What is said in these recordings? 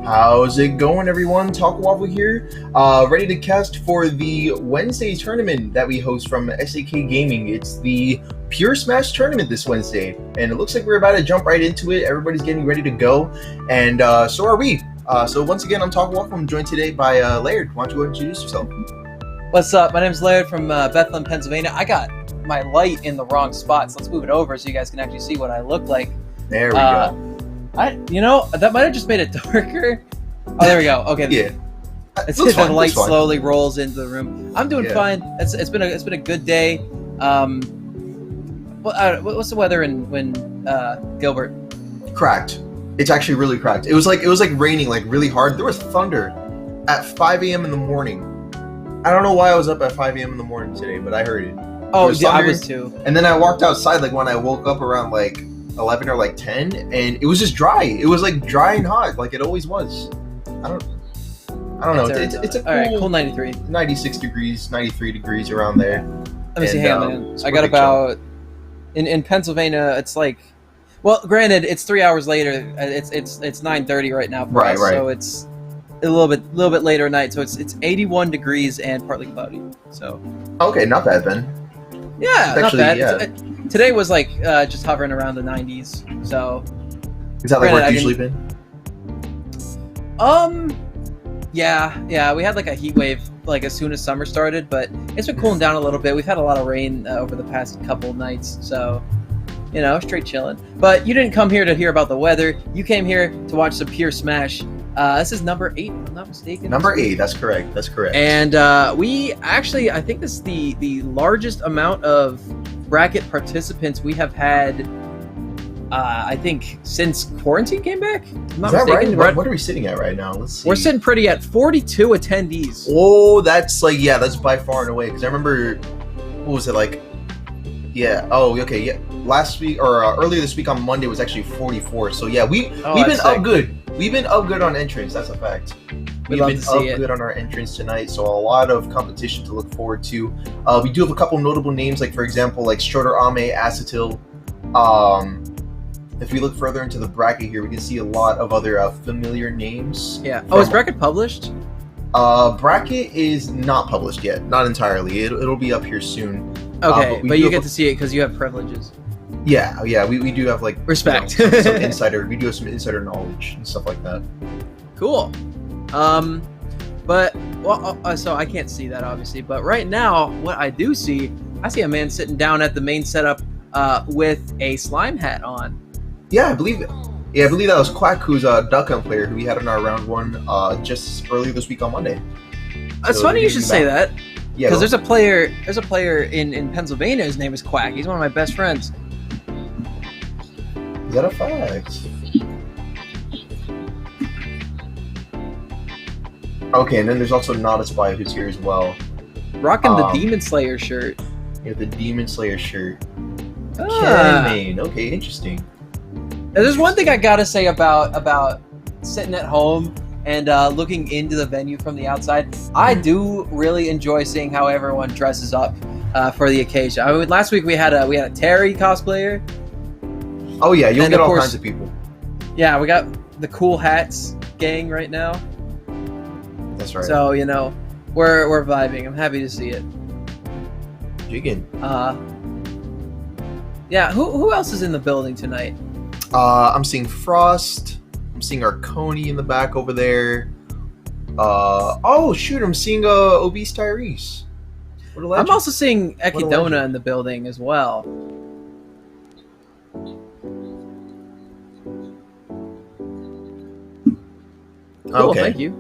How's it going, everyone? Talk Waffle here, ready to cast for the Wednesday tournament that we host from SAK Gaming. It's the Pure Smash tournament this Wednesday, and it looks like we're about to jump right into it. Everybody's getting ready to go, and so are we. So once again, I'm Talk Waffle. I'm joined today by Laird. Why don't you go introduce yourself? What's up? My name's Laird from Bethlehem, Pennsylvania. I got my light in the wrong spot, so let's move it over so you guys can actually see what I look like. There we go. That might have just made it darker. Oh, there we go. Okay. Yeah. It's the light slowly rolls into the room. I'm doing fine. It's been a good day. What's the weather in Gilbert? Cracked. It's actually really cracked. It was like raining like really hard. There was thunder at 5 a.m. in the morning. I don't know why I was up at 5 a.m. in the morning today, but I heard it. Oh, yeah, I was too. And then I walked outside like when I woke up around like 11 or like 10, and it was just dry. It was like dry and hot, like it always was. I don't know. It's a cool, all right, cool 93, 96 degrees, 93 degrees around there. Let me see. Hang on. I got about in Pennsylvania. It's like, well, granted, it's 3 hours later. It's 9:30 right now. Right. So it's a little bit later at night. So it's 81 degrees and partly cloudy. So okay, not bad then. Yeah, it's actually, not bad. Yeah. Today was like just hovering around the 90s. So is that like where it's usually been? Yeah. We had like a heat wave like as soon as summer started, but it's been cooling down a little bit. We've had a lot of rain over the past couple nights, so straight chilling. But you didn't come here to hear about the weather. You came here to watch some Pure Smash. This is number 8, if I'm not mistaken. Number 8, that's correct. And we actually, I think this is the largest amount of bracket participants we have had. I think since quarantine came back. I'm not mistaken. Right? What are we sitting at right now? Let's see. We're sitting pretty at 42 attendees. Oh, that's that's by far and away. Because I remember, what was it like? Yeah. Oh, okay. Yeah. Last week or earlier this week on Monday was actually 44. So yeah, we've been up good. We've been up good on entrance. That's a fact. We've been up good on our entrance tonight. So a lot of competition to look forward to. We do have a couple notable names, like for example, like Schroeder Ame, Acetil. If we look further into the bracket here, we can see a lot of other familiar names. Yeah. Oh, is bracket published? Bracket is not published yet, not entirely. It'll be up here soon. Okay, but you get to see it because you have privileges. Yeah, we do have like respect, some insider. We do have some insider knowledge and stuff like that. Cool. But well, so I can't see that obviously. But right now, what I do see, I see a man sitting down at the main setup with a slime hat on. Yeah, I believe it. Yeah, I believe that was Quack, who's a Duck Hunt player who we had in our round one just earlier this week on Monday. It's funny you should say that. Yeah, because there's a player in Pennsylvania. His name is Quack. He's one of my best friends. Is that a fact? Okay, and then there's also Not a Spy who's here as well. Rocking the Demon Slayer shirt. Yeah, the Demon Slayer shirt. Ken, okay, interesting. There's one thing I gotta say about sitting at home and looking into the venue from the outside. I do really enjoy seeing how everyone dresses up for the occasion. I mean, last week we had a Terry cosplayer. Oh yeah, you'll get all kinds of people. Yeah, we got the Cool Hats gang right now. That's right. So we're vibing. I'm happy to see it. Jiggin. Yeah. Who else is in the building tonight? I'm seeing Frost. I'm seeing Arconi in the back over there. Oh shoot, I'm seeing Obese Tyrese. What a legend. I'm also seeing Ekidona in the building as well. Cool, okay. Thank you.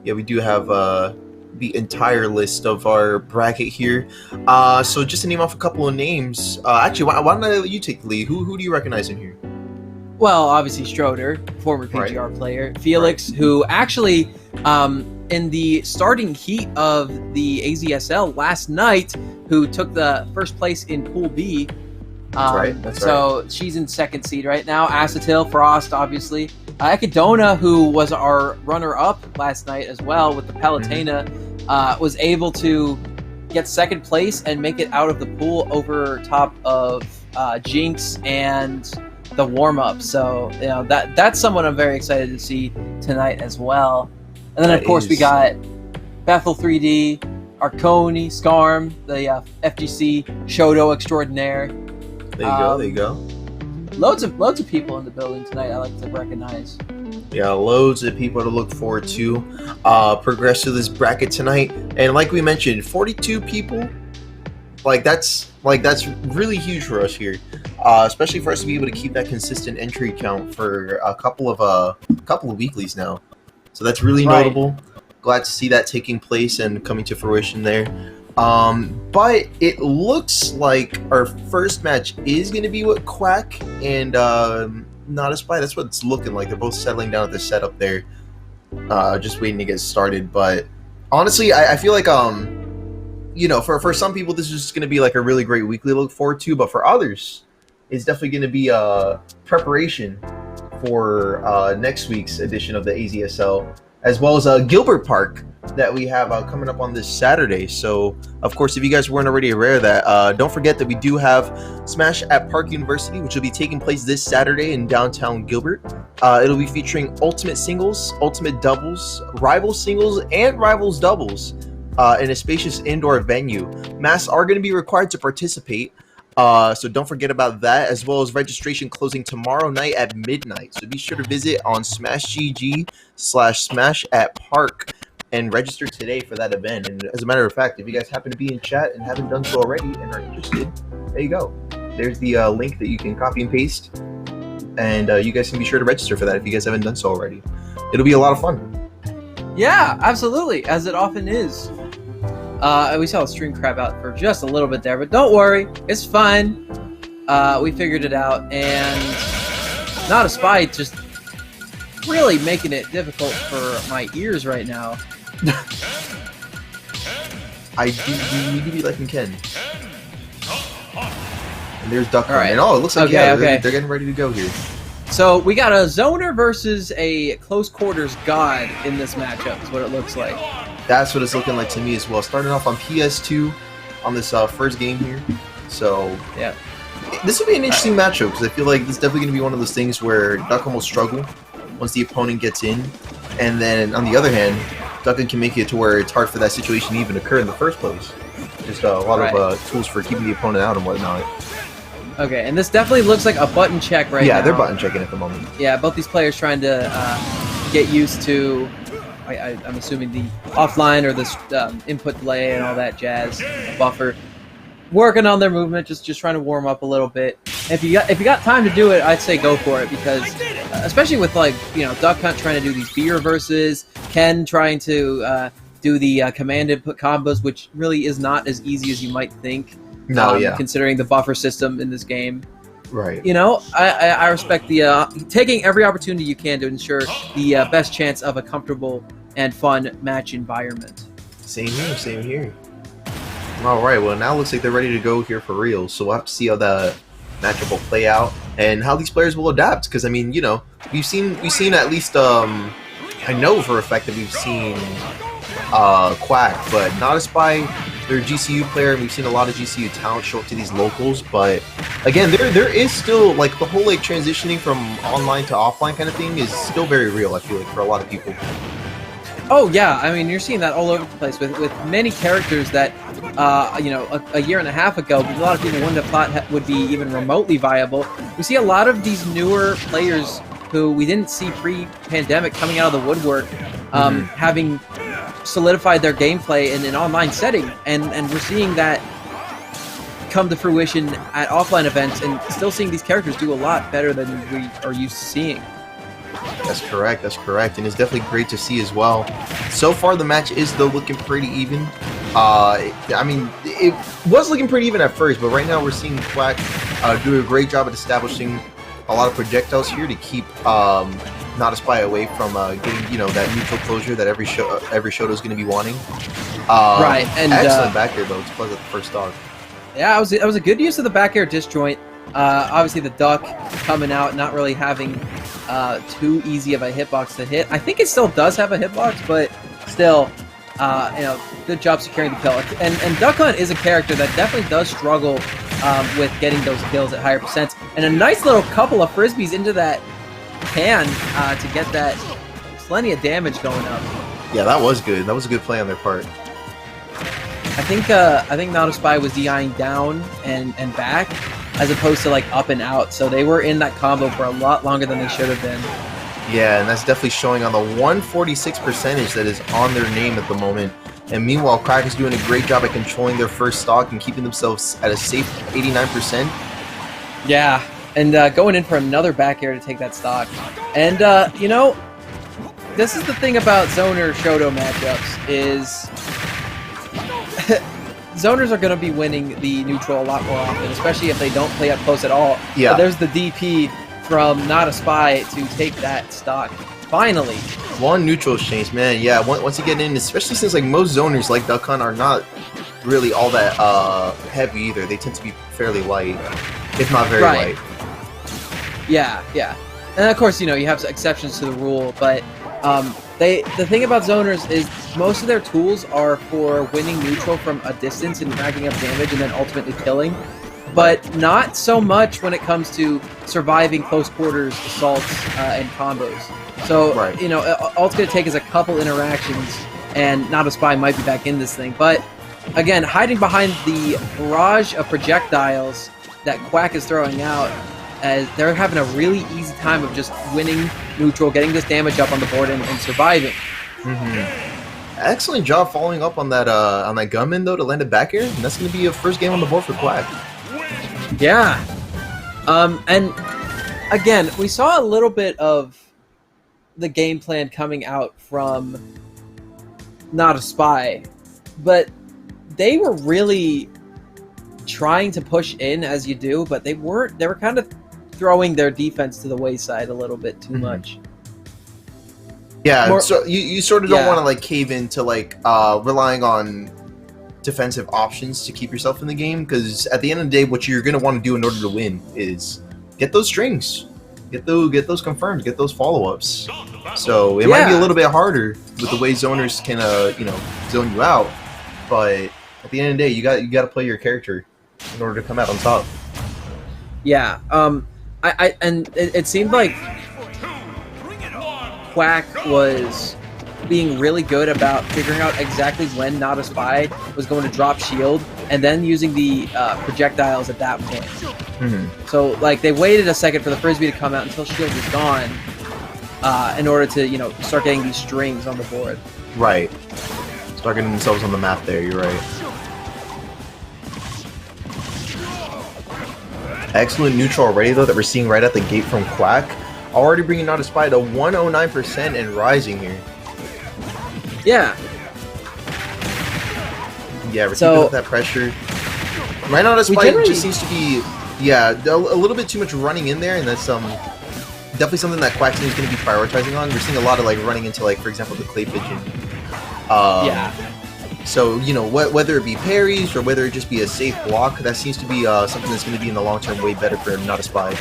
Yeah, we do have the entire list of our bracket here. So just to name off a couple of names. Actually, why don't I let you take the lead? Who do you recognize in here? Well, obviously Stroder, former PGR player. Felix, who actually, in the starting heat of the AZSL last night, who took the first place in Pool B. That's so right. She's in second seed right now. Acetil, Frost, obviously. Ekidona, who was our runner-up last night as well with the Palutena, was able to get second place and make it out of the pool over top of Jinx and the warm-up. So that's someone I'm very excited to see tonight as well. And then of course we got Bethel 3D, Arconi, Scarm, the FGC Shoto extraordinaire. There you go. Loads of people in the building tonight I like to recognize. Yeah, loads of people to look forward to progress through this bracket tonight. And like we mentioned, 42 people. That's really huge for us here, especially for us to be able to keep that consistent entry count for a couple of weeklies now. So that's really notable. Glad to see that taking place and coming to fruition there. But it looks like our first match is going to be with Quack and Not a Spy. That's what it's looking like. They're both settling down at the setup there, just waiting to get started. But honestly, I feel like for some people this is just going to be like a really great weekly to look forward to, but for others, it's definitely going to be a preparation for next week's edition of the AZSL, as well as Gilbert Park that we have coming up on this Saturday. So, of course, if you guys weren't already aware of that, don't forget that we do have Smash at Park University, which will be taking place this Saturday in downtown Gilbert. It'll be featuring Ultimate Singles, Ultimate Doubles, Rivals Singles, and Rivals Doubles in a spacious indoor venue. Masks are going to be required to participate, so don't forget about that, as well as registration closing tomorrow night at midnight. So be sure to visit on SmashGG/Smash@Park and register today for that event. And as a matter of fact, if you guys happen to be in chat and haven't done so already and are interested, there you go. There's the link that you can copy and paste, and you guys can be sure to register for that if you guys haven't done so already. It'll be a lot of fun. Yeah, absolutely, as it often is. We saw the stream crap out for just a little bit there, but don't worry, it's fine. We figured it out, and Not a Spy just really making it difficult for my ears right now. I do need to be liking Ken. And there's Duck Hunt. Right. And it looks like they're getting ready to go here. So we got a zoner versus a close quarters god in this matchup is what it looks like. That's what it's looking like to me as well. Starting off on PS2 on this first game here. So yeah, this will be an interesting matchup because I feel like this is definitely going to be one of those things where Duck Hunt will struggle once the opponent gets in. And then on the other hand, Duckin can make it to where it's hard for that situation to even occur in the first place. Just a lot of tools for keeping the opponent out and whatnot. Okay, and this definitely looks like a button check right now. Yeah, they're button checking at the moment. Yeah, both these players trying to get used to, I'm assuming, the offline or this input delay and all that jazz buffer. Working on their movement, just trying to warm up a little bit. If you got time to do it, I'd say go for it, because especially with, like, you know, Duck Hunt trying to do these B reverses, Ken trying to do the command input combos, which really is not as easy as you might think. No, considering the buffer system in this game. Right. You know, I respect the taking every opportunity you can to ensure the best chance of a comfortable and fun match environment. Same here, same here. All right, well, now it looks like they're ready to go here for real, so we'll have to see how the matchup will play out and how these players will adapt, because, I mean, you know, we've seen at least, I know for a fact that we've seen Quack, but not a Spy. They're a GCU player, and we've seen a lot of GCU talent show up to these locals, but again, there is still, like, the whole, like, transitioning from online to offline kind of thing is still very real, I feel like, for a lot of people. Oh yeah, I mean, you're seeing that all over the place with many characters that, you know, a year and a half ago, a lot of people wouldn't have thought would be even remotely viable. We see a lot of these newer players who we didn't see pre-pandemic coming out of the woodwork, having solidified their gameplay in an online setting, and we're seeing that come to fruition at offline events, and still seeing these characters do a lot better than we are used to seeing. That's correct, and it's definitely great to see as well. So far, the match is though looking pretty even. I mean, it was looking pretty even at first, but right now we're seeing Quack do a great job at establishing a lot of projectiles here to keep Not a Spy away from getting, you know, that neutral closure that every Shoto is going to be wanting. Right, and excellent back air though to close at the first stock. Yeah, it was a good use of the back air disjoint. Obviously, the Duck coming out, not really having too easy of a hitbox to hit. I think it still does have a hitbox, but still, you know, good job securing the kill. And Duck Hunt is a character that definitely does struggle with getting those kills at higher percents. And a nice little couple of frisbees into that can to get that plenty of damage going up. Yeah, that was good. That was a good play on their part. I think Not a Spy was DIing down and back, as opposed to, like, up and out. So they were in that combo for a lot longer than they should have been. Yeah, and that's definitely showing on the 146 percentage that is on their name at the moment. And meanwhile, Quack is doing a great job at controlling their first stock and keeping themselves at a safe 89%. Yeah, and going in for another back air to take that stock. And, you know, this is the thing about Zoner Shoto matchups is Zoners are going to be winning the neutral a lot more often, especially if they don't play up close at all. Yeah. So there's the DP from Not a Spy to take that stock. Finally. One neutral exchange, man. Yeah, once you get in, especially since, like, most zoners like Duck Hunt are not really all that heavy either. They tend to be fairly light, if not very light. Yeah, yeah. And of course, you know, you have exceptions to the rule, but the thing about zoners is most of their tools are for winning neutral from a distance and racking up damage and then ultimately killing, but not so much when it comes to surviving close quarters assaults and combos. So, you know, all it's going to take is a couple interactions and Not a Spy might be back in this thing. But again, hiding behind the barrage of projectiles that Quack is throwing out, as they're having a really easy time of just winning neutral, getting this damage up on the board, and surviving. Excellent job following up on that gunman though to land a back air, and that's going to be a first game on the board for Quack. Yeah. And again, we saw a little bit of the game plan coming out from Not a Spy, but they were really trying to push in as you do, but they were kind of throwing their defense to the wayside a little bit too much. Yeah, so you sort of don't want to, like, cave into, like, relying on defensive options to keep yourself in the game, because at the end of the day, what you're going to want to do in order to win is get those strings, get those confirms, get those follow-ups. So it might be a little bit harder with the way zoners can, you know, zone you out, but at the end of the day, you got to play your character in order to come out on top. Yeah, and it seemed like Quack was being really good about figuring out exactly when Not a Spy was going to drop shield, and then using the projectiles at that point. So, like, they waited a second for the Frisbee to come out until shield was gone in order to, you know, start getting these strings on the board. Right. Start getting themselves on the map there, you're right. Excellent neutral already, though, that we're seeing right at the gate from Quack. Already bringing Not a Spy to 109% and rising here. Yeah. Yeah, we're keeping up that pressure. Right now, Not a Spy just seems to be, yeah, a little bit too much running in there, and that's definitely something that Quack's is going to be prioritizing on. We're seeing a lot of, like, running into, like, for example, the Clay Pigeon. Yeah. So, you know, whether it be parries or whether it just be a safe block, that seems to be something that's going to be in the long term way better for Not a Spy.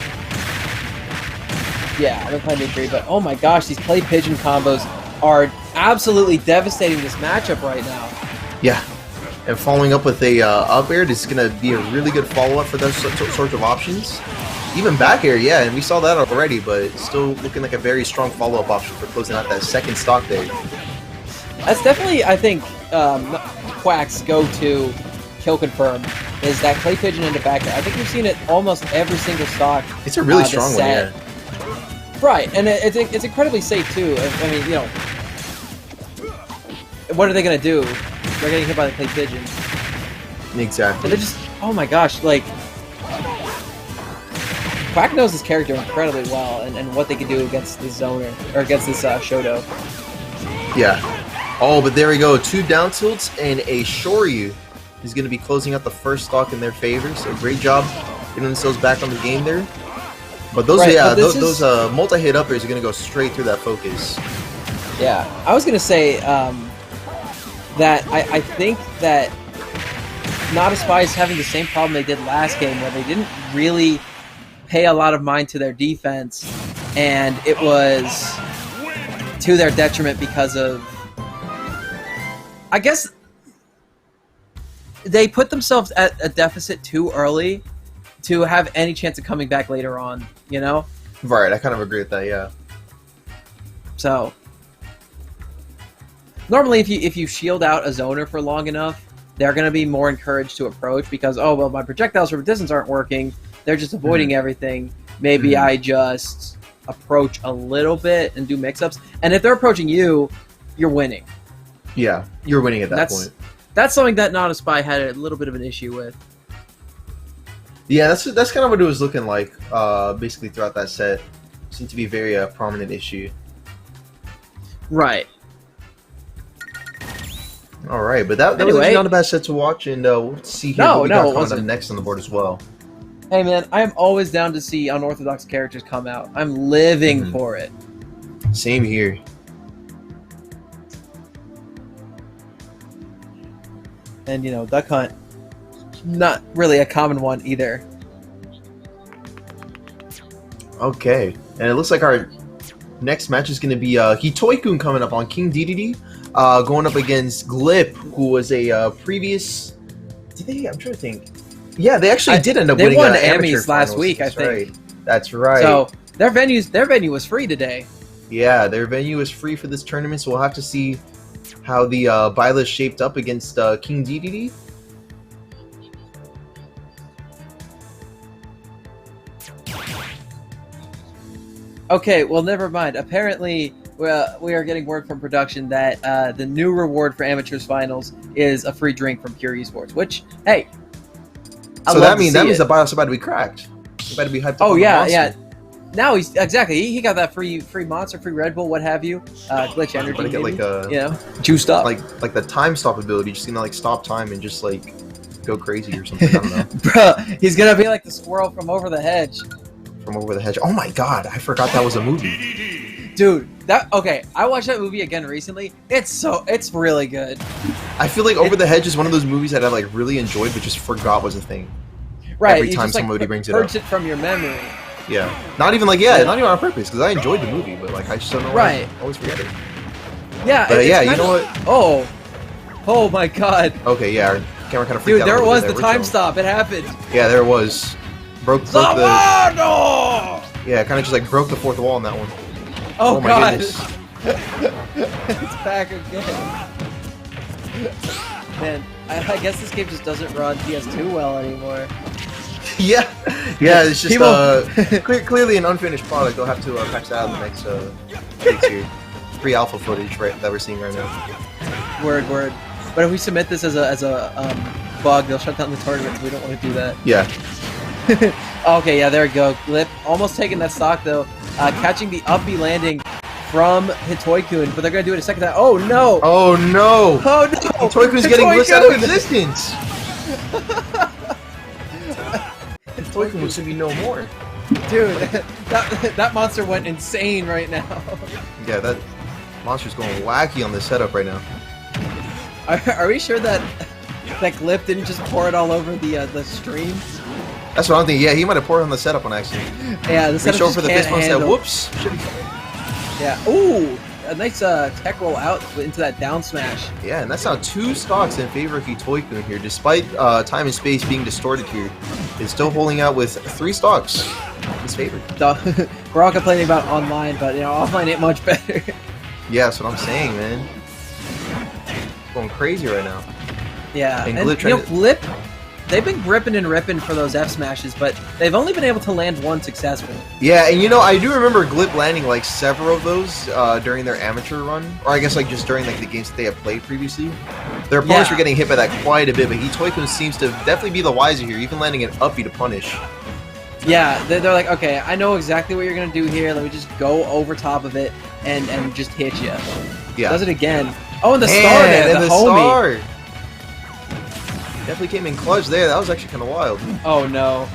Yeah, I'm inclined to agree, but oh my gosh, these Clay Pigeon combos are absolutely devastating this matchup right now. Yeah, and following up with a up air is going to be a really good follow-up for those sorts of options. Even back air, yeah, and we saw that already, but it's still looking like a very strong follow-up option for closing out that second stock there. That's definitely, I think, Quack's go-to kill confirm is that Clay Pigeon into back air. I think we've seen it almost every single stock. It's a really strong one, yeah. Right, and it's incredibly safe too. I mean, you know, what are they gonna do? They're getting hit by the Clay Pigeon. Exactly. And they're just, oh my gosh, like, Quack knows his character incredibly well, and what they can do against this zoner or against this Shoto. Yeah. Oh, but there we go. 2 down tilts and a Shoryu is going to be closing out the first stock in their favor. So great job getting themselves back on the game there. But those, yeah, those multi-hit uppers are going to go straight through that focus. Yeah, I was going to say that I think that Not a Spy is having the same problem they did last game, where they didn't really pay a lot of mind to their defense, and it was to their detriment because of, I guess, they put themselves at a deficit too early to have any chance of coming back later on, you know? Right, I kind of agree with that, yeah. So, normally if you shield out a zoner for long enough, they're going to be more encouraged to approach because, oh, well, my projectiles from a distance aren't working. They're just avoiding everything. Maybe I just approach a little bit and do mix-ups. And if they're approaching you, you're winning. Yeah, you're winning at that point. That's something that Not a Spy had a little bit of an issue with. Yeah, that's kind of what it was looking like, basically throughout that set. Seemed to be a very prominent issue. Right. All right, but that was actually not a bad set to watch, and we'll see here what we got coming up next on the board as well. Hey man, I am always down to see unorthodox characters come out. I'm living for it. Same here. And you know, Duck Hunt, not really a common one either. Okay, and it looks like our next match is going to be Hitoikun coming up on King DDD, going up against Glip, who was a previous. Did they? I'm trying to think. Yeah, they actually did end up winning. They won Emmys last week, I think. Right. That's right. So their venue was free today. Yeah, their venue is free for this tournament, so we'll have to see how the buy list shaped up against King DDD. Okay, well, never mind. Apparently, we are getting word from production that the new reward for Amateurs Finals is a free drink from Pure Esports, which, hey, so that means the BIOS about to be cracked. It's about to be hyped up. Oh yeah, yeah. Now he's he got that free Monster, free Red Bull, what have you, glitch energy. Get like a, you know, juiced up. Like the time stop ability, just gonna like stop time and just like go crazy or something. I don't know. Bro, he's gonna be like the squirrel from Over the Hedge. From Over the Hedge. Oh my god, I forgot that was a movie. Dude, I watched that movie again recently. It's really good. I feel like Over the Hedge is one of those movies that I like really enjoyed but just forgot was a thing. Right, every time somebody brings it up. Purge it from your memory. Yeah. Not even on purpose, because I enjoyed the movie, but like I just don't know why I always forget it. Yeah, but yeah, you know what? Oh my god. Okay, yeah, our camera kind of freaked out. Dude, there was the time stop. It happened. Yeah, there was. Broke the. Yeah, kind of just like broke the fourth wall on that one. Oh my god. goodness. It's back again. Man, I guess this game just doesn't run PS2 well anymore. Yeah, it's just clearly an unfinished product. They'll have to patch that out in the next year. Pre-alpha footage, right, that we're seeing right now. Word. But if we submit this as a bug, they'll shut down the tournament. We don't want to do that. Yeah. Okay, yeah, there we go. Glip almost taking that stock though, catching the up B landing from Hitoikun, but they're gonna do it a second time. Oh no! Oh no! Oh no! Hitoikun's getting blitzed out of existence. Hitoikun will soon be no more. Dude, that monster went insane right now. Yeah, that monster's going wacky on this setup right now. Are we sure that Glip didn't just pour it all over the stream? That's what I'm thinking. Yeah, he might have poured on the setup on accident. Yeah, the setup just for the fist bump. Said, whoops. Yeah. Ooh, a nice tech roll out into that down smash. Yeah, and that's now 2 stocks in favor of Hitoikun here, despite time and space being distorted here. Is still holding out with 3 stocks in his favor. We're all complaining about online, but offline ain't much better. Yeah, that's what I'm saying, man. Going crazy right now. Yeah, and Glip, they've been gripping and ripping for those F smashes, but they've only been able to land one successfully. Yeah, and I do remember Glip landing like several of those during their amateur run, or I guess like just during like the games that they have played previously. Their opponents were getting hit by that quite a bit, but Hitoikun seems to definitely be the wiser here, even landing an uppy to punish. Yeah, they're like, okay, I know exactly what you're gonna do here. Let me just go over top of it and just hit you. Yeah, does it again. Oh, and the star there, the homie. Star. Definitely came in clutch there. That was actually kind of wild. Oh no.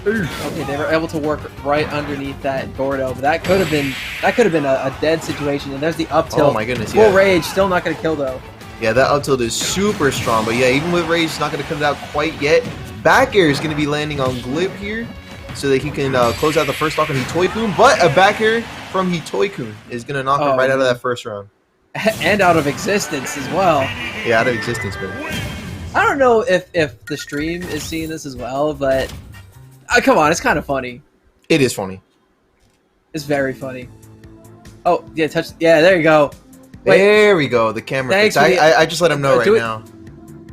Okay, they were able to work right underneath that Gordo, but that could have been a dead situation. And there's the up tilt. Oh my goodness! Full rage, still not gonna kill though. Yeah, that up tilt is super strong, but yeah, even with rage, it's not gonna cut it out quite yet. Back air is gonna be landing on Glip here, so that he can close out the first stock on Hitoikun. But a back air from Hitoikun is gonna knock him right out of that first round. And out of existence as well. Yeah, out of existence, man. I don't know if the stream is seeing this as well, but come on, it's kind of funny. It is funny. It's very funny. Oh, yeah, yeah, there you go. Wait. There we go. The camera. Thanks I just let him know right now.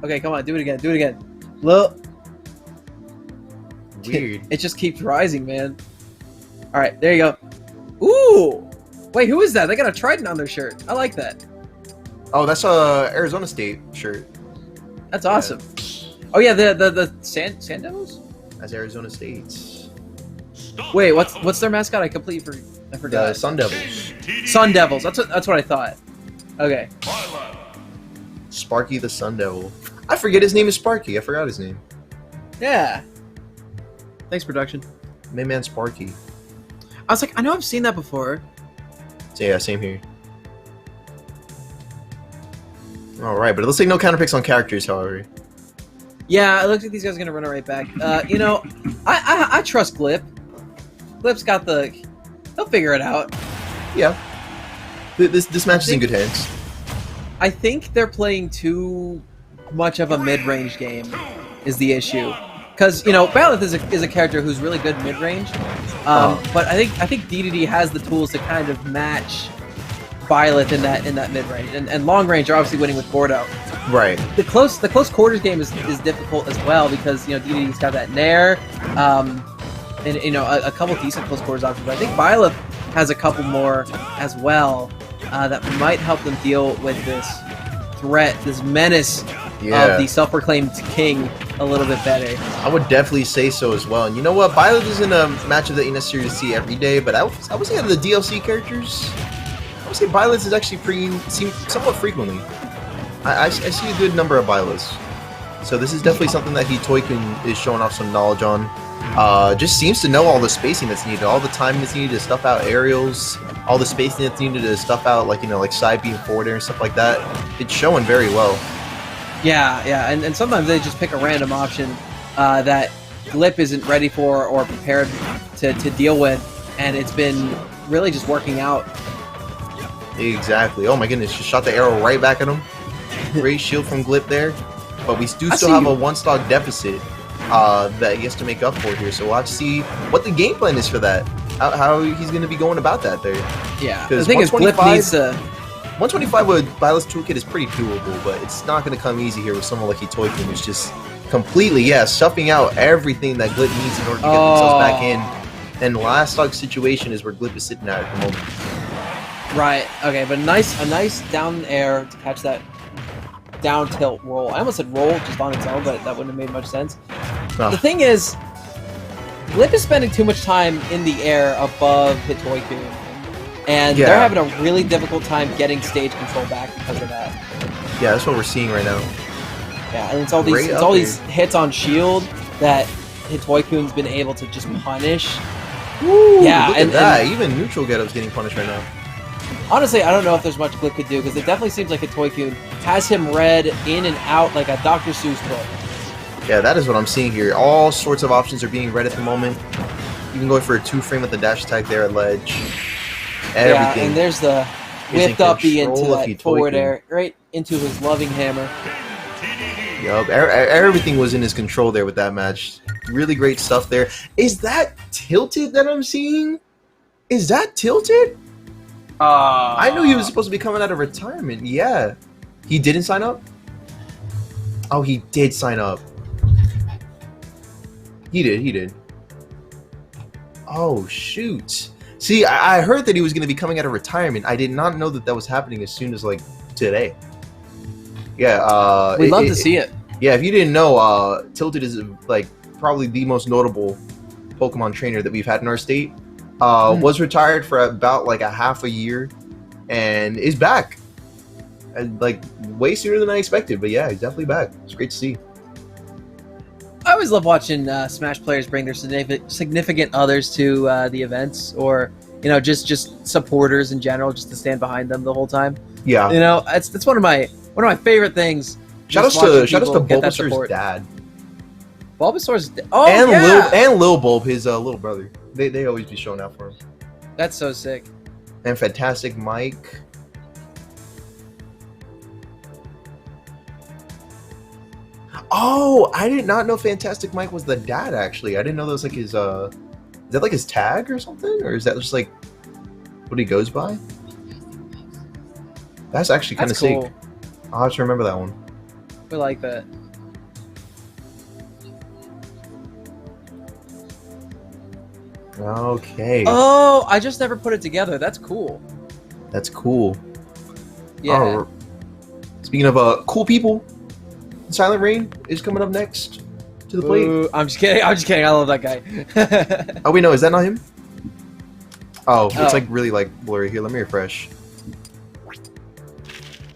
Okay, come on, do it again. Do it again. Look. Weird. It just keeps rising, man. All right, there you go. Ooh. Wait, who is that? They got a trident on their shirt. I like that. Oh, that's a Arizona State shirt. That's awesome. Oh yeah, the Sand Devils? That's Arizona State's. Wait, what's their mascot? I forgot. The Sun Devils. Sun Devils. That's what I thought. Okay. Sparky the Sun Devil. I forget his name is Sparky. I forgot his name. Yeah. Thanks, production. Main man Sparky. I was like, I know I've seen that before. So yeah, same here. Alright, but it looks like no counter picks on characters, however. Yeah, it looks like these guys are gonna run it right back. I trust Glip. Glip's got he'll figure it out. Yeah. This match is in good hands. I think they're playing too much of a mid-range game is the issue. Because, Byleth is a character who's really good mid-range. But I think DDD has the tools to kind of match Byleth in that mid-range. And long-range are obviously winning with Gordo. Right. The close quarters game is difficult as well because, DDD's got that Nair, and, a couple decent close quarters options. But I think Byleth has a couple more as well that might help them deal with this threat, this menace of the self-proclaimed king a little bit better. I would definitely say so as well. And you know what? Byleth isn't a matchup that you necessarily see every day, but I would say out of the DLC characters, I would say Byleth is actually seen somewhat frequently. I see a good number of Byleths. So this is definitely something that Hitoikun is showing off some knowledge on. Just seems to know all the spacing that's needed, all the time that's needed to stuff out aerials, all the spacing that's needed to stuff out like side beam forward air and stuff like that. It's showing very well. Yeah, and sometimes they just pick a random option that Glip isn't ready for or prepared to deal with, and it's been really just working out. Exactly. Oh my goodness, just shot the arrow right back at him. Great shield from Glip there, but we do still have a one-stock deficit that he has to make up for here, so we'll have to see what the game plan is for that. how he's going to be going about that there. Yeah, the thing is, Glip needs to... 125 with Byleth's Toolkit is pretty doable, but it's not going to come easy here with someone like Hitoikin, who's just completely, stuffing out everything that Glip needs in order to get themselves back in. And the last dog situation is where Glip is sitting at the moment. Right, okay, but a nice down air to catch that down tilt roll. I almost said roll just on its own, but that wouldn't have made much sense. The thing is, Glip is spending too much time in the air above Hitoikin, and they're having a really difficult time getting stage control back because of that. Yeah, that's what we're seeing right now. Yeah, and it's all these hits on shield that Hitoikun's been able to just punish. Ooh, yeah, look at that. Even neutral getup's getting punished right now. Honestly, I don't know if there's much Glip could do, because it definitely seems like Hitoikun has him read in and out like a Dr. Seuss book. Yeah, that is what I'm seeing here. All sorts of options are being read at the moment. You can go for a 2-frame with the dash attack there at ledge. Everything. Yeah, and there's the whipped up into that forward air, right into his loving hammer. Yup, everything was in his control there with that match. Really great stuff there. Is that tilted that I'm seeing? Is that tilted? I knew he was supposed to be coming out of retirement. Yeah. He didn't sign up? Oh, he did sign up. He did. Oh, shoot. See, I heard that he was going to be coming out of retirement. I did not know that that was happening as soon as, like, today. Yeah, we'd love to see it. Yeah, if you didn't know, Tilted is, like, probably the most notable Pokemon trainer that we've had in our state. Was retired for about like a half a year and is back, and like way sooner than I expected. But yeah, he's definitely back. It's great to see. I always love watching Smash players bring their significant others to the events, or just supporters in general, just to stand behind them the whole time. Yeah, it's one of my favorite things. Shout out to Bulbasaur's dad. Bulbasaur's and Lil Bulb, his little brother. They always be showing out for him. That's so sick. And Fantastic Mike. Oh, I did not know Fantastic Mike was the dad, actually. I didn't know that was like his, is that like his tag or something? Or is that just like what he goes by? That's actually kind of cool. sick. I'll have to remember that one. We like that. Okay. Oh, I just never put it together. That's cool. That's cool. Yeah. Speaking of cool people, Silent Rain is coming up next to the plate. Ooh, I'm just kidding. I love that guy. Oh wait, no, is that not him? Oh, it's like really like blurry. Here, let me refresh.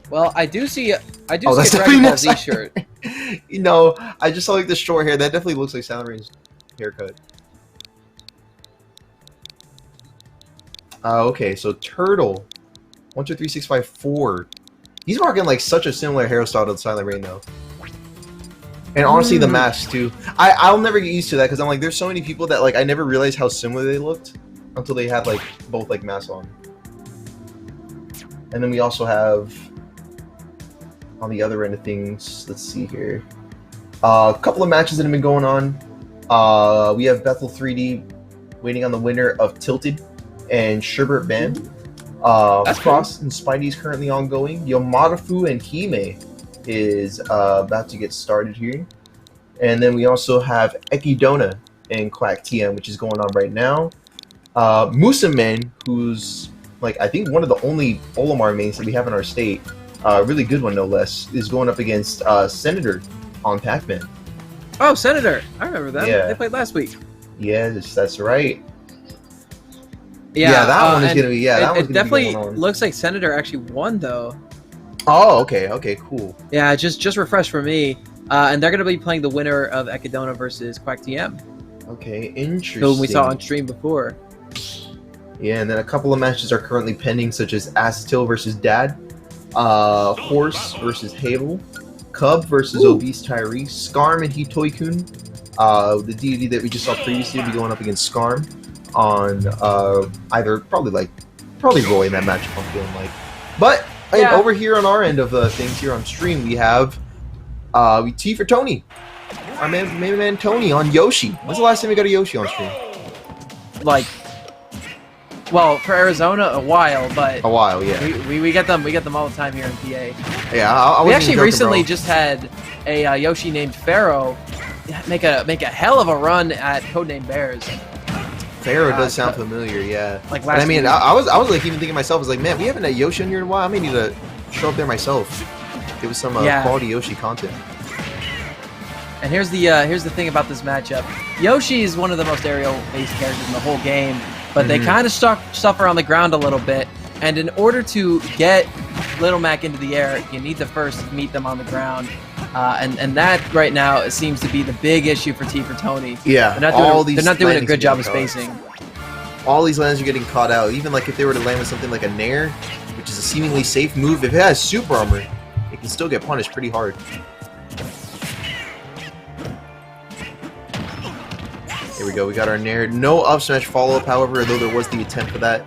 Well, I do see a Dragon Ball Z shirt. I just saw like the short hair. That definitely looks like Silent Rain's haircut. Okay, so Turtle, 1, 2, 3, 6, 5, 4. He's rocking like such a similar hairstyle to Silent Rain though, and honestly the mask too. I'll never get used to that because I'm like, there's so many people that like I never realized how similar they looked until they had like both like masks on. And then we also have on the other end of things. Let's see here, a couple of matches that have been going on. We have Bethel 3D waiting on the winner of Tilted and Sherbert Ben. Frost and Spidey is currently ongoing. Yamadafu and Hime is about to get started here. And then we also have Ekidona and Quack TM, which is going on right now. Musamen, who's like I think one of the only Olimar mains that we have in our state, really good one no less, is going up against Senator on Pac-Man. Oh, Senator! I remember that. Yeah. They played last week. Yes, that's right. Yeah, that one is gonna be. Yeah, that one's it definitely looks like Senator actually won though. Oh, okay, cool. Yeah, just refresh for me, and they're gonna be playing the winner of Ekidona versus Quack TM. Okay, interesting. Who we saw on stream before. Yeah, and then a couple of matches are currently pending, such as Astil versus Dad, Horse versus Havel, Cub versus Obese Tyree, Skarm and Hitoikun. The deity that we just saw previously will be going up against Skarm on either probably Roy in that matchup, I'm feeling like. But over here on our end of things here on stream, we have T for Tony, our main man Tony on Yoshi. When's the last time we got a Yoshi on stream? Like Well, for Arizona, a while, but A while, yeah. we get them all the time here in PA. Yeah, I We actually joking, recently bro. just had a Yoshi named Pharaoh make a hell of a run at Codename Bears. Pharaoh does sound familiar, yeah. Like But I mean, week. I was like even thinking to myself, I was like, man, we haven't had Yoshi in here in a while. I may need to show up there myself. Give us some quality Yoshi content. And here's the thing about this matchup. Yoshi is one of the most aerial-based characters in the whole game, but they kind of suffer on the ground a little bit. And in order to get Little Mac into the air, you need to first meet them on the ground. And that right now seems to be the big issue for Tony. Yeah, they're not doing a good job of spacing. All these lands are getting caught out. Even like if they were to land with something like a Nair, which is a seemingly safe move, if it has super armor, it can still get punished pretty hard. Here we go, we got our Nair. No up smash follow-up, however, though there was the attempt for that.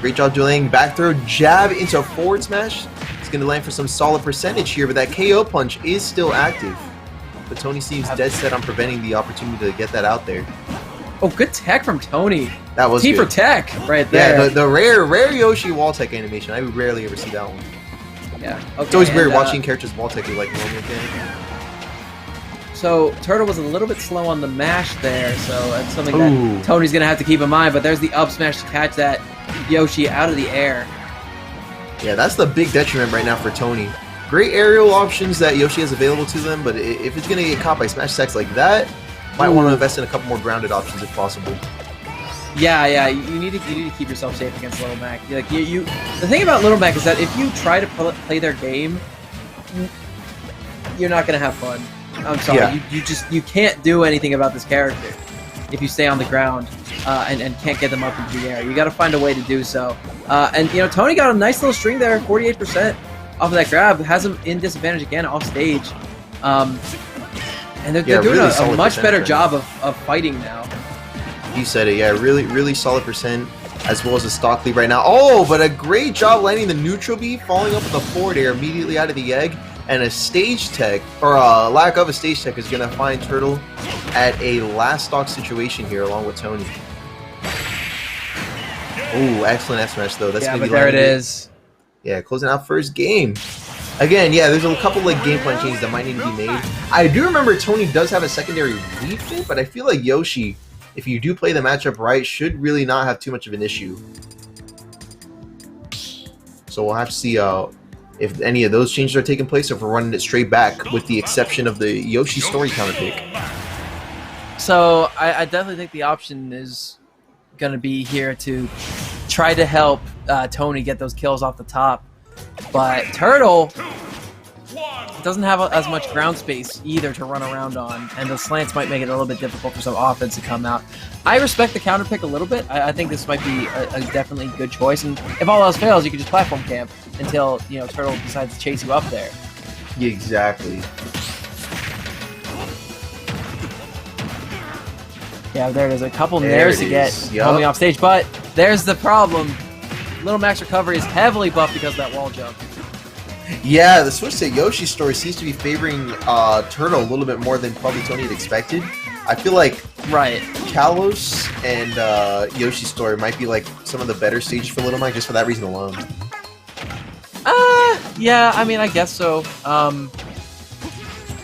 Great job delaying. Back throw, jab into forward smash. It's going to land for some solid percentage here, but that KO punch is still active. But Tony seems dead set on preventing the opportunity to get that out there. Oh, good tech from Tony. That was T good. for tech right there. Yeah, the rare Yoshi wall tech animation. I rarely ever see that one. Yeah. Okay, It's always weird watching characters wall tech like normal mechanic. So Turtle was a little bit slow on the mash there, so that's something that Tony's gonna have to keep in mind. But there's the up smash to catch that Yoshi out of the air. Yeah, that's the big detriment right now for Tony. Great aerial options that Yoshi has available to them, but if it's gonna get caught by smash attacks like that, might want to invest in a couple more grounded options if possible. Yeah, you need to keep yourself safe against Little Mac. Like the thing about Little Mac is that if you try to play their game, you're not gonna have fun. I'm sorry, you can't do anything about this character if you stay on the ground and can't get them up into the air. You got to find a way to do so. And Tony got a nice little string there, 48% off of that grab, has him in disadvantage again off stage. And they're doing really a much better job of fighting now. You said it, yeah, really solid percent, as well as a stock lead right now. Oh, but a great job landing the neutral B, falling up with the forward air immediately out of the egg. And a stage tech, or a lack of a stage tech, is going to find Turtle at a last stock situation here along with Tony. Oh, excellent F smash though. That's gonna be there it is. Yeah, closing out first game. Again, yeah, there's a couple like game plan changes that might need to be made. I do remember Tony does have a secondary weave fit, but I feel like Yoshi, if you do play the matchup right, should really not have too much of an issue. So we'll have to see if any of those changes are taking place, or if we're running it straight back, with the exception of the Yoshi story counter pick. So I definitely think the option is going to be here to try to help Tony get those kills off the top. But Turtle doesn't have as much ground space either to run around on, and the slants might make it a little bit difficult for some offense to come out. I respect the counter pick a little bit. I think this might be a definitely good choice, and if all else fails, you can just platform camp until Turtle decides to chase you up there. Yeah, exactly. Yeah, there it is. A couple nairs to get Tony off stage, but there's the problem. Little Mac's recovery is heavily buffed because of that wall jump. Yeah, the switch to Yoshi's story seems to be favoring Turtle a little bit more than probably Tony had expected. I feel like Kalos and Yoshi's story might be like some of the better stages for Little Mac just for that reason alone. Yeah, I mean, I guess so.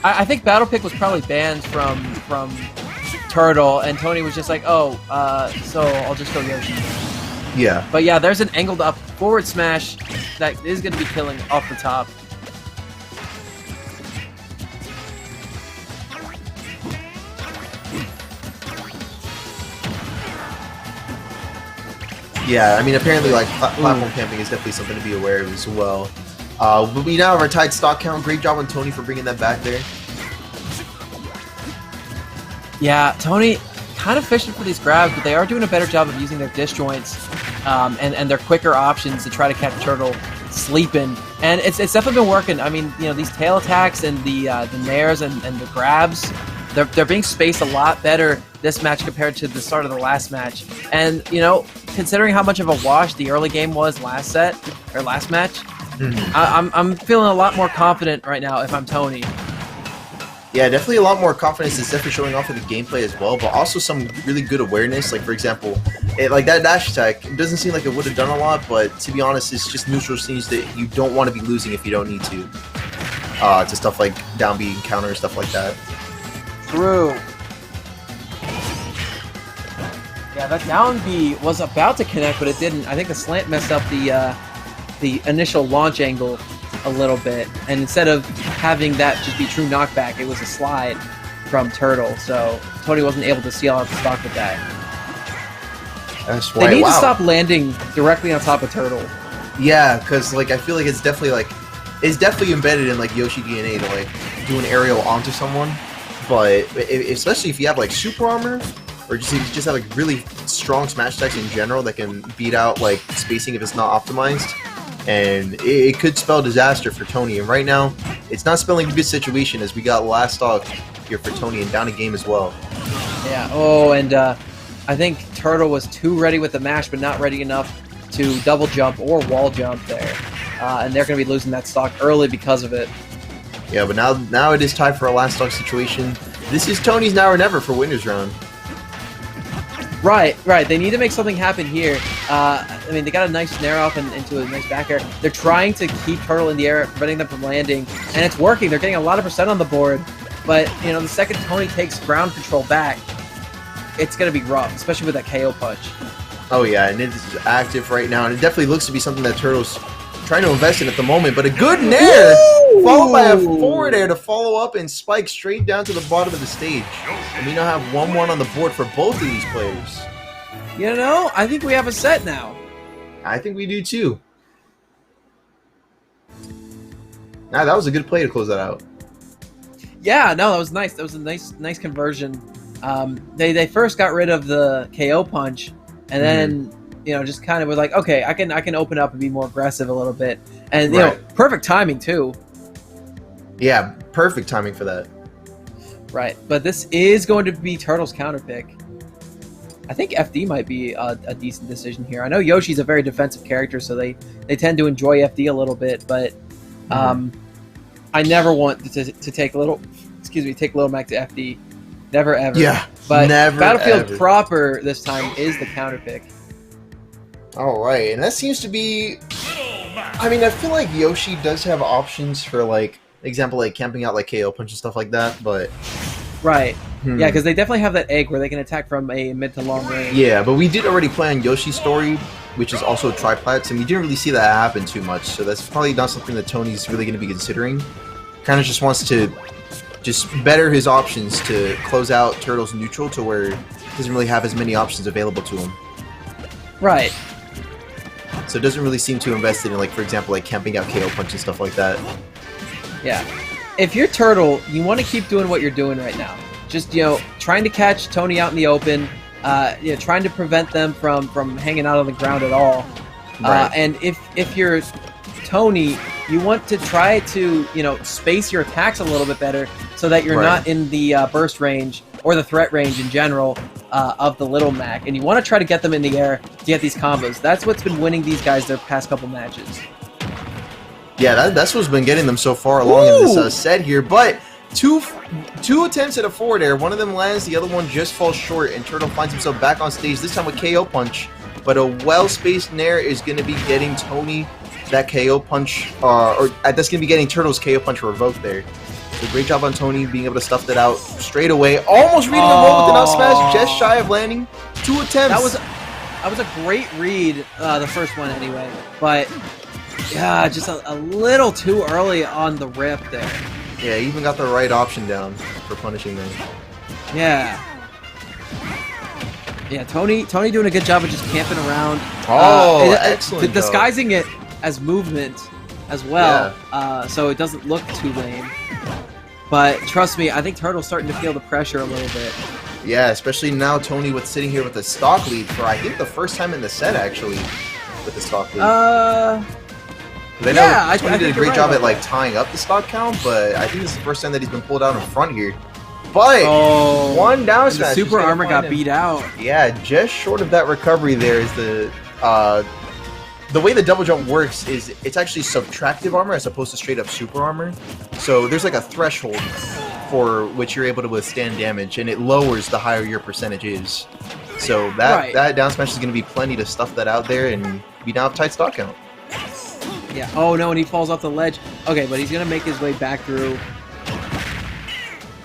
I think Battle Pick was probably banned from Turtle, and Tony was just like, oh, so I'll just go Yoshi. Yeah. But yeah, there's an angled up forward smash that is going to be killing off the top. Yeah, I mean, apparently, like, platform camping is definitely something to be aware of as well. But we now have our tied stock count. Great job on Tony for bringing that back there. Yeah, Tony kind of fishing for these grabs, but they are doing a better job of using their disjoints and their quicker options to try to catch Turtle sleeping. And it's definitely been working. I mean, these tail attacks and the nairs and the grabs, they're being spaced a lot better this match compared to the start of the last match. And, considering how much of a wash the early game was last match, I'm feeling a lot more confident right now if I'm Tony. Yeah, definitely a lot more confidence. It's definitely showing off in the gameplay as well, but also some really good awareness. Like, for example, like that dash attack, it doesn't seem like it would have done a lot, but to be honest, it's just neutral scenes that you don't want to be losing if you don't need to. To stuff like down B and counter, stuff like that. True. Yeah, that down B was about to connect, but it didn't. I think the slant messed up the initial launch angle a little bit, and instead of having that just be true knockback, it was a slide from Turtle, so Tony wasn't able to seal out the stock with that. That's why, they need to stop landing directly on top of Turtle. Yeah, because like I feel like it's definitely embedded in like Yoshi DNA to like do an aerial onto someone, but especially if you have like super armor, or just have like really strong smash attacks in general that can beat out like spacing if it's not optimized. And it could spell disaster for Tony. And right now, it's not spelling a good situation as we got last stock here for Tony and down a game as well. Yeah. Oh, and I think Turtle was too ready with the mash, but not ready enough to double jump or wall jump there. And they're going to be losing that stock early because of it. Yeah, but now it is time for a last stock situation. This is Tony's now or never for winners round. Right. They need to make something happen here. I mean, they got a nice snare off and into a nice back air. They're trying to keep Turtle in the air, preventing them from landing, and it's working. They're getting a lot of percent on the board, but you know, the second Tony takes ground control back, it's going to be rough, especially with that KO punch. Oh yeah, and it's active right now, and it definitely looks to be something that Turtle's trying to invest in at the moment. But a good nair, followed by a forward air to follow up and spike straight down to the bottom of the stage. And we now have 1-1 on the board for both of these players. You know, I think we have a set now. I think we do too. Nah, that was a good play to close that out. Yeah, no, that was nice. That was a nice conversion. They first got rid of the KO punch, and then you know, just kind of was like, okay, I can open up and be more aggressive a little bit, and you know, perfect timing too. Yeah, perfect timing for that. Right, but this is going to be Turtle's counter pick. I think FD might be a decent decision here. I know Yoshi's a very defensive character, so they tend to enjoy FD a little bit, but I never want to take Little Mac to FD. Never ever. Yeah, but never Battlefield ever. proper this time is the counter pick. All right, and that seems to be. I mean, I feel like Yoshi does have options for like, example, like camping out like KO punch and stuff like that, but. Right. Yeah, because they definitely have that egg where they can attack from a mid to long range. Yeah, but we did already play on Yoshi's story, which is also triplats, and we didn't really see that happen too much, so that's probably not something that Tony's really going to be considering. Kind of just wants to just better his options to close out Turtle's neutral to where he doesn't really have as many options available to him. Right. So it doesn't really seem too invested in, like, for example, like camping out KO punch and stuff like that. Yeah. If you're Turtle, you want to keep doing what you're doing right now. Just, you know, trying to catch Tony out in the open, you know, trying to prevent them from hanging out on the ground at all. Right. And if you're Tony, you want to try to, you know, space your attacks a little bit better so that you're not in the burst range or the threat range in general of the Little Mac. And you want to try to get them in the air to get these combos. That's what's been winning these guys their past couple matches. Yeah, that's what's been getting them so far along in this set here. But two attempts at a forward air. One of them lands, the other one just falls short, and Turtle finds himself back on stage, this time with KO punch. But a well-spaced nair is going to be getting Tony that KO punch, or that's going to be getting Turtle's KO punch revoked there. So great job on Tony being able to stuff that out straight away. Almost reading the roll with the up smash, just shy of landing. 2 attempts. That was a great read, the first one anyway. But yeah, just a little too early on the rip there. Yeah, he even got the right option down for punishing them. Yeah. Yeah, Tony doing a good job of just camping around. Excellent. Disguising it as movement as well, so it doesn't look too lame. But trust me, I think Turtle's starting to feel the pressure a little bit. Yeah, especially now Tony with sitting here with a stock lead for, I think, the first time in the set, actually, with the stock lead. I Tony did a great job at like tying up the stock count, but I think this is the first time that he's been pulled out in front here. But one down smash. The super armor got beat out. Yeah, just short of that recovery there is the way the double jump works is it's actually subtractive armor as opposed to straight up super armor. So there's like a threshold for which you're able to withstand damage, and it lowers the higher your percentage is. So that down smash is going to be plenty to stuff that out there and be down a tight stock count. Yeah. Oh no, and he falls off the ledge. Okay, but he's going to make his way back through.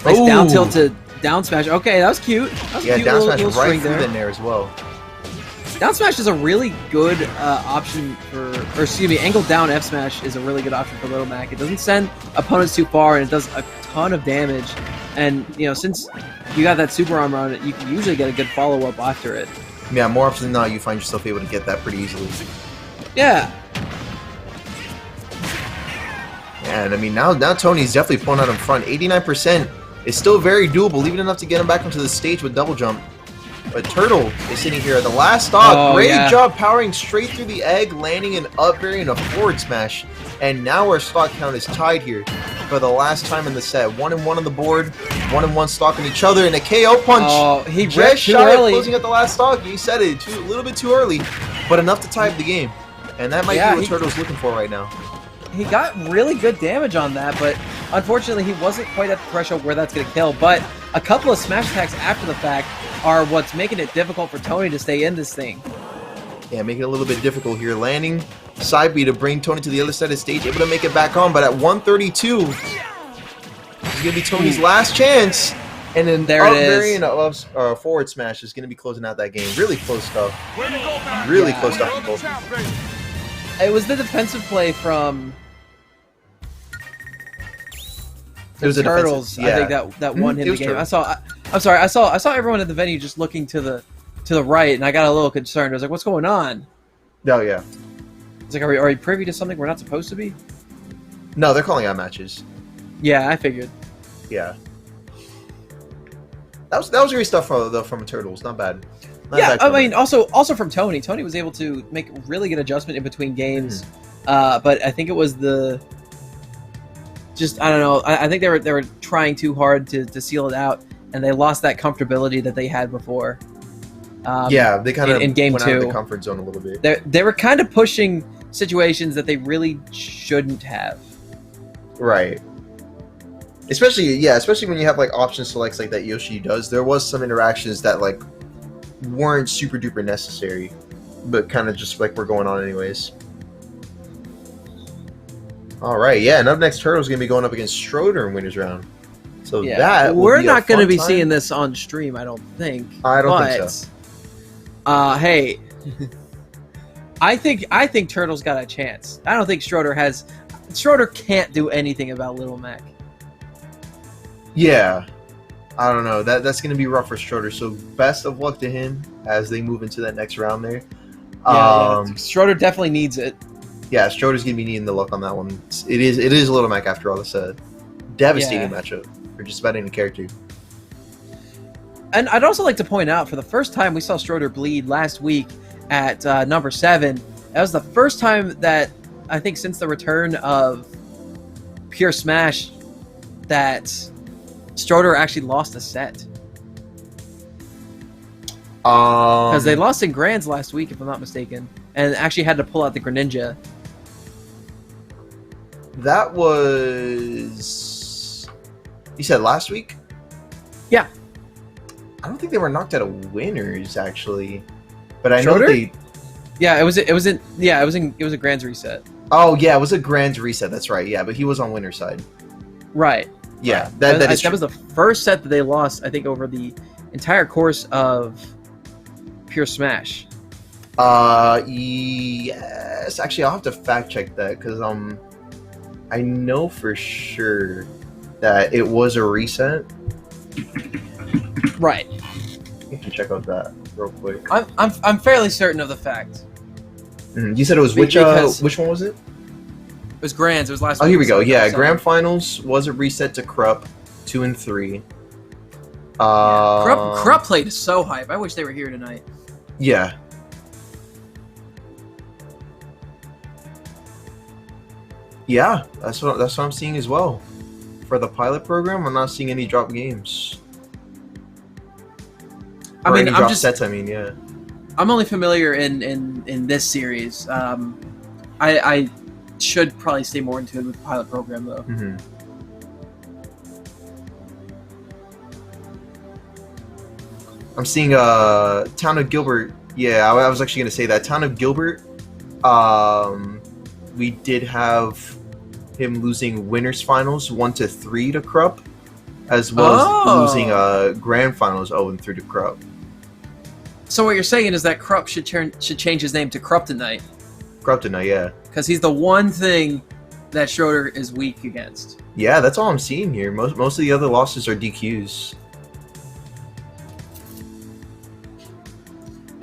Nice down tilt to down smash. Okay, that was cute. That was cute. Down smash right through in there as well. Down smash is a really good option for, or excuse me, angle down F smash is a really good option for Little Mac. It doesn't send opponents too far, and it does a ton of damage. And since you got that super armor on it, you can usually get a good follow up after it. Yeah, more often than not, you find yourself able to get that pretty easily. Yeah. And I mean, now Tony's definitely pulling out in front. 89% is still very doable, even enough to get him back onto the stage with double jump. But Turtle is sitting here at the last stock. Oh, Great yeah. job powering straight through the egg, landing an up berry and a forward smash. And now our stock count is tied here for the last time in the set. 1-1 on the board, 1-1 stalking each other, and a KO punch. Oh, he just too shy early. of closing at the last stock. You said it, a little bit too early, but enough to tie up the game. And that might be what Turtle's looking for right now. He got really good damage on that, but unfortunately he wasn't quite at the threshold where that's going to kill. But a couple of smash attacks after the fact are what's making it difficult for Tony to stay in this thing. Yeah, making it a little bit difficult here. Landing side B to bring Tony to the other side of the stage, able to make it back on, but at 132, it's going to be Tony's last chance. And then there it is. Variant of forward smash is going to be closing out that game. Really close stuff. Really close stuff for both. It was the defensive play from the Turtles. I think that won him the game. Turtle. I saw everyone at the venue just looking to the right, and I got a little concerned. I was like, "What's going on?" Oh yeah. It's like, are we privy to something we're not supposed to be? No, they're calling out matches. Yeah, I figured. Yeah. That was great stuff from Turtles. Not bad. I mean, also from Tony. Tony was able to make a really good adjustment in between games, but I think it was I don't know. I think they were trying too hard to seal it out, and they lost that comfortability that they had before. They kind of in game went 2 out of the comfort zone a little bit. They were kind of pushing situations that they really shouldn't have. Right. Especially when you have like option selects like that Yoshi does. There was some interactions that like weren't super duper necessary, but kind of just like were going on anyways. All right, yeah. And up next, Turtle's gonna be going up against Schroeder in winners round. So that we're not going to be seeing this on stream, I don't think. I don't think so. Hey, I think Turtle's got a chance. I don't think Schroeder can't do anything about Little Mac. Yeah, I don't know. That's going to be rough for Schroeder. So best of luck to him as they move into that next round there. Schroeder definitely needs it. Yeah, Schroeder's going to be needing the luck on that one. It is Little Mac after all. It's a devastating matchup for just about any character. And I'd also like to point out, for the first time we saw Schroeder bleed last week at number 7. That was the first time that, I think since the return of Pure Smash, that Schroeder actually lost a set. Because they lost in Grands last week, if I'm not mistaken, and actually had to pull out the Greninja. That was... You said last week? Yeah. I don't think they were knocked out of winners, actually. But I Schroeder? know they... Yeah, it was a Grands reset. Oh, yeah, it was a Grands reset, that's right. Yeah, but he was on winner's side. Right. Yeah, Right. that is that was the first set that they lost, I think, over the entire course of Pure Smash. Yes. Actually, I'll have to fact check that, because I know for sure that it was a reset. Right. You can check out that real quick. I'm fairly certain of the fact. You said it was which one was it? It was Grands. It was last week. Oh, here we go. Yeah, Grand Finals was a reset to Krupp, 2 and 3. Krupp played so hype. I wish they were here tonight. Yeah. Yeah, that's what I'm seeing as well. For the pilot program, I'm not seeing any drop games. I mean, I'm only familiar in this series. I should probably stay more in tune with the pilot program though. I'm seeing Town of Gilbert. Yeah, I was actually gonna say that Town of Gilbert. We did have him losing winners finals 1-3 to Krupp, as well as losing grand finals 0-3 to Krupp. So what you're saying is that Krupp should change his name to Kryptonite. Kryptonite, yeah. Because he's the one thing that Schroeder is weak against. Yeah, that's all I'm seeing here. Most of the other losses are DQs.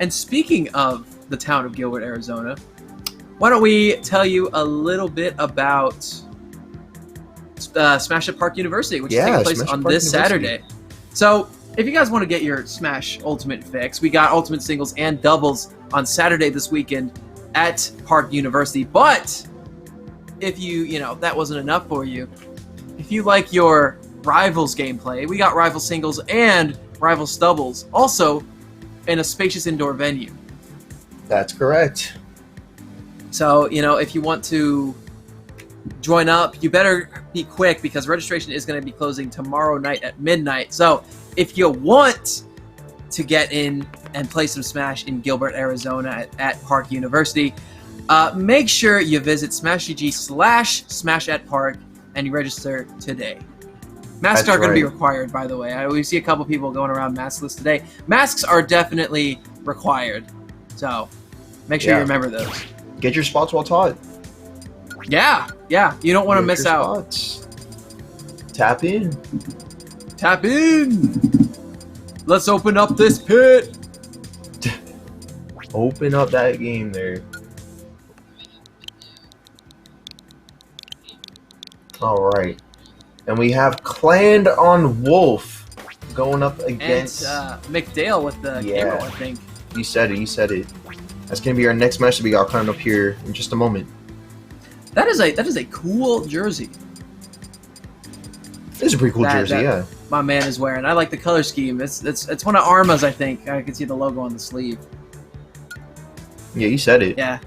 And speaking of the town of Gilbert, Arizona, why don't we tell you a little bit about Smash at Park University, which is taking place on this Saturday. So if you guys want to get your Smash Ultimate fix, we got Ultimate Singles and Doubles on Saturday this weekend at Park University. But if that wasn't enough for you, if you like your Rivals gameplay, we got Rivals Singles and Rivals Doubles also in a spacious indoor venue. That's correct. So, if you want to join up, you better be quick because registration is going to be closing tomorrow night at midnight. So, if you want to get in and play some Smash in Gilbert, Arizona at Park University, make sure you visit SmashGG/Smash at Park and you register today. Masks are going to be required, by the way. We see a couple people going around maskless today. Masks are definitely required. So, make sure you remember those. Get your spots while taught. Yeah. You don't want to miss out. Spots. Tap in. Tap in. Let's open up this pit. Open up that game there. All right. And we have Clan on Wolf going up against McDale with the camera, I think. You said it. That's going to be our next match that we got coming up here in just a moment. That is a cool jersey. It's a pretty cool jersey, yeah. My man is wearing. I like the color scheme. It's one of Arma's, I think. I can see the logo on the sleeve. Yeah, you said it. Yeah.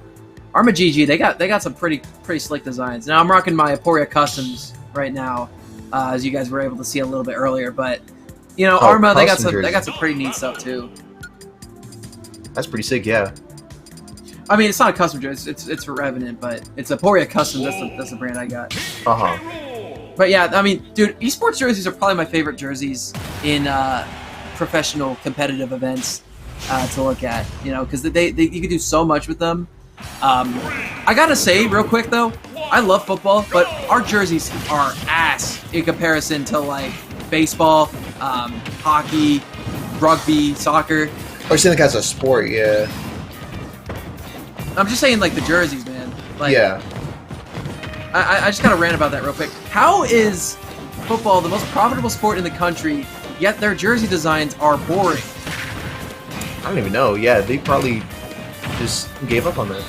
Arma GG, they got some pretty slick designs. Now I'm rocking my Aporia Customs right now, as you guys were able to see a little bit earlier. But Arma, they got some pretty neat stuff too. That's pretty sick, yeah. I mean, it's not a custom jersey. It's for Revenant, but it's Aporia Customs. That's the brand I got. But yeah, I mean, dude, esports jerseys are probably my favorite jerseys in professional competitive events to look at. Because you can do so much with them. I gotta say, real quick though, I love football, but our jerseys are ass in comparison to like baseball, hockey, rugby, soccer. Or saying like as a sport, yeah. I'm just saying, like, the jerseys, man. Like, yeah. I just gotta rant about that real quick. How is football the most profitable sport in the country, yet their jersey designs are boring? I don't even know. Yeah, they probably just gave up on that.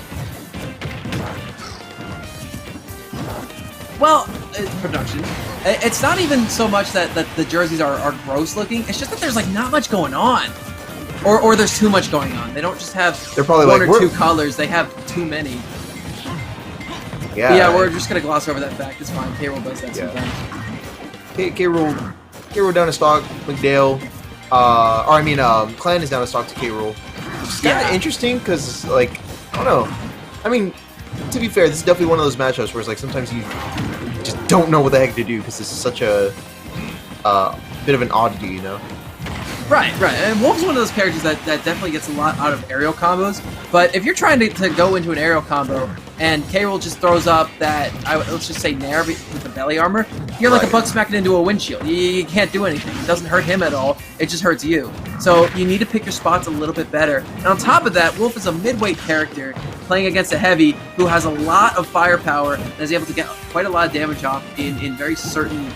Well, production. It's not even so much that the jerseys are gross looking. It's just that there's, like, not much going on. Or there's too much going on. They don't just have one or two colors. They have too many. Yeah. But yeah, we're just gonna gloss over that fact. It's fine. K-Roll does that sometimes. K-Roll down to stock. McDale, Clan is down to stock to K-Roll. It's kind of interesting because, like, I don't know. I mean, to be fair, this is definitely one of those matchups where it's like sometimes you just don't know what the heck to do because this is such a bit of an oddity, Right. And Wolf's one of those characters that definitely gets a lot out of aerial combos. But if you're trying to go into an aerial combo and K-Roll just throws up that, let's just say Nair with the belly armor, you're like a bug smacking into a windshield. You can't do anything. It doesn't hurt him at all. It just hurts you. So you need to pick your spots a little bit better. And on top of that, Wolf is a midweight character playing against a heavy who has a lot of firepower and is able to get quite a lot of damage off in very certain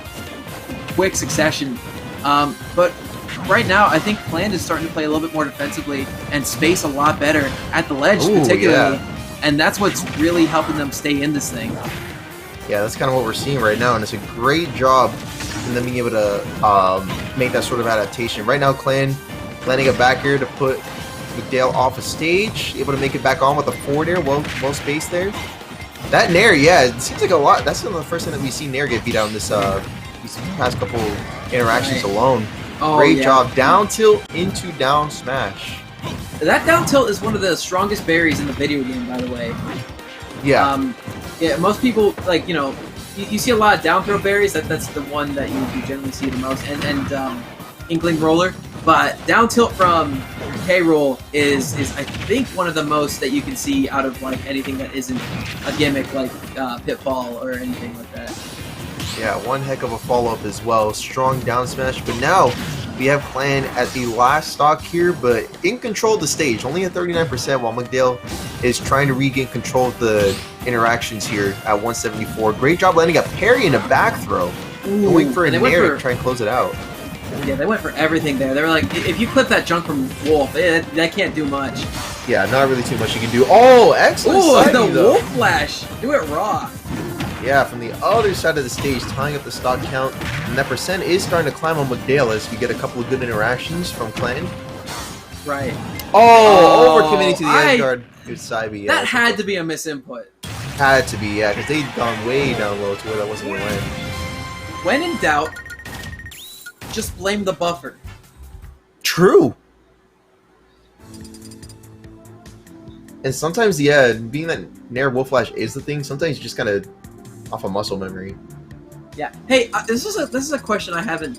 quick succession. But right now, I think Clan is starting to play a little bit more defensively and space a lot better at the ledge, particularly. Yeah. And that's what's really helping them stay in this thing. Yeah, that's kind of what we're seeing right now, and it's a great job in them being able to make that sort of adaptation. Right now, Clan landing a back air to put McDale off a stage, able to make it back on with a forward air, well spaced there. That Nair, yeah, it seems like a lot. That's the first time that we've seen Nair get beat out in this these past couple interactions alone. Oh, Great yeah. job. Down tilt into down smash. That down tilt is one of the strongest berries in the video game, by the way. Yeah. Yeah, most people, like, you know, you see a lot of down throw berries. That's the one that you generally see the most. And Inkling Roller. But down tilt from K-Roll is I think one of the most that you can see out of like anything that isn't a gimmick like Pitfall or anything like that. Yeah, one heck of a follow-up as well. Strong down smash, but now we have Clan at the last stock here, but in control of the stage, only at 39%, while McDale is trying to regain control of the interactions here at 174. Great job landing a parry and a back throw. Going for a nair to try and close it out. Yeah, they went for everything there. They were like, if you clip that junk from Wolf, that can't do much. Yeah, not really too much you can do. Oh, excellent Ooh, side the Wolf Flash. Do it raw. Yeah, from the other side of the stage, tying up the stock count. And that percent is starting to climb on McDale as we get a couple of good interactions from Clan. Right. Oh, overcommitting to the edge guard. Good side B. That had to be a misinput. Had to be, yeah, because they'd gone way down low to where that wasn't going to land. When in doubt, just blame the buffer. True. And sometimes, yeah, being that Nair Wolf Flash is the thing, sometimes you just kind of off of muscle memory. Yeah. Hey, this is a question I haven't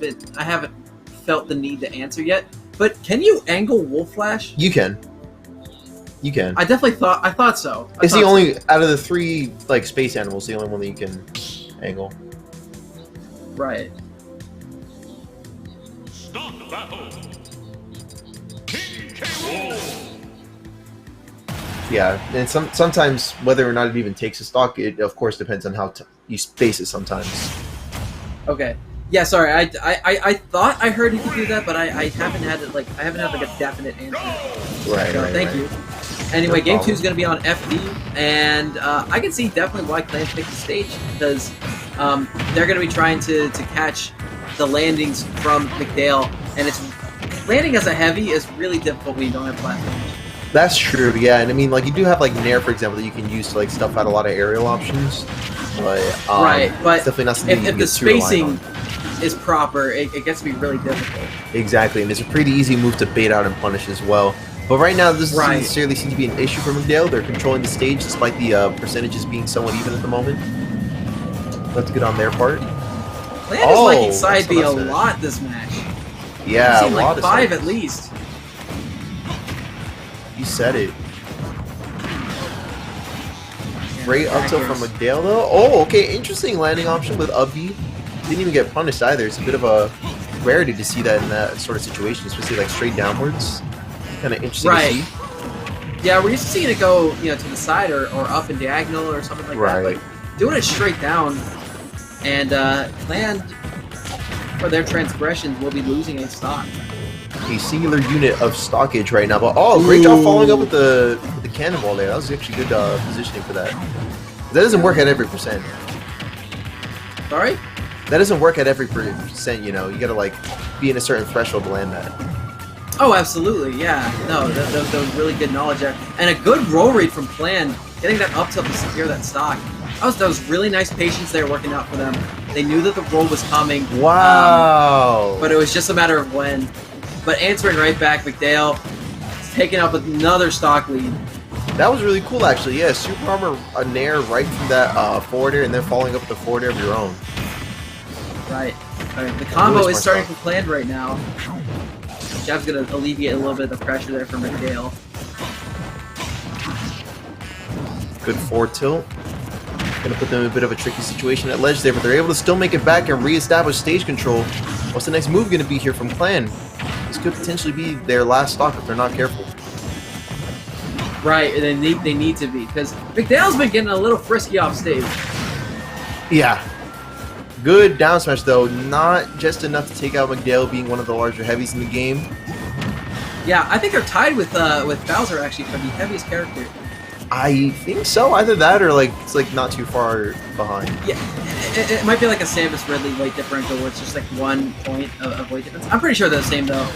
felt the need to answer yet. But can you angle Wolf Flash? You can. You can. I thought so. It's the only out of the three like space animals, the only one that you can angle. Right. Start the battle. King K. Yeah, and sometimes whether or not it even takes a stock, it of course depends on how you space it sometimes. Okay. Yeah, sorry. I thought I heard he could do that, but I haven't had it like a definite answer. Right. So, right. Thank right. you. Anyway, No game problem. 2 is going to be on FD, and I can see definitely why Clan picked the stage because they're going to be trying to catch the landings from McDale, and it's landing as a heavy is really difficult when you don't have platforms. That's true, yeah, and I mean, like, you do have, like, Nair, for example, that you can use to, like, stuff out a lot of aerial options, but, right, but it's definitely not something you if can the get too reliant spacing on. is proper, it gets to be really difficult. Exactly, and it's a pretty easy move to bait out and punish as well. But right now, this doesn't necessarily seem to be an issue for McDale. They're controlling the stage, despite the percentages being somewhat even at the moment. That's good on their part. Clan is liking side B a lot this match. Yeah, I've seen a like lot of 5 sides. at least. You said it. Great up tilt from McDale, though. Oh, okay, interesting landing option with up B. Didn't even get punished either. It's a bit of a rarity to see that in that sort of situation, especially like straight downwards. Kind of interesting to see. Yeah, we're used to seeing it go, you know, to the side or up and diagonal or something like that. But doing it straight down, and Clan, for their transgressions, will be losing a stock. A singular unit of stockage right now, but oh, great job following up with the cannonball there. That was actually good positioning for that. That doesn't work at every percent. Sorry? That doesn't work at every percent, you know. You gotta, like, be in a certain threshold to land that. Oh, absolutely, yeah. No, that was really good knowledge there. And a good roll read from Clan, getting that up tilt to secure that stock. That was really nice patience there working out for them. They knew that the roll was coming. Wow. But it was just a matter of when. But answering right back, McDale taking up another stock lead. That was really cool, actually. Yeah, super armor, a nair right from that forward air, and then following up with the forward air of your own. Right. The combo Really is starting stuff. from Clan right now. Jab's going to alleviate a little bit of the pressure there from McDale. Good forward tilt. Gonna put them in a bit of a tricky situation at ledge there, but they're able to still make it back and reestablish stage control. What's the next move gonna be here from Clan? This could potentially be their last stock if they're not careful. Right, and they need to be, because McDale's been getting a little frisky off stage. Yeah. Good down smash though, not just enough to take out McDale, being one of the larger heavies in the game. Yeah, I think they're tied with Bowser actually for the heaviest character. I think so. Either that or like it's like not too far behind. Yeah, it might be like a Samus Ridley weight differential where it's just like 1 point of weight difference. I'm pretty sure they're the same though.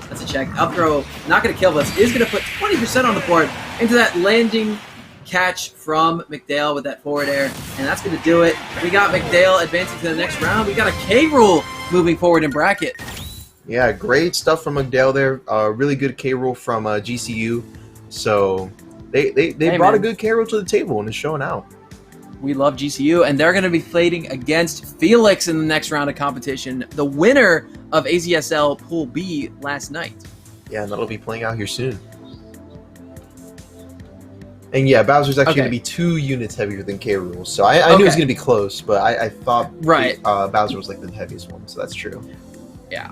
That's a check. Up throw, not going to kill, but is going to put 20% on the board into that landing catch from McDale with that forward air, and that's going to do it. We got McDale advancing to the next round. We got a K-Roll moving forward in bracket. Yeah, great stuff from McDale there. Really good K roll from GCU. So they brought a good K roll to the table and it's showing out. We love GCU, and they're going to be fighting against Felix in the next round of competition, the winner of AZSL Pool B last night. Yeah, and that'll be playing out here soon. And yeah, Bowser's actually going to be 2 units heavier than K Rool. So I knew it was going to be close, but I thought Bowser was like the heaviest one, so that's true. Yeah,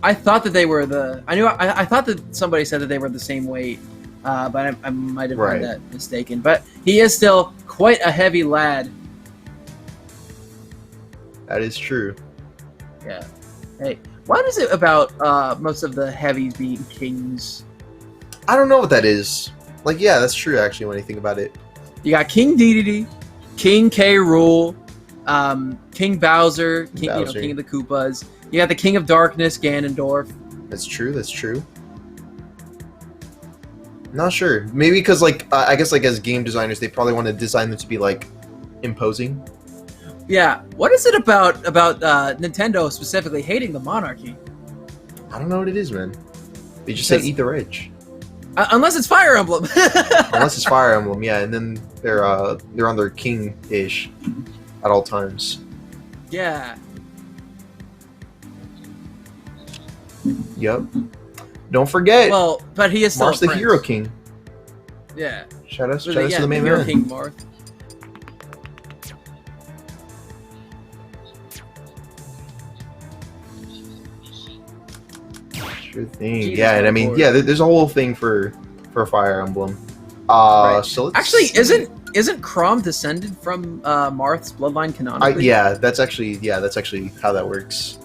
I thought that they were I thought that somebody said that they were the same weight, but I might have heard that mistaken. But he is still quite a heavy lad. That is true. Yeah. Hey, what is it about most of the heavies being kings? I don't know what that is. Like, yeah, that's true, actually, when you think about it. You got King Dedede, King K. Rool, King Bowser, King of the Koopas. You got the King of Darkness, Ganondorf. That's true, that's true. Not sure. Maybe because, like, I guess, like, as game designers, they probably want to design them to be, like, imposing. Yeah. What is it about Nintendo specifically hating the monarchy? I don't know what it is, man. They just say eat the rich. Unless it's Fire Emblem. Unless it's Fire Emblem, yeah, and then they're on their king-ish at all times. Yeah. Yep. Don't forget. Well, but he is still Marth's the Hero King. Yeah. Shout out to the main Hero man. King Marth. Sure thing. Jesus, yeah, and I mean, yeah, there's a whole thing for Fire Emblem. So let's actually, isn't Chrom descended from Marth's bloodline canonically? yeah, that's actually how that works.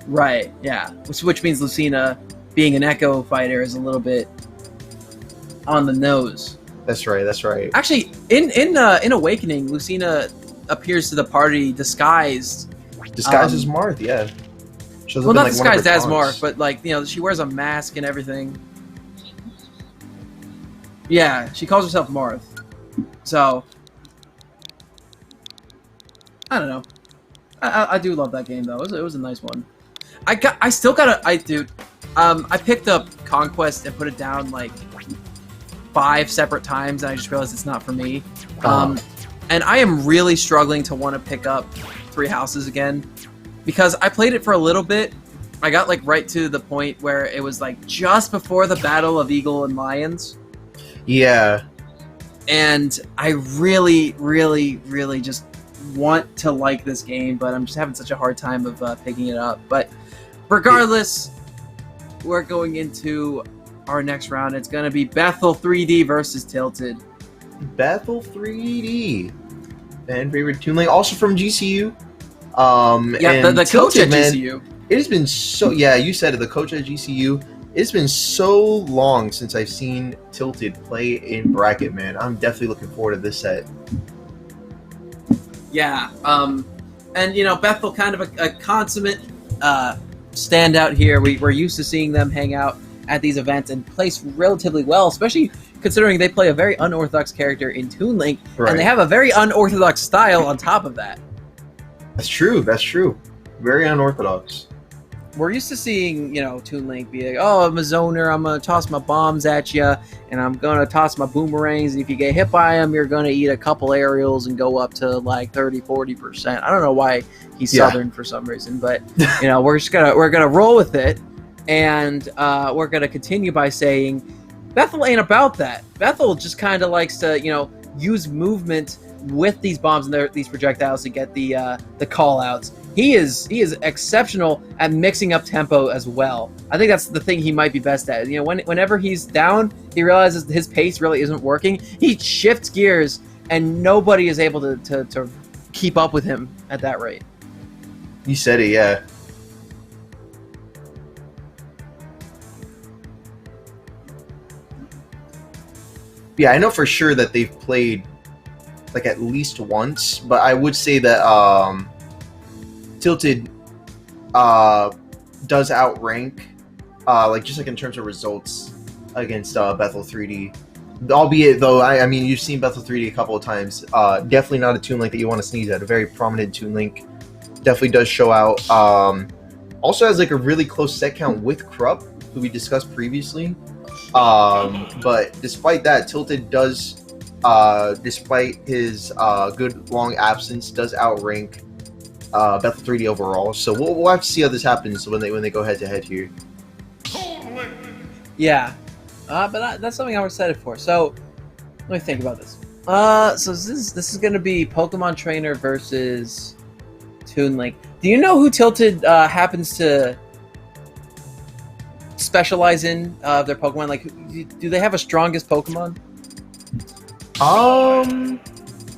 Right. Yeah. Which means Lucina, being an Echo fighter, is a little bit on the nose. That's right. That's right. Actually, in Awakening, Lucina appears to the party disguised. Disguised as Marth, yeah. Well, not disguised as Marth, but like she wears a mask and everything. Yeah, she calls herself Marth. So I don't know. I do love that game though. It was a nice one. I picked up Conquest and put it down like 5 separate times, and I just realized it's not for me. And I am really struggling to want to pick up Three Houses again, because I played it for a little bit. I got like right to the point where it was like just before the Battle of Eagle and Lions. Yeah. And I really, really, really just want to like this game, but I'm just having such a hard time of picking it up. But regardless, we're going into our next round. It's going to be Bethel 3D versus Tilted. Bethel 3D. Fan favorite Toon Link, also from GCU. The coach at GCU. It has been so... Yeah, you said it, the coach at GCU. It's been so long since I've seen Tilted play in bracket, man. I'm definitely looking forward to this set. Yeah, and Bethel, kind of a consummate standout here. We're used to seeing them hang out at these events and place relatively well, especially considering they play a very unorthodox character in Toon Link, and they have a very unorthodox style on top of that. That's true. That's true. Very unorthodox. We're used to seeing, Toon Link be like, oh, I'm a zoner, I'm going to toss my bombs at you, and I'm going to toss my boomerangs, and if you get hit by them, you're going to eat a couple aerials and go up to like 30-40%. I don't know why he's Southern for some reason, but, we're gonna roll with it, and we're going to continue by saying, Bethel ain't about that. Bethel just kind of likes to, use movement with these bombs and these projectiles to get the call-outs. He is exceptional at mixing up tempo as well. I think that's the thing he might be best at. Whenever he's down, he realizes his pace really isn't working. He shifts gears, and nobody is able to keep up with him at that rate. You said it, yeah. Yeah, I know for sure that they've played like at least once, but I would say that Tilted does outrank, just in terms of results against Bethel 3D. Albeit, though, I mean, you've seen Bethel 3D a couple of times. Definitely not a Toon Link that you want to sneeze at. A very prominent Toon Link. Definitely does show out. Also has like a really close set count with Krupp, who we discussed previously. But despite that, Tilted does, despite his good long absence, does outrank Bethel 3D overall. So we'll have to see how this happens when they go head to head here. Yeah, but that's something I'm excited for. So let me think about this. So this is going to be Pokemon Trainer versus Toon Link. Do you know who Tilted happens to specialize in their Pokemon? Like, do they have a strongest Pokemon?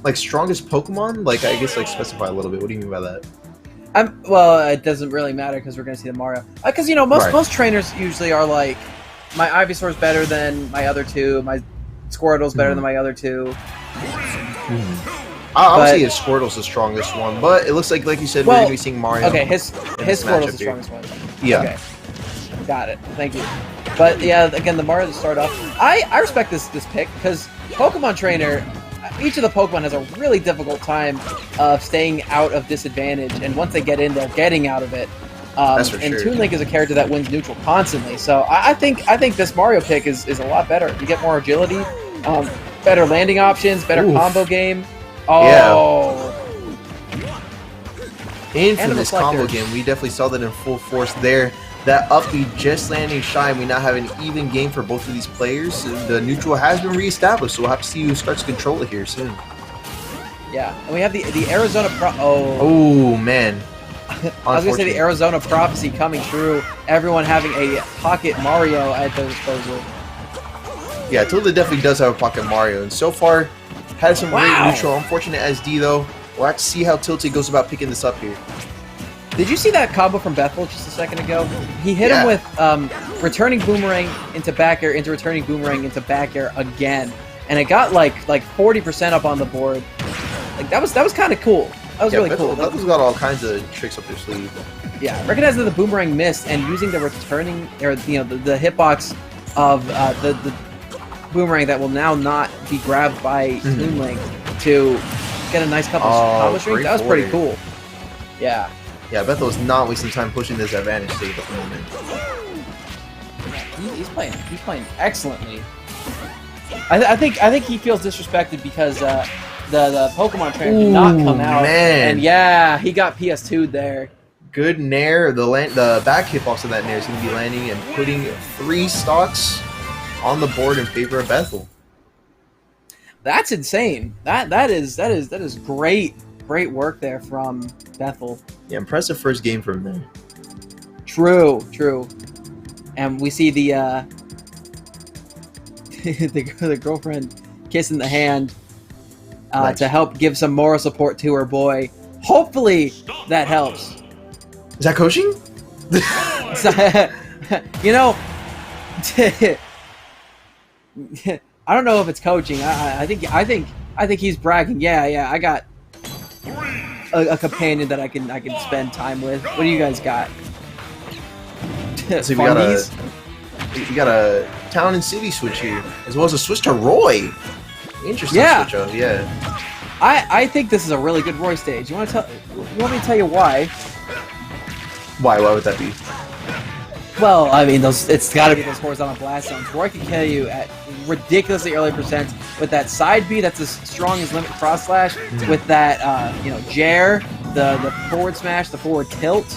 Like strongest Pokemon? Like, I guess like specify a little bit. What do you mean by that? Well, it doesn't really matter because we're going to see the Mario. Because you know, most trainers usually are like, my Ivysaur's better than my other two. My Squirtle's better than my other two. I would say his Squirtle's the strongest one, but it looks like you said, we're going to be seeing Mario. Okay, his Squirtle's the strongest one. Yeah. Okay. Got it. Thank you. But yeah, again, the Mario to start off. I respect this pick because Pokemon Trainer, each of the Pokemon has a really difficult time of staying out of disadvantage, and once they get in, they're getting out of it. That's for and sure. Toon Link is a character that wins neutral constantly, so I think this Mario pick is a lot better. You get more agility, better landing options, better combo game. Oh, yeah. And for this combo game, we definitely saw that in full force there. That up B just landing shy, and we now have an even game for both of these players. The neutral has been reestablished, so we'll have to see who starts to control it here soon. Yeah, and we have the Arizona Oh man. I was going to say the Arizona prophecy coming true. Everyone having a Pocket Mario at their disposal. Yeah, Tilda definitely does have a Pocket Mario, and so far had some great neutral. Unfortunate SD though. We'll have to see how Tilted goes about picking this up here. Did you see that combo from Bethel just a second ago? He hit him with returning boomerang into back air, into returning boomerang into back air again, and it got like 40% up on the board. Like that was kind of cool. That was really cool. Bethel's got all kinds of tricks up their sleeve. Yeah, recognizing that the boomerang missed and using the returning, or the hitbox of the boomerang that will now not be grabbed by Toon Link to get a nice couple combo strings. That was pretty cool. Yeah. Yeah, Bethel is not wasting time pushing this advantage state at the moment. He's playing excellently. I think he feels disrespected because the Pokemon Trainer did not come out. Man. And yeah, he got PS2'd there. Good Nair. The back hitbox of that Nair is going to be landing and putting 3 stocks on the board in favor of Bethel. That's insane. That is great work there from Bethel. Yeah, impressive first game from there. True. And we see the the girlfriend kissing the hand Nice. to help give some moral support to her boy. Hopefully that helps. Is that coaching? You know, I don't know if it's coaching. I think he's bragging. Yeah, I got a companion that I can spend time with. What do you guys got? So we got a town and city switch here, as well as a switch to Roy. Interesting switch up, yeah. I think this is a really good Roy stage. You want me to tell you why? Why would that be? Well, I mean, it's got to be those horizontal blast zones. Roy can kill you at ridiculously early percents with that side B that's as strong as limit cross slash, with that Jair, the forward smash, the forward tilt.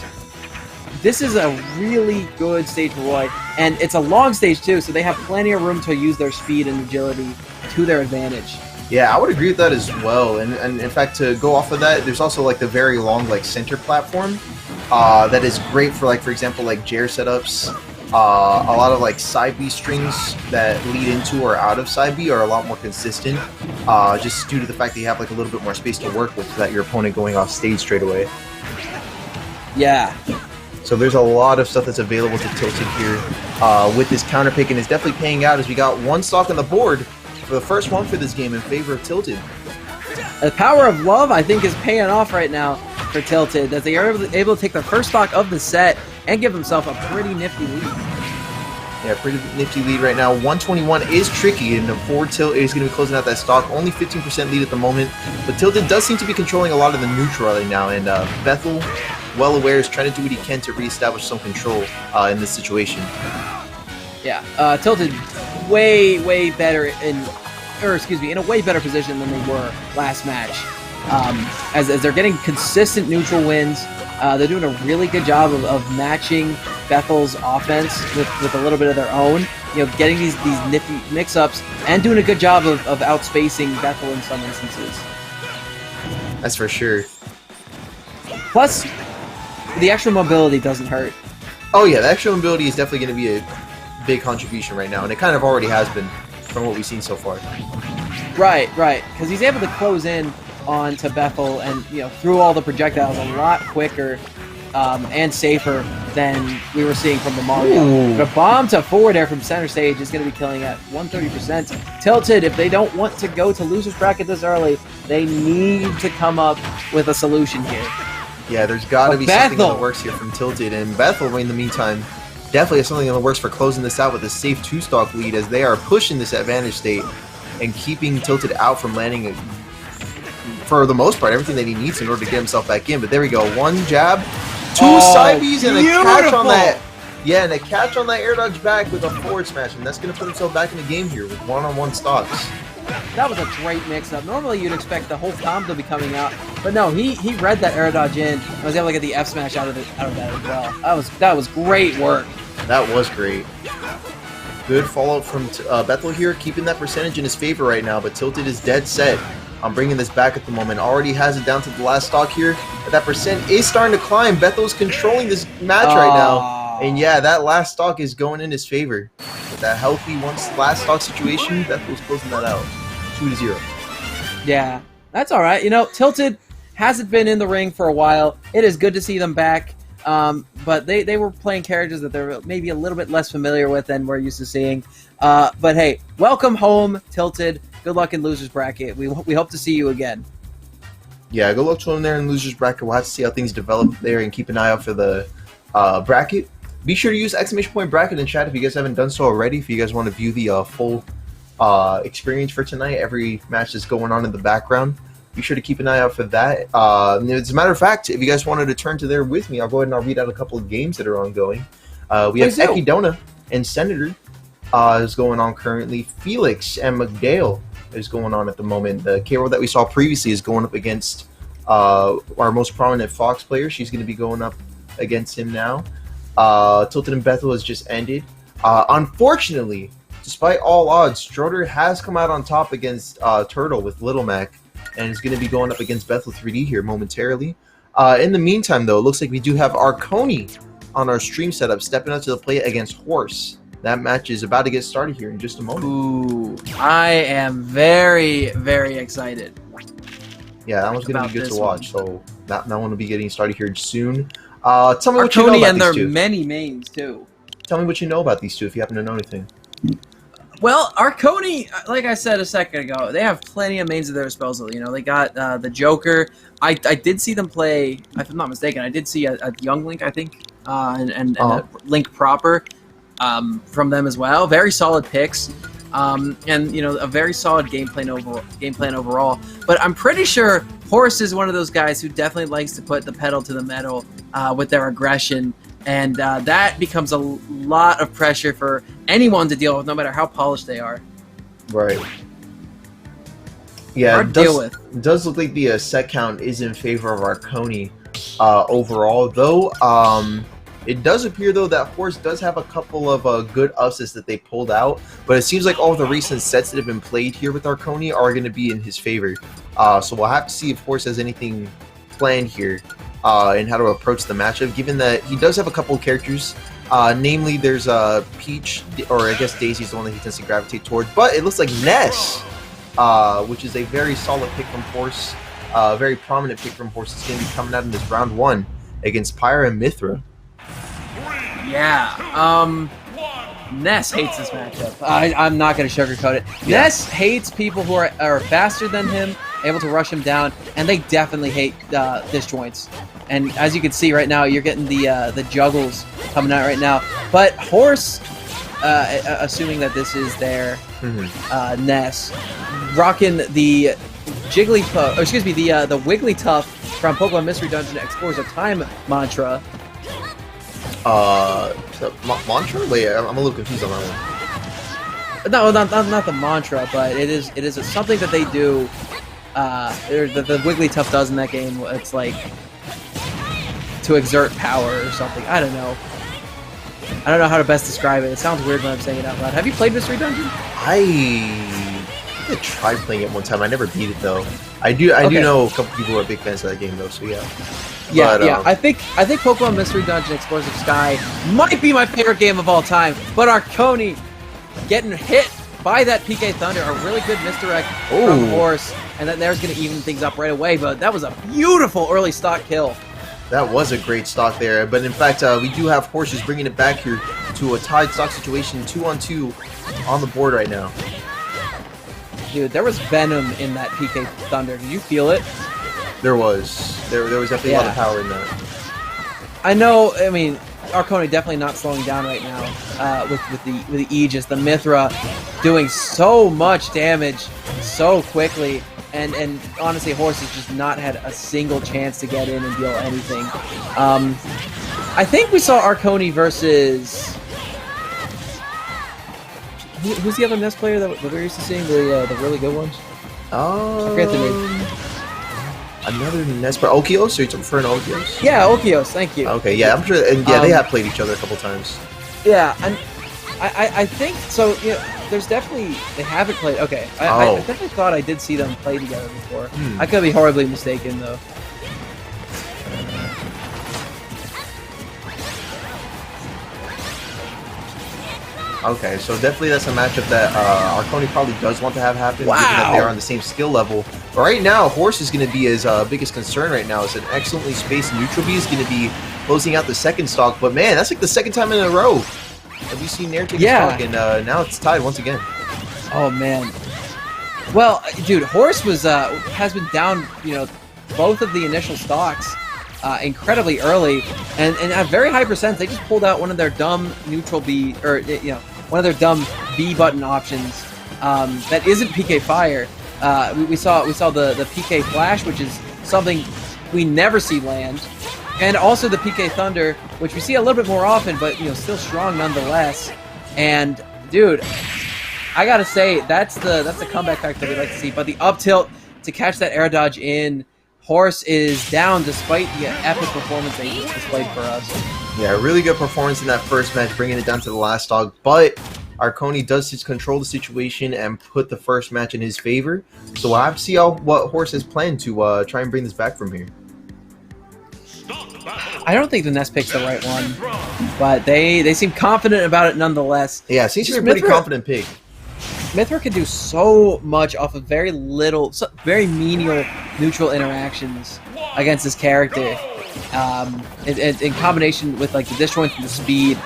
This is a really good stage for Roy, and it's a long stage too, so they have plenty of room to use their speed and agility to their advantage. Yeah, I would agree with that as well. And in fact, to go off of that, there's also like the very long center platform that is great for for example Jair setups. A lot of side B strings that lead into or out of side B are a lot more consistent, just due to the fact that you have a little bit more space to work with without your opponent going off stage straight away. Yeah. So there's a lot of stuff that's available to Tilted here with this counter pick, and it's definitely paying out as we got 1 stock on the board for the first one for this game in favor of Tilted. The power of love, I think, is paying off right now for Tilted, as they are able to take their first stock of the set and give themselves a pretty nifty lead. Yeah, pretty nifty lead right now. 121 is tricky, and for Tilt is going to be closing out that stock. Only 15% lead at the moment, but Tilted does seem to be controlling a lot of the neutral right now, and Bethel, well aware, is trying to do what he can to reestablish some control in this situation. Yeah, Tilted way better in a way better position than they were last match. As they're getting consistent neutral wins. They're doing a really good job of matching Bethel's offense with a little bit of their own. You know, getting these nifty mix-ups and doing a good job of outspacing Bethel in some instances. That's for sure. Plus, the extra mobility doesn't hurt. Oh yeah, the extra mobility is definitely going to be a big contribution right now, and it kind of already has been from what we've seen so far. Right, because he's able to close in onto Bethel and, you know, through all the projectiles a lot quicker and safer than we were seeing from the Mario. Ooh. But a bomb to forward air from center stage is going to be killing at 130%. Tilted, if they don't want to go to loser's bracket this early, they need to come up with a solution here. Yeah, there's got to be something in the works here from Tilted, and Bethel, in the meantime, definitely has something in the works for closing this out with a safe 2-stock lead as they are pushing this advantage state and keeping Tilted out from landing for the most part everything that he needs in order to get himself back in. But there we go, one jab, two side Bs, and a catch on that. Yeah, and a catch on that air dodge back with a forward smash, and that's going to put himself back in the game here with one-on-one stocks. That was a great mix-up. Normally you'd expect the whole combo to be coming out, but no, he read that air dodge in and was able to get the F smash out of that as well. That was great work. That was great. Good follow-up from Bethel here, keeping that percentage in his favor right now, but Tilted is dead set on bringing this back at the moment. Already has it down to the last stock here, but that percent is starting to climb. Bethel's controlling this match right now, and yeah, that last stock is going in his favor. With that healthy last stock situation, Bethel's closing that out. 2-0. Yeah, that's all right. You know, Tilted hasn't been in the ring for a while. It is good to see them back. But they were playing characters that they're maybe a little bit less familiar with than we're used to seeing. But hey, welcome home, Tilted. Good luck in Losers Bracket. We hope to see you again. Yeah, good luck to him there in Losers Bracket. We'll have to see how things develop there and keep an eye out for the bracket. Be sure to use !bracket in chat if you guys haven't done so already. If you guys want to view the full experience for tonight, every match that's going on in the background. Be sure to keep an eye out for that. As a matter of fact, if you guys wanted to turn to there with me, I'll go ahead and I'll read out a couple of games that are ongoing. We have Ekidona and Senator is going on currently. Felix and McDale is going on at the moment. The K-Roll that we saw previously is going up against our most prominent Fox player. She's going to be going up against him now. Tilted and Bethel has just ended. Unfortunately, despite all odds, Stroder has come out on top against Turtle with Little Mac, and is going to be going up against Bethel 3D here momentarily. In the meantime, though, it looks like we do have Arconi on our stream setup stepping up to the plate against Horse. That match is about to get started here in just a moment. Ooh, I am very, very excited. Yeah, that one's going to be good to watch. So that one will be getting started here soon. Tell me what you know about these two. And there are many mains, too. Tell me what you know about these two if you happen to know anything. Well, Arconi, like I said a second ago, they have plenty of mains at their disposal. You know, they got the Joker. I did see them play, if I'm not mistaken, I did see a Young Link, I think, and a Link proper from them as well. Very solid picks. And, you know, a very solid game plan overall. But I'm pretty sure Horse is one of those guys who definitely likes to put the pedal to the metal with their aggression. And that becomes a lot of pressure for anyone to deal with, no matter how polished they are. Right. Yeah, hard to deal with. It does look like the set count is in favor of Arconi overall, though. It does appear, though, that Horse does have a couple of good upsets that they pulled out, but it seems like all the recent sets that have been played here with Arconi are going to be in his favor. So we'll have to see if Horse has anything planned here and how to approach the matchup, given that he does have a couple of characters. Namely, there's Peach, or I guess Daisy's the one that he tends to gravitate towards, but it looks like Ness, which is a very solid pick from Horse, very prominent pick from Horse. It's going to be coming out in this round 1 against Pyra and Mithra. Yeah, Ness hates this matchup. I'm not going to sugarcoat it. Yeah. Ness hates people who are faster than him, able to rush him down, and they definitely hate disjoints. And as you can see right now, you're getting the juggles coming out right now. But Horse assuming that this is their Ness, rocking the Jigglypuff, or excuse me, the Wigglytuff from Pokemon Mystery Dungeon Explorers of Time mantra. Mantra? Wait, I'm a little confused on that one. No, not the mantra, but it is something that they do. The Wigglytuff does in that game. It's like to exert power or something. I don't know how to best describe it. It sounds weird when I'm saying it out loud. Have you played Mystery Dungeon? I tried playing it one time. I never beat it though. I do know a couple people who are big fans of that game though. So yeah. Yeah, but, I think Pokemon Mystery Dungeon Explosive Sky might be my favorite game of all time. But Arconi getting hit by that PK Thunder, a really good misdirect from Horse, and then there's going to even things up right away. But that was a beautiful early stock kill. That was a great stock there. But in fact, we do have Horses bringing it back here to a tied stock situation, 2-on-2 on the board right now. Dude, there was venom in that PK Thunder. Did you feel it? There was definitely a lot of power in that. I know. I mean, Arconi definitely not slowing down right now with the Aegis, the Mithra doing so much damage so quickly, and honestly, Horse has just not had a single chance to get in and deal anything. I think we saw Arconi versus who's the other Nest player that we're used to seeing, the really good ones? I forget the name. Another Nest player, Okios? Are you referring to Okios? Yeah, Okios. Thank you. Okay, yeah, I'm sure. And yeah, they have played each other a couple times. Yeah, and I think so. You know, there's definitely they haven't played. Okay, I definitely thought I did see them play together before. I could be horribly mistaken though. Okay, so definitely that's a matchup that Arconi probably does want to have happen, given that they're on the same skill level. But right now, Horse is going to be his biggest concern right now. It's an excellently spaced neutral B is going to be closing out the second stock. But man, that's like the second time in a row that we've seen Nair take a stock, and now it's tied once again. Oh man. Well, dude, Horse was has been down, both of the initial stocks incredibly early, and at very high percent. They just pulled out one of their dumb neutral B, or one of their dumb B button options that isn't PK Fire. We saw the PK Flash, which is something we never see land, and also the PK Thunder, which we see a little bit more often, but still strong nonetheless. And dude, I gotta say that's the comeback factor we like to see. But the up tilt to catch that air dodge in, Horse is down despite the epic performance they just displayed for us. Yeah, really good performance in that first match, bringing it down to the last stock. But Arconi does just control the situation and put the first match in his favor. So we'll have to see what Horse has planned to try and bring this back from here. I don't think the Nest pick's the right one, but they seem confident about it nonetheless. Yeah, it seems to be a pretty confident pick. Mithra can do so much off of very menial neutral interactions against this character. In combination with like the disjoint and the speed,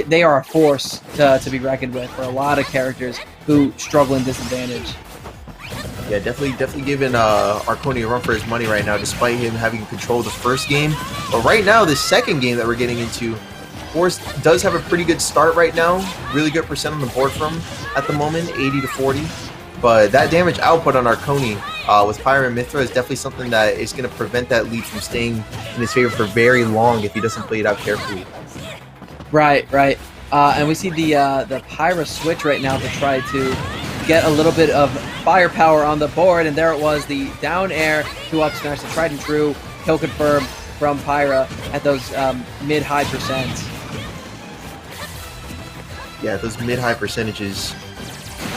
they are a force to be reckoned with for a lot of characters who struggle in disadvantage. Yeah, definitely giving Arconi a run for his money right now, despite him having control of the first game. But right now, the second game that we're getting into, Horse does have a pretty good start right now. Really good percent on the board from at the moment, 80 to 40. But that damage output on Arconi with Pyra and Mithra is definitely something that is going to prevent that lead from staying in his favor for very long if he doesn't play it out carefully. Right. And we see the Pyra switch right now to try to get a little bit of firepower on the board, and there it was, the down air to up smash, the tried and true kill confirm from Pyra at those mid-high percents. Yeah, those mid-high percentages.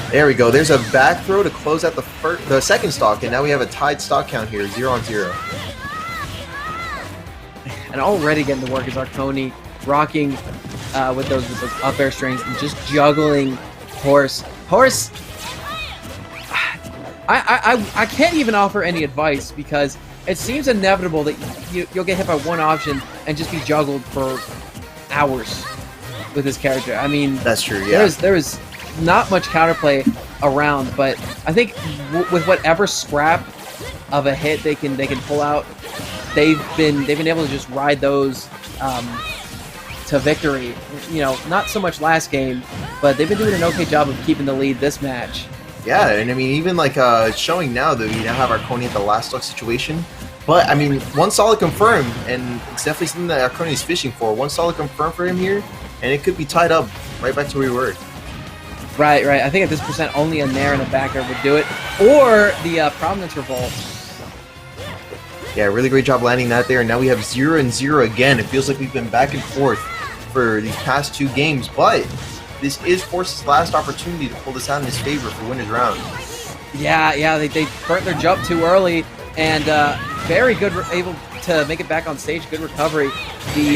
There we go. There's a back throw to close out the second stock, and now we have a tied stock count here, 0-0. And already getting to work is Arconi, rocking with those up air strings and just juggling Horse. I can't even offer any advice because it seems inevitable that you'll get hit by one option and just be juggled for hours with this character. I mean, that's true. Yeah, there is not much counterplay around, but I think with whatever scrap of a hit they can pull out, they've been able to just ride those to victory. You know, not so much last game, but they've been doing an okay job of keeping the lead this match. Yeah, and I mean, even like showing now that we now have Arconi at the last stock situation. But I mean, one solid confirm, and it's definitely something that Arconi is fishing for. One solid confirm for him here, and it could be tied up right back to where we were. Right. I think at this percent, only a Nair and a backer would do it, or the Prominence Revolt. Yeah, really great job landing that there, and now we have 0 and 0 again. It feels like we've been back and forth for these past 2 games, but this is Force's last opportunity to pull this out in his favor for winner's round. Yeah, they burnt their jump too early, and very good, able to make it back on stage. Good recovery. The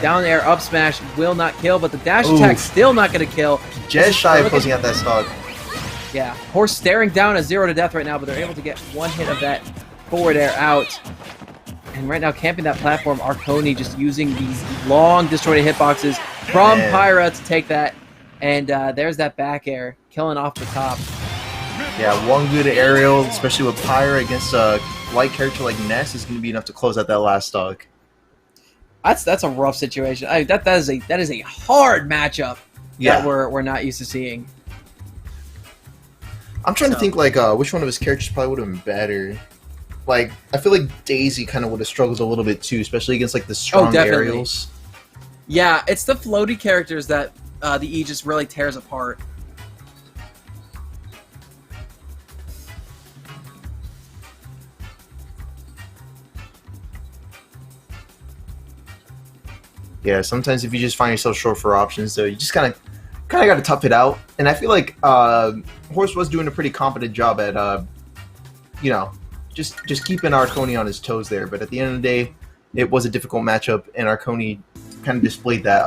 down air up smash will not kill, but the dash attack still not going to kill. Just shy of closing out that stock. Yeah, Horse staring down a 0 to death right now, but they're able to get one hit of that forward air out. And right now, camping that platform, Arconi just using these long disjointed hitboxes from Pyra to take that. And there's that back air, killing off the top. Yeah, one good aerial, especially with Pyra against a light character like Ness, is going to be enough to close out that last stock. That's a rough situation. That is a hard matchup that we're not used to seeing. I'm trying to think like which one of his characters probably would have been better. Like, I feel like Daisy kind of would have struggled a little bit too, especially against like the strong aerials. Yeah, it's the floaty characters that the E just really tears apart. Yeah, sometimes if you just find yourself short for options, though, you just kind of got to tough it out. And I feel like Horse was doing a pretty competent job at, you know, just keeping Arconi on his toes there. But at the end of the day, it was a difficult matchup, and Arconi kind of displayed that,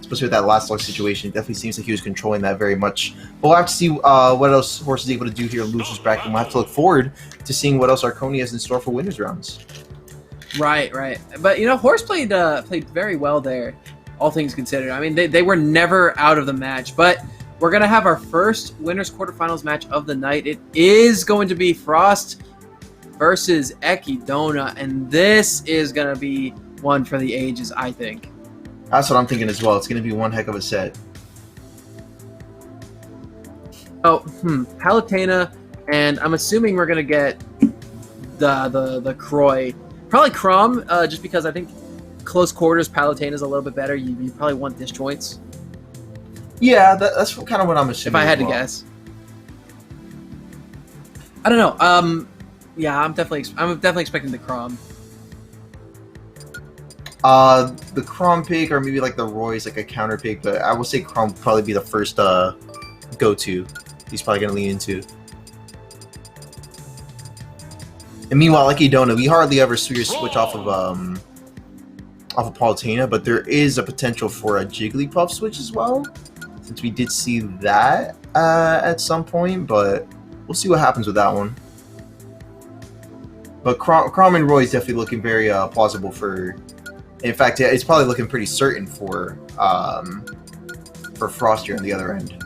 especially with that last lock situation. It definitely seems like he was controlling that very much. But we'll have to see what else Horse is able to do here in Loser's Bracket, and we'll have to look forward to seeing what else Arconi has in store for winners rounds. Right. But, you know, Horse played very well there, all things considered. I mean, they were never out of the match, but we're going to have our first winners quarterfinals match of the night. It is going to be Frost versus Ekidona, and this is going to be one for the ages, I think. That's what I'm thinking as well. It's going to be one heck of a set. Oh, Palutena, and I'm assuming we're going to get the Croy. Probably Crom, just because I think close quarters Palutena is a little bit better. You probably want disjoints. Yeah, that's kind of what I'm assuming. If I had to guess, I don't know. Yeah, I'm definitely expecting the Crom. The Crom pick, or maybe like the Roy's like a counter pick, but I will say Crom would probably be the first go-to. He's probably gonna lean into. And meanwhile, Ekidona, we hardly ever switch off of Palutena, but there is a potential for a Jigglypuff switch as well, since we did see that at some point, but we'll see what happens with that one. But Crom and Roy is definitely looking very plausible for. In fact, yeah, it's probably looking pretty certain for Frost here on the other end.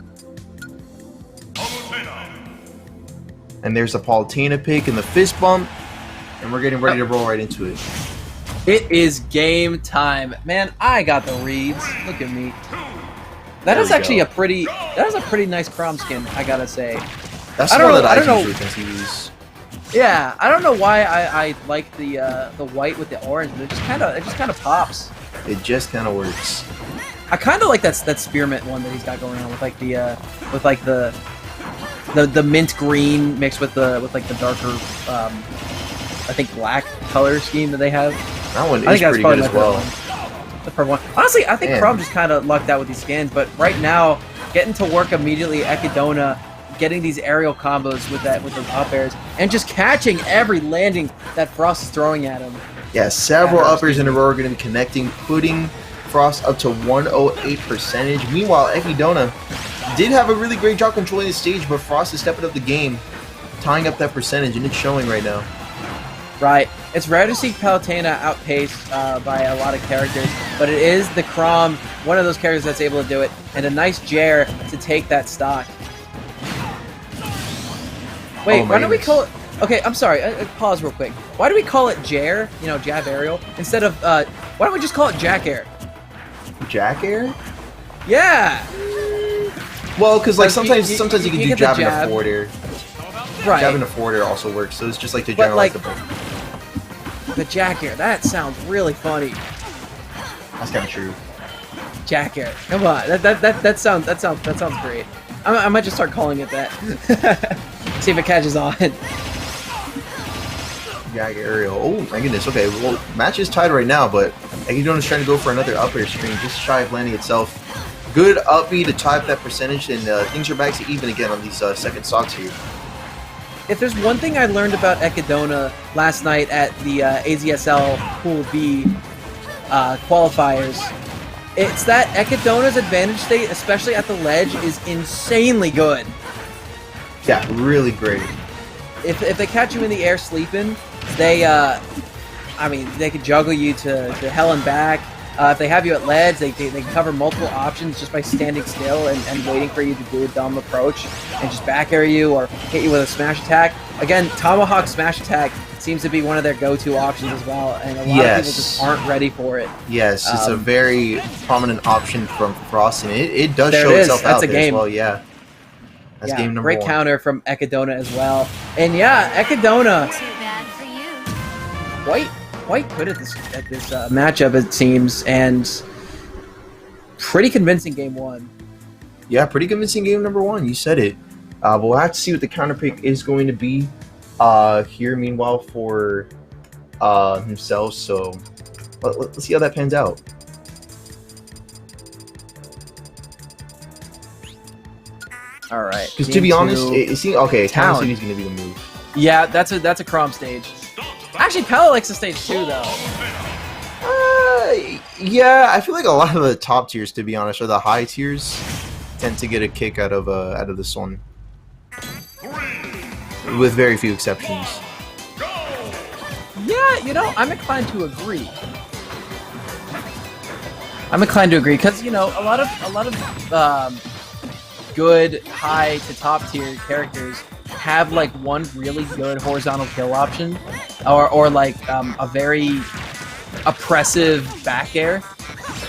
And there's a Palutena pick and the fist bump, and we're getting ready to roll right into it. It is game time, man. I got the reads. Look at me. That is actually a pretty nice Crom skin, I gotta say. That's the one that I usually think to use. Yeah, I don't know why I like the white with the orange, but it just kind of pops. It just kind of works. I kind of like that spearmint one that he's got going on with like the mint green mixed with like the darker I think black color scheme that they have. That one is pretty good as well. The purple one. Honestly, I think Crom just kind of lucked out with these skins, but right now getting to work immediately, Ekidona getting these aerial combos with those up airs and just catching every landing that Frost is throwing at him. Yeah, several uppers in a row are going to be connecting, putting Frost up to 108 percentage. Meanwhile, Ekidona did have a really great job controlling the stage, but Frost is stepping up the game, tying up that percentage, and it's showing right now. Right. It's rare to see Palutena outpaced by a lot of characters, but it is the Crom, one of those characters that's able to do it, and a nice Jair to take that stock. Wait, why don't we call it... Okay, I'm sorry. Pause real quick. Why do we call it Jair, you know, jab aerial, instead of... why don't we just call it Jack Air? Jack air? Yeah. Well, because like Like, sometimes you can do get the jab and a jab. forward air. Right. Jab and a forward air also works. So it's just like to But, generalize like- the both. The Jack air. That sounds really funny. That's kind of true. Jack air. Come on. That sounds great. I might just start calling it that. See if it catches on. Jack aerial. Oh my goodness. Okay. Well, match is tied right now, but Akidona's trying to go for another up air string, just shy of landing itself. Good up B to tie up that percentage, and things are back to even again on these second stocks here. If there's one thing I learned about Ekidona last night at the AZSL Pool B qualifiers, it's that Ekidona's advantage state, especially at the ledge, is insanely good. Yeah, really great. If they catch you in the air sleeping, they, I mean, they could juggle you to hell and back. If they have you at ledge, they can cover multiple options just by standing still and waiting for you to do a dumb approach and just back air you or hit you with a smash attack. Again, Tomahawk smash attack seems to be one of their go-to options as well, and a lot of people just aren't ready for it. Yes, it's a very prominent option from Frost, and it does There show it is. itself That's out a there game. as well. Yeah, that's game number great 1. counter from Ekidona as well. And yeah, Ekidona Too bad for you. quite good at this matchup, it seems, and pretty convincing game 1. Yeah, pretty convincing game number 1. You said it. But we'll have to see what the counter pick is going to be here. Meanwhile, for himself. So let's see how that pans out. All right. Because to be honest, it seems okay. Town. Town City's going to be the move. Yeah, that's a Crom stage. Actually, Pella likes the stage too, though. Yeah, I feel like a lot of the top tiers, to be honest, or the high tiers, tend to get a kick out of this one, with very few exceptions. Yeah, you know, I'm inclined to agree. Because you know, a lot of good high to top tier characters have like one really good horizontal kill option, or like a very oppressive back air.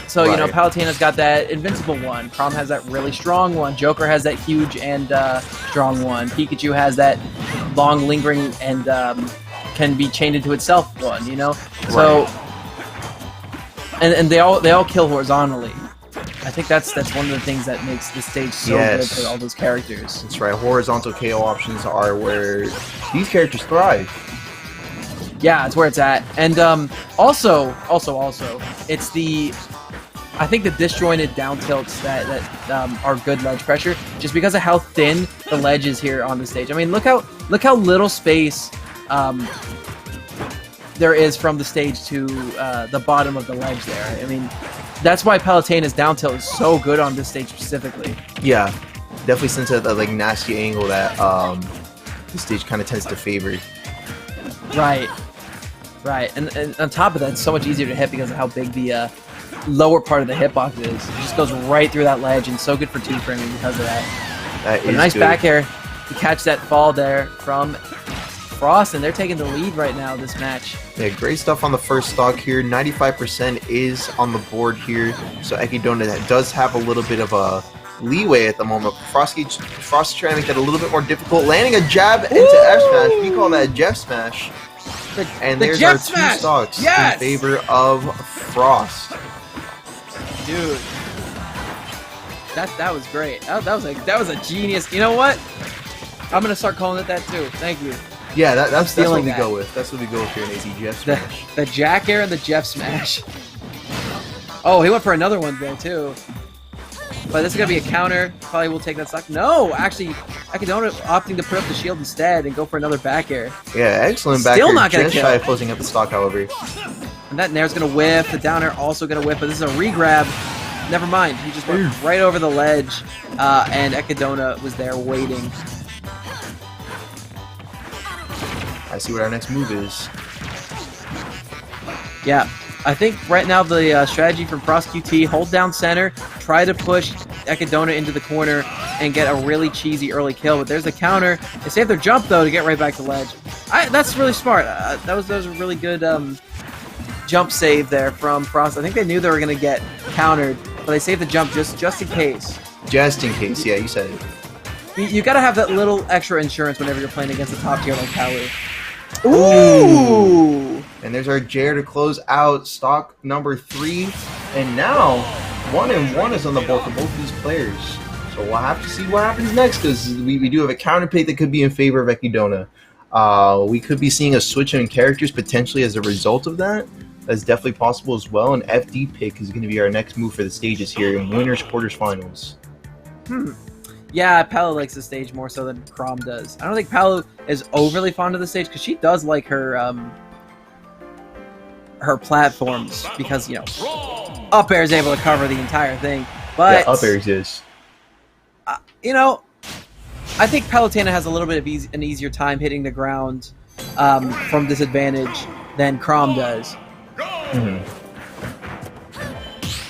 So you know, Right. Palutena's got that invincible one. Crom has that really strong one. Joker has that huge and strong one. Pikachu has that long, lingering and can be chained into itself one. You know, so and they all kill horizontally. I think that's one of the things that makes the stage so good for all those characters. That's right. Horizontal KO options are where these characters thrive. Yeah, it's where it's at. And also, it's the I think the disjointed down tilts that are good ledge pressure, just because of how thin the ledge is here on the stage. I mean, look how little space there is from the stage to the bottom of the ledge there. I mean, that's why Palutena's down tilt is so good on this stage specifically. Yeah, definitely since that like nasty angle that the stage kind of tends to favor. Right. And on top of that, it's so much easier to hit because of how big the lower part of the hitbox is. It just goes right through that ledge, and so good for two framing because of that. That But is a nice good. back air to catch that fall there from Frost, and they're taking the lead right now this match. Yeah, great stuff on the first stock here. 95% is on the board here, so Ekidona does have a little bit of a leeway at the moment. Frost trying to make that a little bit more difficult, landing a jab into F smash. We call that Jeff smash. And there's Jeff our smash! two stocks Yes! in favor of Frost. Dude, that was great. That was a genius. You know what? I'm gonna start calling it that too. Thank you. Yeah, that's what stealing we that. go with. That's what we go with here in AZ Jeff The, smash. the Jack Air and the Jeff Smash. Oh, he went for another one there too. But this is gonna be a counter. Probably will take that stock. No, actually, Ekidona opting to put up the shield instead and go for another back air. Yeah, excellent back Still air. not gonna Just kill. shy of closing up the stock, however. And that Nair's gonna whiff. The down air also gonna whiff. But this is a re-grab. Never mind. He just went right over the ledge, and Ekidona was there waiting. I see what our next move is. Yeah, I think right now the strategy from Frost QT, hold down center, try to push Ekidona into the corner and get a really cheesy early kill. But there's the counter. They save their jump though to get right back to ledge. That's really smart. That was a really good jump save there from Frost. I think they knew they were going to get countered, but they save the jump just in case. Just in case, yeah, you said it. You gotta have that little extra insurance whenever you're playing against a top tier like Palu. Ooh! And there's our Jair to close out stock number 3. And now, 1-1 is on the board for both of these players. So we'll have to see what happens next, because we do have a counter pick that could be in favor of Ekidona. We could be seeing a switch in characters potentially as a result of that. That's definitely possible as well. An FD pick is going to be our next move for the stages here in winners quarters finals. Yeah, Palu likes the stage more so than Crom does. I don't think Palu is overly fond of the stage because she does like her platforms because, you know, up air is able to cover the entire thing. But yeah, up air exists. You know, I think Palutena has a little bit of an easier time hitting the ground from disadvantage than Crom does.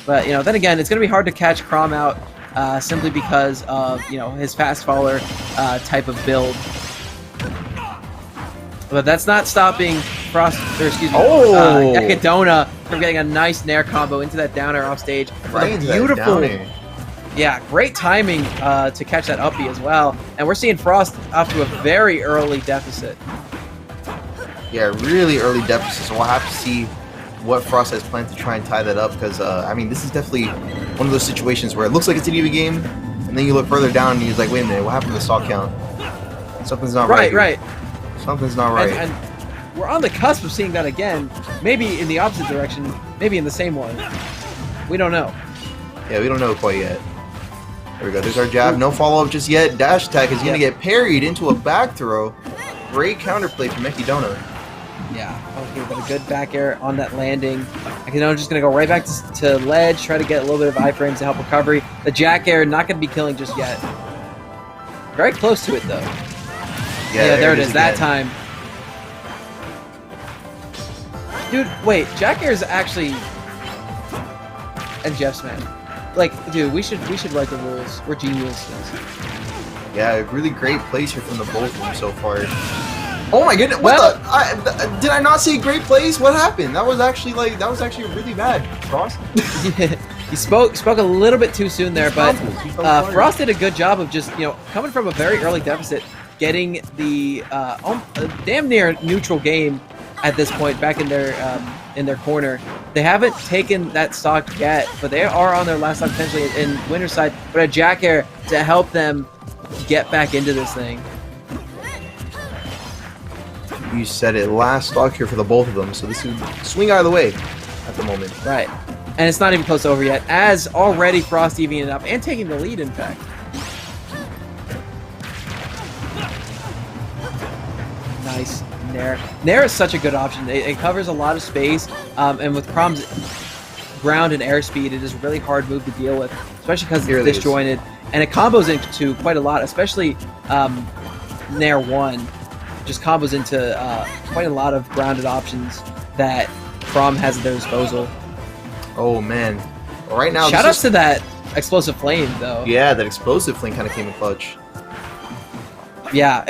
But, you know, then again, it's going to be hard to catch Crom out simply because of, you know, his fast faller type of build. But that's not stopping Ekidona from getting a nice nair combo into that down air off stage. Right, Beautiful. Yeah, great timing to catch that up B as well. And we're seeing Frost off to a very early deficit. Yeah, really early deficit. So we'll have to see what Frost has planned to try and tie that up, because, I mean, this is definitely one of those situations where it looks like it's an even game, and then you look further down and you're like, wait a minute, what happened to the stock count? Something's not right. Right. Something's not right. And we're on the cusp of seeing that again, maybe in the opposite direction, maybe in the same one. We don't know. Yeah, we don't know quite yet. There we go. There's our jab. No follow-up just yet. Dash attack is going to get parried into a back throw. Great counterplay from Ekidona. Yeah, okay, but a good back air on that landing. Ekidona just going to go right back to ledge, try to get a little bit of iframes to help recovery. The jack air not going to be killing just yet. Very close to it, though. Yeah, there it is. That time. Dude, wait. Jack air is actually... And Jeff's man. Like, dude, we should write the rules. We're geniuses. Yeah, really great plays here from the both of them so far. Oh my goodness! What did I not see great plays? What happened? That was actually really bad. Frost. You spoke a little bit too soon there, but Frost did a good job of just, you know, coming from a very early deficit, getting the damn near neutral game at this point back in their corner. They haven't taken that stock yet, but they are on their last stock potentially in winner's side. But a jack air to help them get back into this thing. You said it. Last stock here for the both of them, so this would swing either way at the moment. Right. And it's not even close over yet, as already Frost evening it up and taking the lead, in fact. Nice. Nair. Nair is such a good option. It covers a lot of space, and with Crom's ground and airspeed, it is a really hard move to deal with, especially because it's disjointed. And it combos into quite a lot, especially Nair 1. Just combos into quite a lot of grounded options that Crom has at their disposal. Oh man! Right now, shout outs to that explosive flame though. Yeah, that explosive flame kind of came in clutch. Yeah,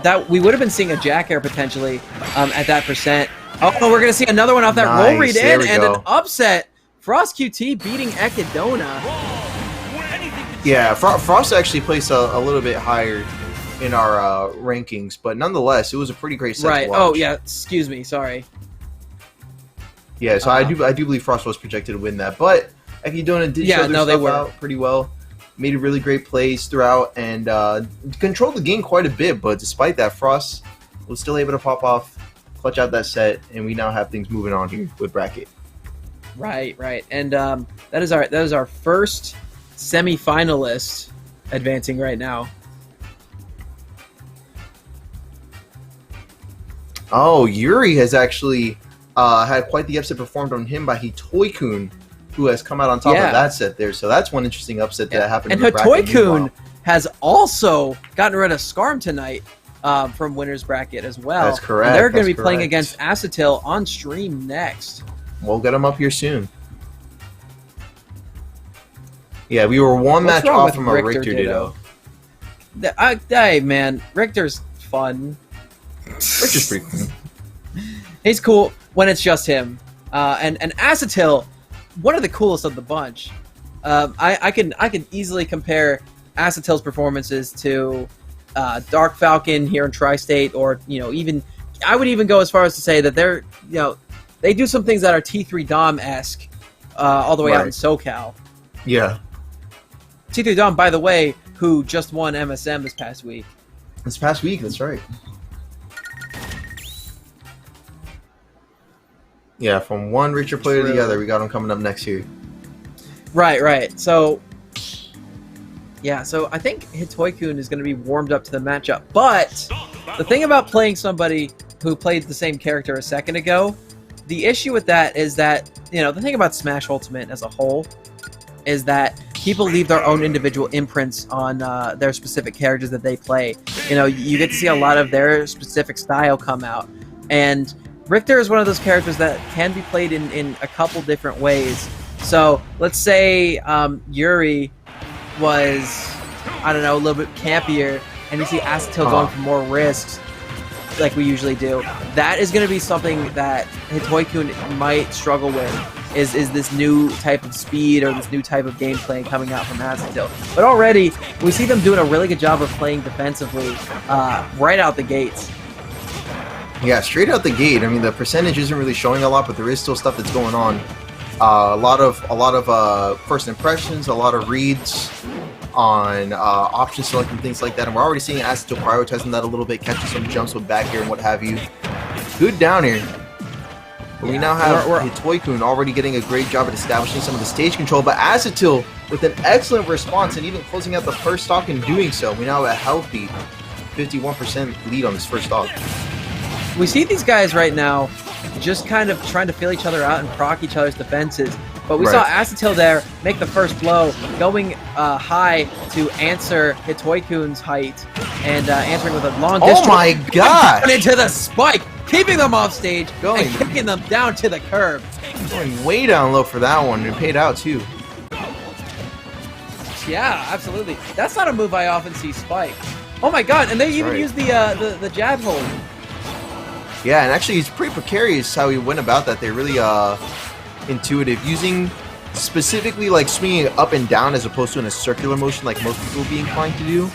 that we would have been seeing a jack air potentially at that percent. Oh, we're gonna see another one off that roll read in and an upset. Frost QT beating Ekidona. Yeah, Frost actually placed a little bit higher in our rankings, but nonetheless, it was a pretty great set to watch. Oh yeah, excuse me, sorry. Yeah, so I do believe Frost was projected to win that, but Ekidona did show their stuff out pretty well. Made really great plays throughout and controlled the game quite a bit, but despite that, Frost was still able to pop off, clutch out that set, and we now have things moving on here with bracket. Right, and that is our first semi-finalist advancing right now. Oh, Yuri has actually had quite the upset performed on him by Hitoy-kun, who has come out on top of that set there. So that's one interesting upset that happened. And Hitoy-kun has also gotten rid of Skarm tonight from winner's bracket as well. That's correct. And they're going to be playing against Acetil on stream next. We'll get them up here soon. Yeah, we were one match off from a Richter Ditto. Hey, man, Richter's fun. Richter's pretty cool. He's cool when it's just him. And Acetil, one of the coolest of the bunch. I can easily compare Acetil's performances to Dark Falcon here in Tri-State, or even I would even go as far as to say that they're they do some things that are T3 Dom-esque all the way out in SoCal. Yeah. T3 Dom, by the way, who just won MSM this past week. That's right. Yeah, from one richer player to the other, we got him coming up next year. Right. So, yeah, so I think Hitoy-kun is going to be warmed up to the matchup. But the thing about playing somebody who played the same character a second ago, the issue with that is that, the thing about Smash Ultimate as a whole is that people leave their own individual imprints on their specific characters that they play. You get to see a lot of their specific style come out. And Richter is one of those characters that can be played in a couple different ways. So let's say Yuri was, I don't know, a little bit campier, and you see Acetil going for more risks like we usually do. That is going to be something that Hitoy-kun might struggle with, is this new type of speed or this new type of gameplay coming out from Acetil. But already, we see them doing a really good job of playing defensively right out the gates. Yeah, straight out the gate. I mean, the percentage isn't really showing a lot, but there is still stuff that's going on. A lot of first impressions, a lot of reads on option select and things like that. And we're already seeing Acetil prioritizing that a little bit, catching some jumps with back here and what have you. Good down here. But we now have Hitoy-kun already getting a great job at establishing some of the stage control, but Acetil with an excellent response and even closing out the first stock in doing so. We now have a healthy 51% lead on this first stock. We see these guys right now just kind of trying to feel each other out and proc each other's defenses. But we saw Acetil there make the first blow, going high to answer Hitoy-kun's height, and answering with a long distance. Oh my god! Into the spike, keeping them off stage and kicking them down to the curb. Going way down low for that one, and paid out too. Yeah, absolutely. That's not a move I often see spike. Oh my god, and they even use the jab hold. Yeah, and actually it's pretty precarious how he went about that. They're really intuitive, using specifically like swinging up and down as opposed to in a circular motion like most people would be inclined to do.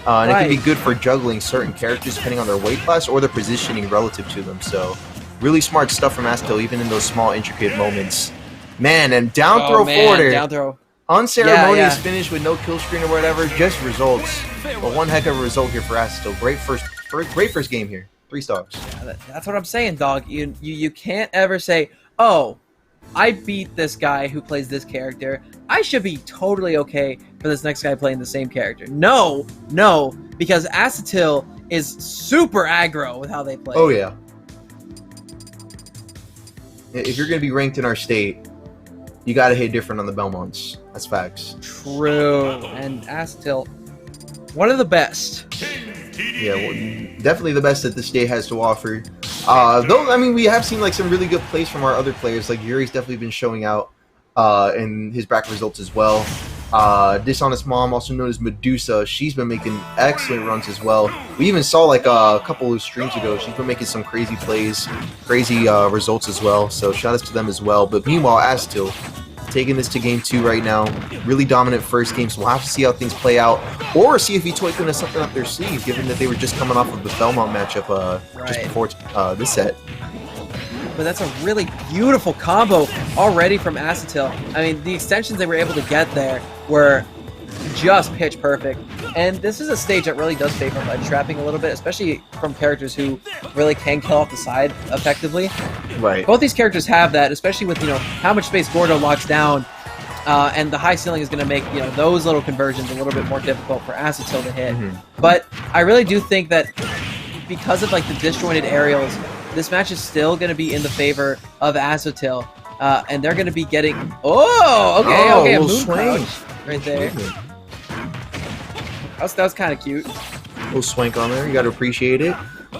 And it can be good for juggling certain characters depending on their weight class or their positioning relative to them. So really smart stuff from Acetil, even in those small intricate moments. Man, and down throw forwarder. Down throw. Unceremonious finish with no kill screen or whatever, just results. But one heck of a result here for Acetil. Great first game here. 3 stars. Yeah, that's what I'm saying, dog. You can't ever say, oh, I beat this guy who plays this character. I should be totally okay for this next guy playing the same character. No, because Acetil is super aggro with how they play. Oh, yeah. If you're going to be ranked in our state, you got to hit different on the Belmonts. That's facts. True. And Acetil, one of the best. Yeah, well, definitely the best that the state has to offer. Though, I mean, we have seen like some really good plays from our other players. Like Yuri's definitely been showing out in his bracket results as well. Dishonest Mom, also known as Medusa, she's been making excellent runs as well. We even saw like a couple of streams ago, she's been making some crazy plays, crazy results as well. So shout outs to them as well. But meanwhile, Acetil taking this to game 2 right now. Really dominant first game, so we'll have to see how things play out, or see if Hitoy-kun has something up their sleeve, given that they were just coming off of the Belmont matchup just before this set. But that's a really beautiful combo already from Acetil. I mean, the extensions they were able to get there were just pitch perfect. And this is a stage that really does favor ledge trapping a little bit, especially from characters who really can kill off the side effectively. Right. Both these characters have that, especially with how much space Gordo locks down, and the high ceiling is going to make those little conversions a little bit more difficult for Acetil to hit. But I really do think that because of like the disjointed aerials, this match is still going to be in the favor of Acetil, and they're going to be getting a moon swing right there. That was kind of cute. Little swank on there, you got to appreciate it.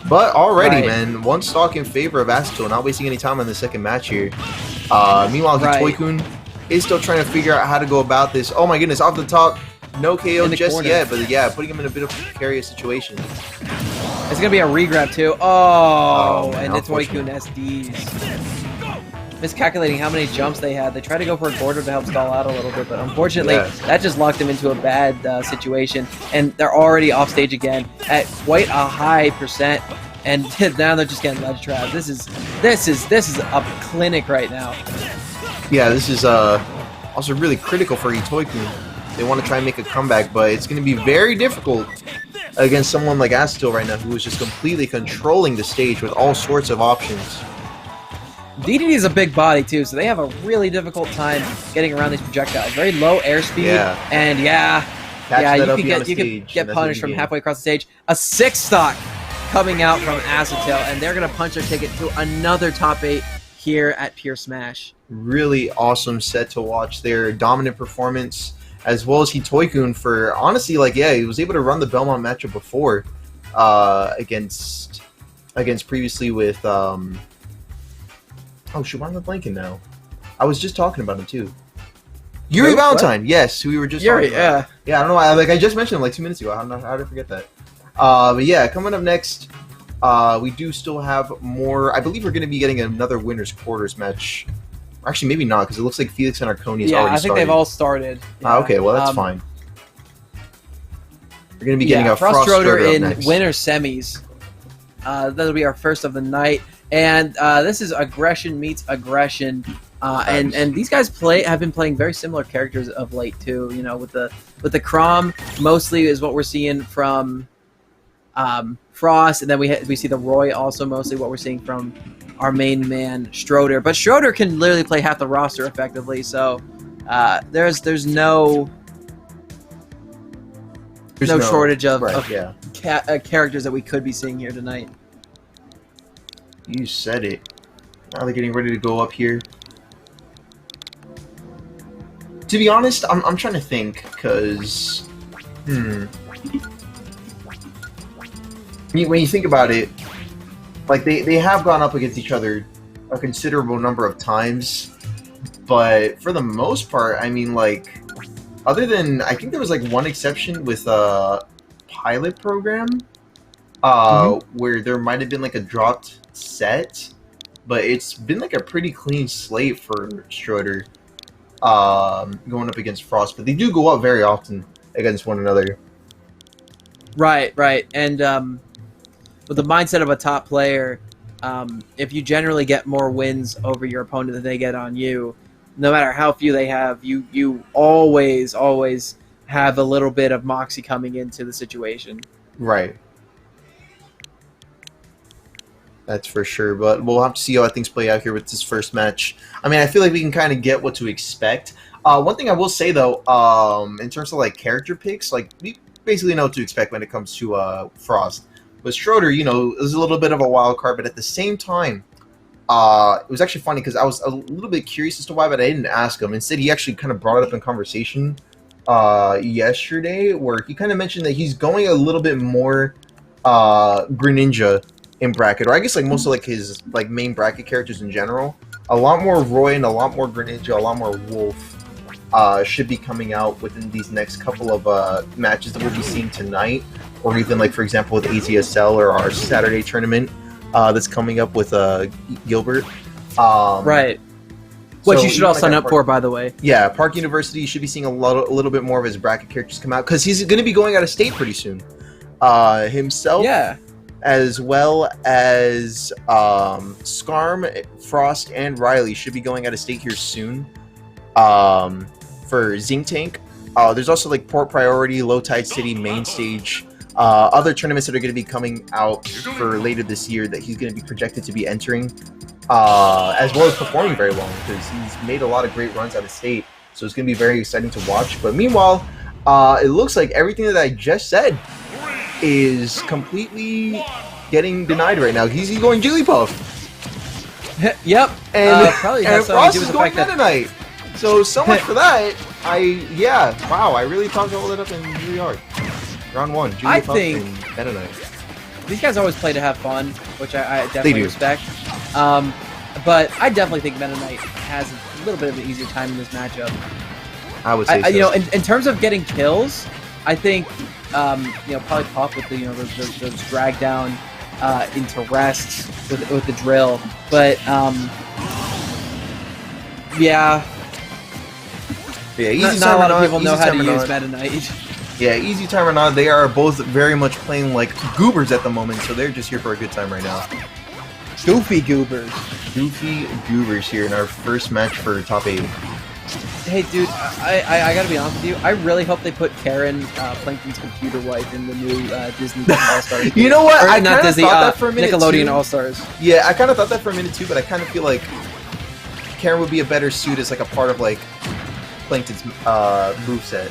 But already, man, one stock in favor of Acetil, not wasting any time on the second match here. Meanwhile, Hitoy-kun is still trying to figure out how to go about this. Oh my goodness, off the top, no KO just yet, but yeah, putting him in a bit of a precarious situation. It's going to be a regrab too. And Hitoy-kun SDs. miscalculating how many jumps they had. They tried to go for a Gordo to help stall out a little bit, but unfortunately, Yeah. that just locked them into a bad situation. And they're already off stage again at quite a high percent. And now they're just getting ledge trapped. This is a clinic right now. Yeah, this is also really critical for Itoiku. They want to try and make a comeback, but it's going to be very difficult against someone like Astil right now, who is just completely controlling the stage with all sorts of options. DDD is a big body too, so they have a really difficult time getting around these projectiles. Very low airspeed, and you could get punished from halfway across the stage. A 6-stock coming out from Acetil, and they're gonna punch their ticket to another top 8 here at Pure Smash. Really awesome set to watch there. Dominant performance, as well as Hitoikun for, honestly, like, yeah, he was able to run the Belmont matchup before against previously with oh shoot, why am I blanking now? I was just talking about him too. Yuri Valentine, yes, who we were just talking about. Yeah, I don't know why, like, I just mentioned him like 2 minutes ago. How did I forget that? But yeah, coming up next, we do still have more. I believe we're going to be getting another winners quarters match. Actually, maybe not, because it looks like Felix and Arconi is already started. Yeah, I think they've all started. Yeah. Okay, well, that's fine. We're going to be getting a Frost Rotor in next. winner semis. That'll be our first of the night. And this is aggression meets aggression. And these guys have been playing very similar characters of late too. You know, with the Crom mostly is what we're seeing from Frost, and then we see the Roy also mostly what we're seeing from our main man Schroeder. But Schroeder can literally play half the roster effectively, so there's no shortage of characters that we could be seeing here tonight. You said it. Now they're getting ready to go up here. To be honest, I'm trying to think, because when you think about it, like they have gone up against each other a considerable number of times, but for the most part, I mean, like, other than, I think there was like one exception with a pilot program, where there might have been like a dropped set, but it's been like a pretty clean slate for Schroeder going up against Frost, but they do go up very often against one another. Right, and with the mindset of a top player, if you generally get more wins over your opponent than they get on you, no matter how few they have, you always have a little bit of moxie coming into the situation. Right. That's for sure, but we'll have to see how things play out here with this first match. I mean, I feel like we can kind of get what to expect. One thing I will say, though, in terms of, like, character picks, like, we basically know what to expect when it comes to Frost. But Schroeder, you know, is a little bit of a wild card, but at the same time, it was actually funny because I was a little bit curious as to why, but I didn't ask him. Instead, he actually kind of brought it up in conversation yesterday, where he kind of mentioned that he's going a little bit more Greninja in bracket, or I guess like most of like his like main bracket characters in general. A lot more Roy and a lot more Greninja, a lot more Wolf should be coming out within these next couple of matches that we'll be seeing tonight, or even like, for example, with ATSL or our Saturday tournament that's coming up with Gilbert. Right. Which you should all sign up for, by the way. Yeah, Park University, you should be seeing a little bit more of his bracket characters come out, because he's going to be going out of state pretty soon. Himself. Yeah. As well as Skarm, Frost, and Riley should be going out of state here soon for Zinc Tank. There's also like Port Priority, Low Tide City, Main Stage, other tournaments that are going to be coming out for later this year that he's going to be projected to be entering, as well as performing very well, because he's made a lot of great runs out of state. So it's going to be very exciting to watch. But meanwhile, it looks like everything that I just said is completely getting denied right now. He's going Jigglypuff. Yep. And, probably and Frost is going Meta Knight. So much for that. Wow, I really talked all that up in really hard. Round 1, Jigglypuff and Meta Knight. These guys always play to have fun, which I definitely respect. But I definitely think Meta Knight has a little bit of an easier time in this matchup. I would say so. You know, in terms of getting kills, I think you know, probably Puff with the, you know, those drag down into rests with the drill, but Yeah. Yeah, easy Not a lot of Timer people Nod, know easy how to Timer use Nod. Meta Knight. Yeah, easy Timer Nod. They are both very much playing like goobers at the moment, so they're just here for a good time right now. Goofy goobers. Goofy goobers here in our first match for top 8. Hey, dude, I gotta be honest with you. I really hope they put Karen, Plankton's computer wife, in the new Disney All-Stars. You know what? Or, I not kind of Disney, thought that for a minute Nickelodeon too. All-Stars. Yeah, I kind of thought that for a minute too, but I kind of feel like Karen would be a better suit as like a part of like Plankton's moveset.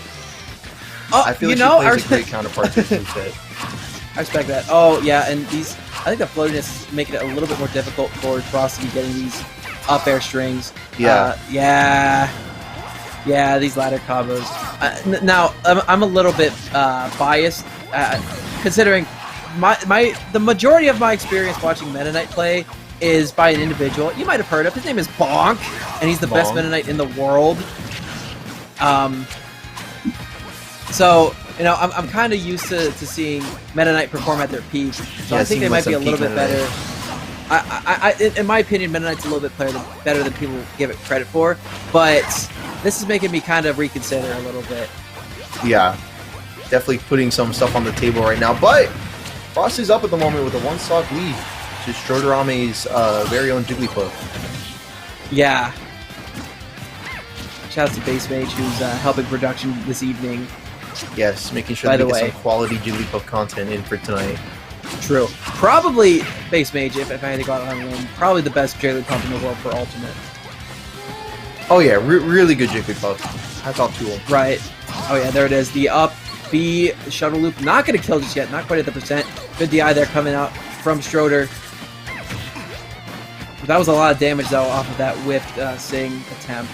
Oh, I feel you like know, she plays a great counterpart to his moveset. I respect that. Oh, yeah, and these... I think the floatiness is making it a little bit more difficult for Frost to be getting these up-air strings. Yeah. Yeah, these ladder combos. Now, I'm a little bit biased, considering the majority of my experience watching Meta Knight play is by an individual. You might have heard of. His name is Bonk, and he's the best Meta Knight in the world. So, you know, I'm kind of used to seeing Meta Knight perform at their peak. So I think they might be a little bit better. In my opinion, Meta Knight's a little bit better than people give it credit for, but this is making me kind of reconsider a little bit. Yeah, definitely putting some stuff on the table right now, but Frost is up at the moment with a 1-stock lead to Strodorame's very own Jigglypuff. Yeah. Shout out to Base Mage, who's helping production this evening. Yes, making sure that we get some quality Jigglypuff content in for tonight. True. Probably Base Mage, if I had to go out on a limb, probably the best Jigglypuff in the world for Ultimate. Oh yeah, really good Jigglypuff. Hats off to him. Right. Oh yeah, there it is. The up B shuttle loop. Not going to kill just yet. Not quite at the percent. Good DI there coming out from Stroder. That was a lot of damage, though, off of that whipped Sing attempt.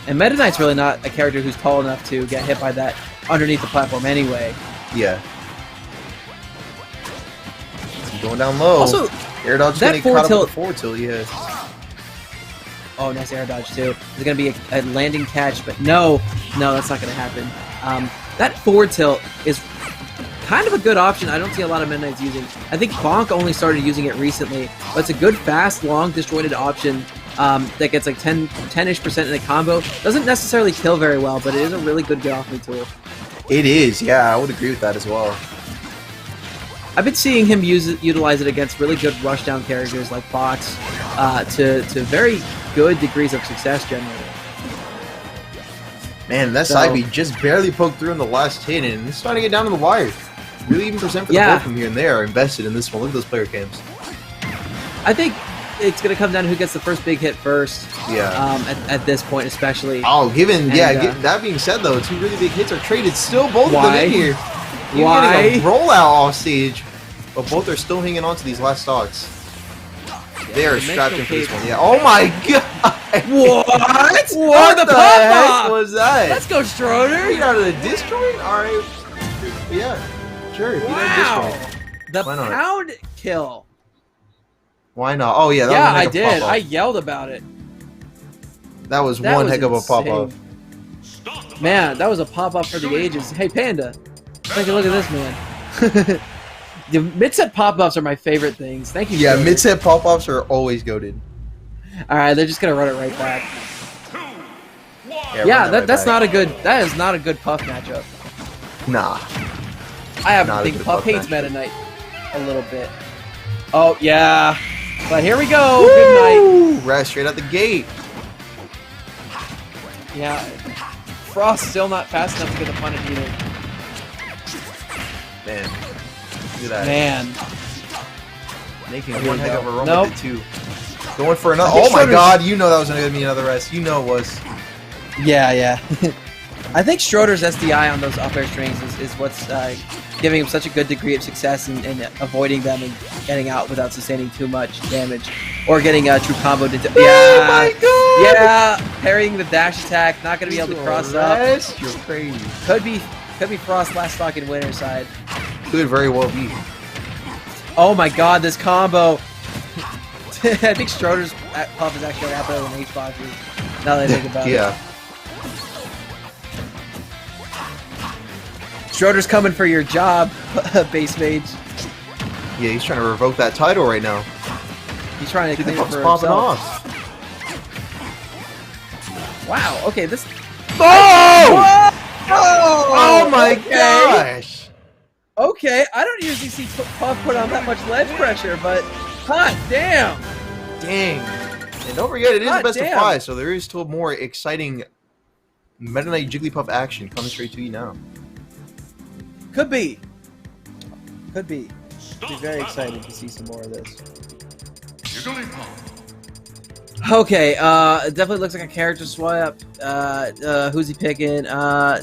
And Meta Knight's really not a character who's tall enough to get hit by that underneath the platform anyway. Yeah. He's going down low. Also, air dodge that getting caught up tilt. with the forward tilt, yeah. Oh, nice air dodge, too. There's going to be a landing catch, but no, that's not going to happen. That forward tilt is kind of a good option. I don't see a lot of Meta Knights using. I think Bonk only started using it recently, but it's a good, fast, long, disjointed option that gets like 10-ish% in a combo. Doesn't necessarily kill very well, but it is a really good get-off-me tool. It is, yeah, I would agree with that as well. I've been seeing him utilize it against really good rushdown characters like bots to very good degrees of success generally. Man, that side B just barely poked through in the last hit, and it's starting to get down to the wire. Really even percent for the both from here, and they are invested in this one. Look at those player cams. I think it's going to come down to who gets the first big hit first. Yeah. At this point, especially. Oh, that being said, though, 2 really big hits are traded. Still both of them in here. Why? Getting a rollout off stage, but both are still hanging on to these last stocks. They are strapped in for this one. Yeah. Oh my god! What? What the heck was that? Let's go, Stroder. Beat out of the disjoint? Alright. Yeah. Sure. Wow. The Why not? pound kill. Why not? Oh yeah, that Yeah, was a I heck of a did. pop-up. I yelled about it. That was one heck of a pop-up. Man, that was a pop-up for the ages. Hey, Panda. Take a look at this, man. The mid-set pop-ups are my favorite things. Thank you. Yeah, Stroder. mid-set pop-ups are always goated. Alright, they're just gonna run it right back. Yeah, that's not a good. That is not a good Puff matchup. Nah. I have to Not a think good Puff Puff hates matchup. Meta Knight a little bit. Oh yeah, but here we go. Good night. Right straight out the gate. Yeah, Frost still not fast enough to get the punish either. Man, look at that. Man, Making Here one we heck go. of a run Nope. with it too. Going for another. I think Oh my Stroder's- god! You know that was gonna be another rest. You know it was. yeah. I think Stroder's SDI on those up air strings is what's giving him such a good degree of success in avoiding them and getting out without sustaining too much damage or getting a true combo. Yeah, Oh my god! yeah, parrying the dash attack, not gonna be able to cross up. You're crazy. Could be Frost last stock in winner side. Could very well be. Oh my god, this combo! I think Stroder's Puff is actually out better than H-Box's, now that I think about it. Yeah. Stroder's coming for your job, Base Mage. Yeah, he's trying to revoke that title right now. He's trying to See the claim it puff's for popping himself. off. Wow. Okay. This. Oh! Oh, Oh my okay. gosh! Okay. I don't usually see Puff put on that much ledge pressure, but hot damn. Dang. And don't forget, it is God the best damn. of 5, so there is still more exciting Meta Knight Jigglypuff action coming straight to you now. Could be. Could be. Start Be very the excited battle. to see some more of this. Jigglypuff. Okay, it definitely looks like a character swap. Who's he picking?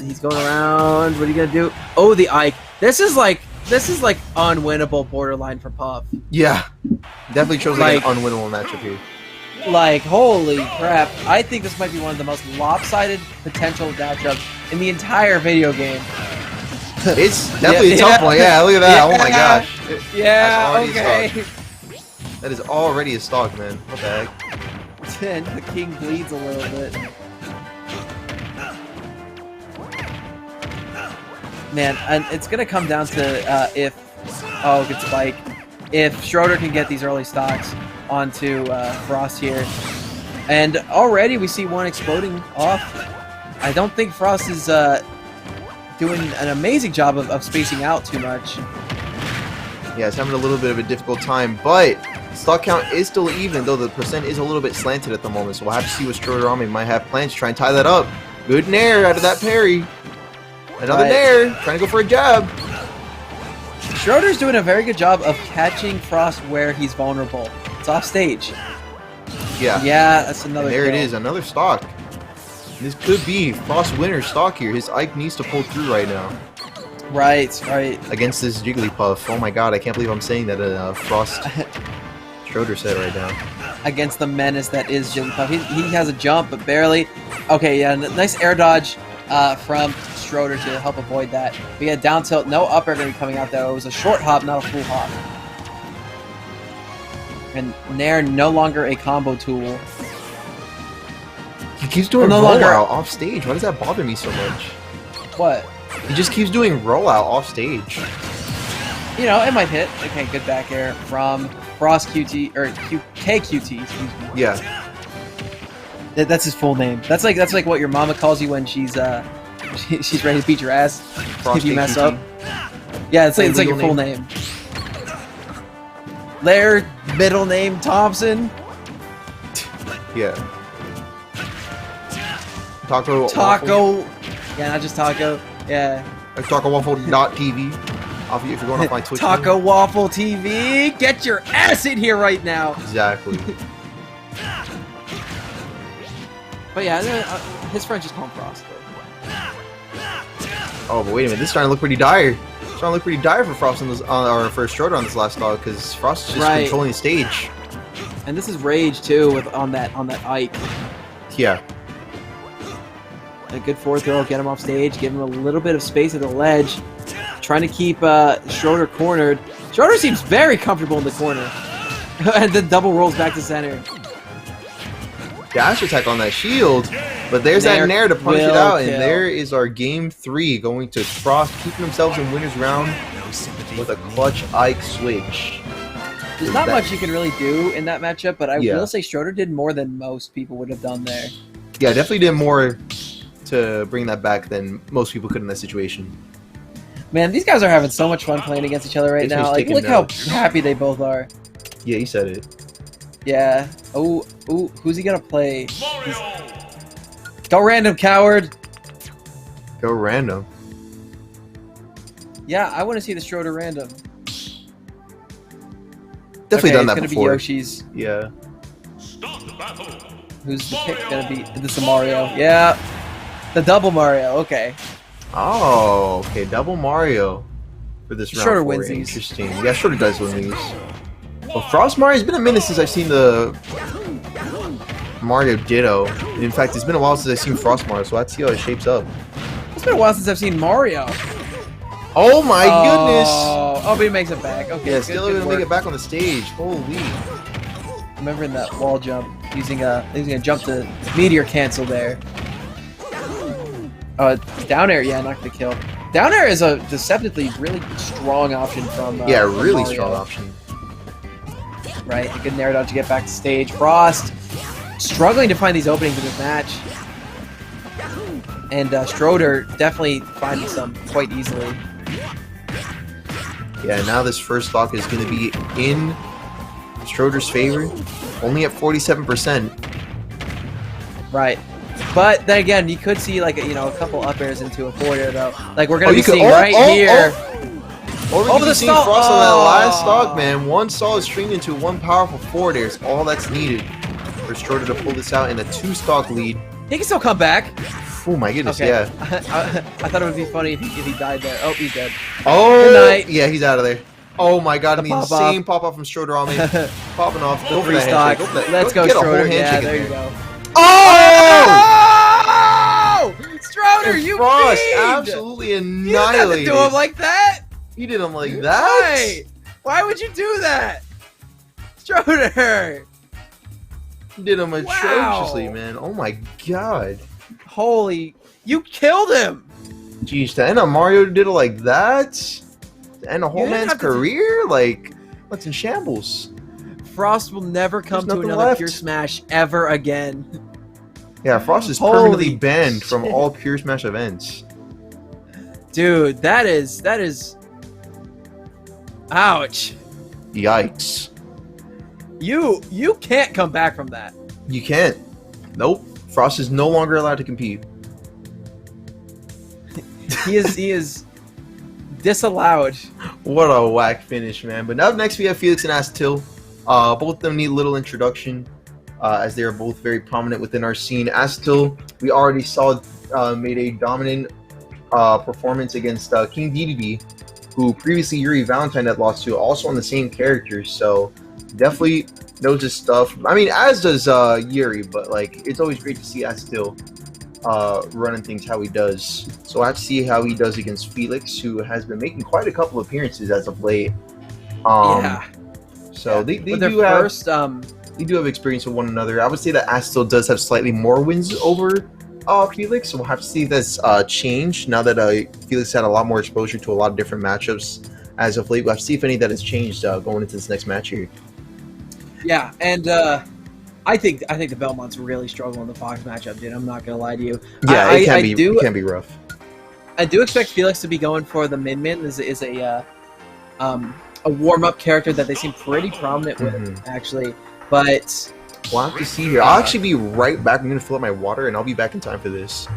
He's going around. What are you gonna do? Oh, the Ike. This is like unwinnable borderline for Puff. Yeah. Definitely chose like an unwinnable matchup here. Like, holy crap. I think this might be one of the most lopsided potential matchups in the entire video game. It's definitely a tough one. Yeah, look at that. Oh my Yeah. gosh. Yeah, That's already a okay. stock. That is already a stock, man. What the heck? And the king bleeds a little bit. Man, and it's gonna come down to if good spike. If Schroeder can get these early stocks onto Frost here, and already we see one exploding off. I don't think Frost is doing an amazing job of spacing out too much. Yeah, it's having a little bit of a difficult time, but stock count is still even, though the percent is a little bit slanted at the moment, so we'll have to see what Schroeder might have plans to try and tie that up. Good nair out of that parry. Another Right. nair, trying to go for a jab. Schroeder's doing a very good job of catching Frost where he's vulnerable. It's off stage. Yeah, Yeah, that's another. and there it kill. is, another stock. This could be Frost winner's stock here. His Ike needs to pull through right now Right, right. against this Jigglypuff. Oh my god, I can't believe I'm saying that Frost Schroeder said right now. Against the menace that is Jigglypuff. He has a jump, but barely. Okay, yeah, nice air dodge from Schroeder to help avoid that. We had down tilt, no up air going to be coming out though. It was a short hop, not a full hop. And Nair no longer a combo tool. He keeps doing No longer- rollout off stage. Why does that bother me so much? What? He just keeps doing rollout off stage. You know, it might hit. Okay, good back air from Frost QT, or KQT, excuse me. Yeah. That's his full name. That's like what your mama calls you when she's she's ready to beat your ass Frost if you mess KQT. up. Yeah, it's like Legal your full name. Laird, middle name Thompson. Yeah. Taco. Waffle. Taco. Yeah, not just taco. Yeah. Taco Waffle.tv. If you're going off my Twitch. Taco Waffle TV. Get your ass in here right now. Exactly. But yeah, his friend just called him Frost. Oh, but wait a minute. This is starting to look pretty dire. It's starting to look pretty dire for Frost on this, or for Schroeder on this last dog, because Frost is just Right. controlling the stage. And this is Rage too with on that Ike. Yeah. A good forward throw, get him off stage, give him a little bit of space at the ledge. Trying to keep Schroeder cornered. Schroeder seems very comfortable in the corner. And then double rolls back to center. Dash attack on that shield. But there's Nair that Nair to punish it will out. kill. And there is our game 3 going to Frost, keeping themselves in winner's round with a clutch Ike switch. There's not much you can really do in that matchup, but I Yeah. will say Schroeder did more than most people would have done there. Yeah, definitely did more to bring that back than most people could in that situation. Man, these guys are having so much fun playing against each other right Makes me now. Like, taking look how notes. happy they both are. Yeah, he said it. Yeah. Oh, who's he gonna play? Mario. Go random, coward. Go random. Yeah, I want to see the Schroeder random. Definitely Okay, done it's that gonna before. be Yoshi's. Yeah. Start the battle. Who's the pick gonna be? This is Mario. Yeah. The double Mario. Okay. Oh, okay. Double Mario for this round. Schroeder 4. wins these. Interesting. Yeah, Schroeder does win these. Well, Frost Mario's been a minute since I've seen the Mario Ditto. In fact, it's been a while since I've seen Frost Mario, so let's see how it shapes up. It's been a while since I've seen Mario. Oh my goodness! Oh, but he makes it back. Okay. Yeah, good- still good gonna make work. it back on the stage. Holy. Remembering that wall jump, using a jump to meteor cancel there. Down air, yeah, not gonna kill. Down air is a deceptively really strong option from Yeah, from really Mario. strong option. Right, a good nair dodge to get back to stage. Frost struggling to find these openings in this match. And Schroeder definitely finding some quite easily. Yeah, now this first stock is going to be in Schroeder's favor, only at 47%. Right. But then again, you could see like a couple up airs into a forward air though. Like we're gonna be seeing here. Or we could be seeing Frost on that last stock, man. One solid string into one powerful forward air is all that's needed for Schroeder to pull this out in a 2-stock lead. He can still come back. Oh my goodness, okay. yeah. I thought it would be funny if he died there. Oh, he's dead. Oh, good night. Yeah, he's out of there. Oh my god, and the insane pop-off from Schroeder on me. Popping off. Go for that handshake. Let's go, Schroeder. Yeah, there you go. Oh! Schroeder, you Frost fiend! absolutely annihilated. You didn't have to do him like that. He did him like that? Why would you do that? Schroeder! He did him atrociously, man. Oh my god. Holy... You killed him! Jeez, to end up Mario did it like that? To end a whole man's career? Like, what's in shambles? Frost will never come to another Pure Smash ever again. Yeah, Frost is permanently banned from all Pure Smash events. Dude, that is... Ouch. Yikes. You can't come back from that. You can't. Nope. Frost is no longer allowed to compete. He is disallowed. What a whack finish, man. But up next we have Felix and Astil. Both of them need a little introduction, as they are both very prominent within our scene. Astil, we already saw made a dominant performance against King DDD, who previously Yuri Valentine had lost to, also on the same characters. So definitely knows his stuff. I mean, as does Yuri, but like it's always great to see Astil running things how he does. So I have to see how he does against Felix, who has been making quite a couple of appearances as of late. Yeah. So they do have experience with one another. I would say that Astil does have slightly more wins over Felix, so we'll have to see if that's changed now that Felix had a lot more exposure to a lot of different matchups as of late. We'll have to see if any of that has changed going into this next match here. Yeah, and I think the Belmonts really struggle in the Fox matchup, dude. I'm not gonna lie to you. Yeah, it can be rough. I do expect Felix to be going for the Min. Is a warm-up character that they seem pretty prominent with, actually. But we'll have to see here. I'll actually be right back. I'm gonna fill up my water, and I'll be back in time for this.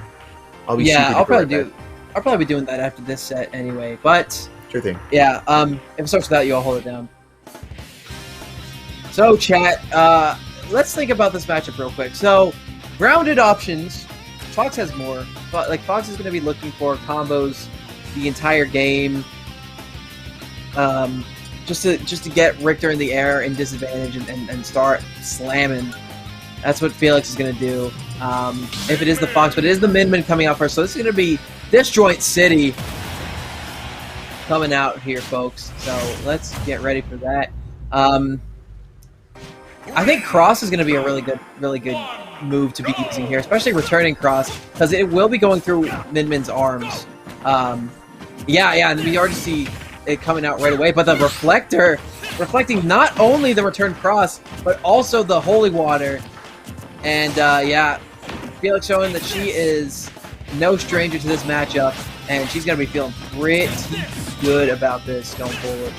I'll probably be doing that after this set anyway. But sure thing. Yeah. If it starts with that, you all hold it down. So, chat, let's think about this matchup real quick. So, grounded options. Fox has more. But, like, Fox is going to be looking for combos the entire game. Just to get Richter in the air in disadvantage and start slamming. That's what Felix is going to do. If it is the Fox, but it is the Min coming out first. So, this is going to be Disjoint City coming out here, folks. So, let's get ready for that. I think Cross is going to be a really good move to be using here, especially returning Cross, because it will be going through Min's arms. And we already see it coming out right away, but the Reflector, reflecting not only the return Cross, but also the Holy Water. And Felix showing that she is no stranger to this matchup, and she's going to be feeling pretty good about this going forward.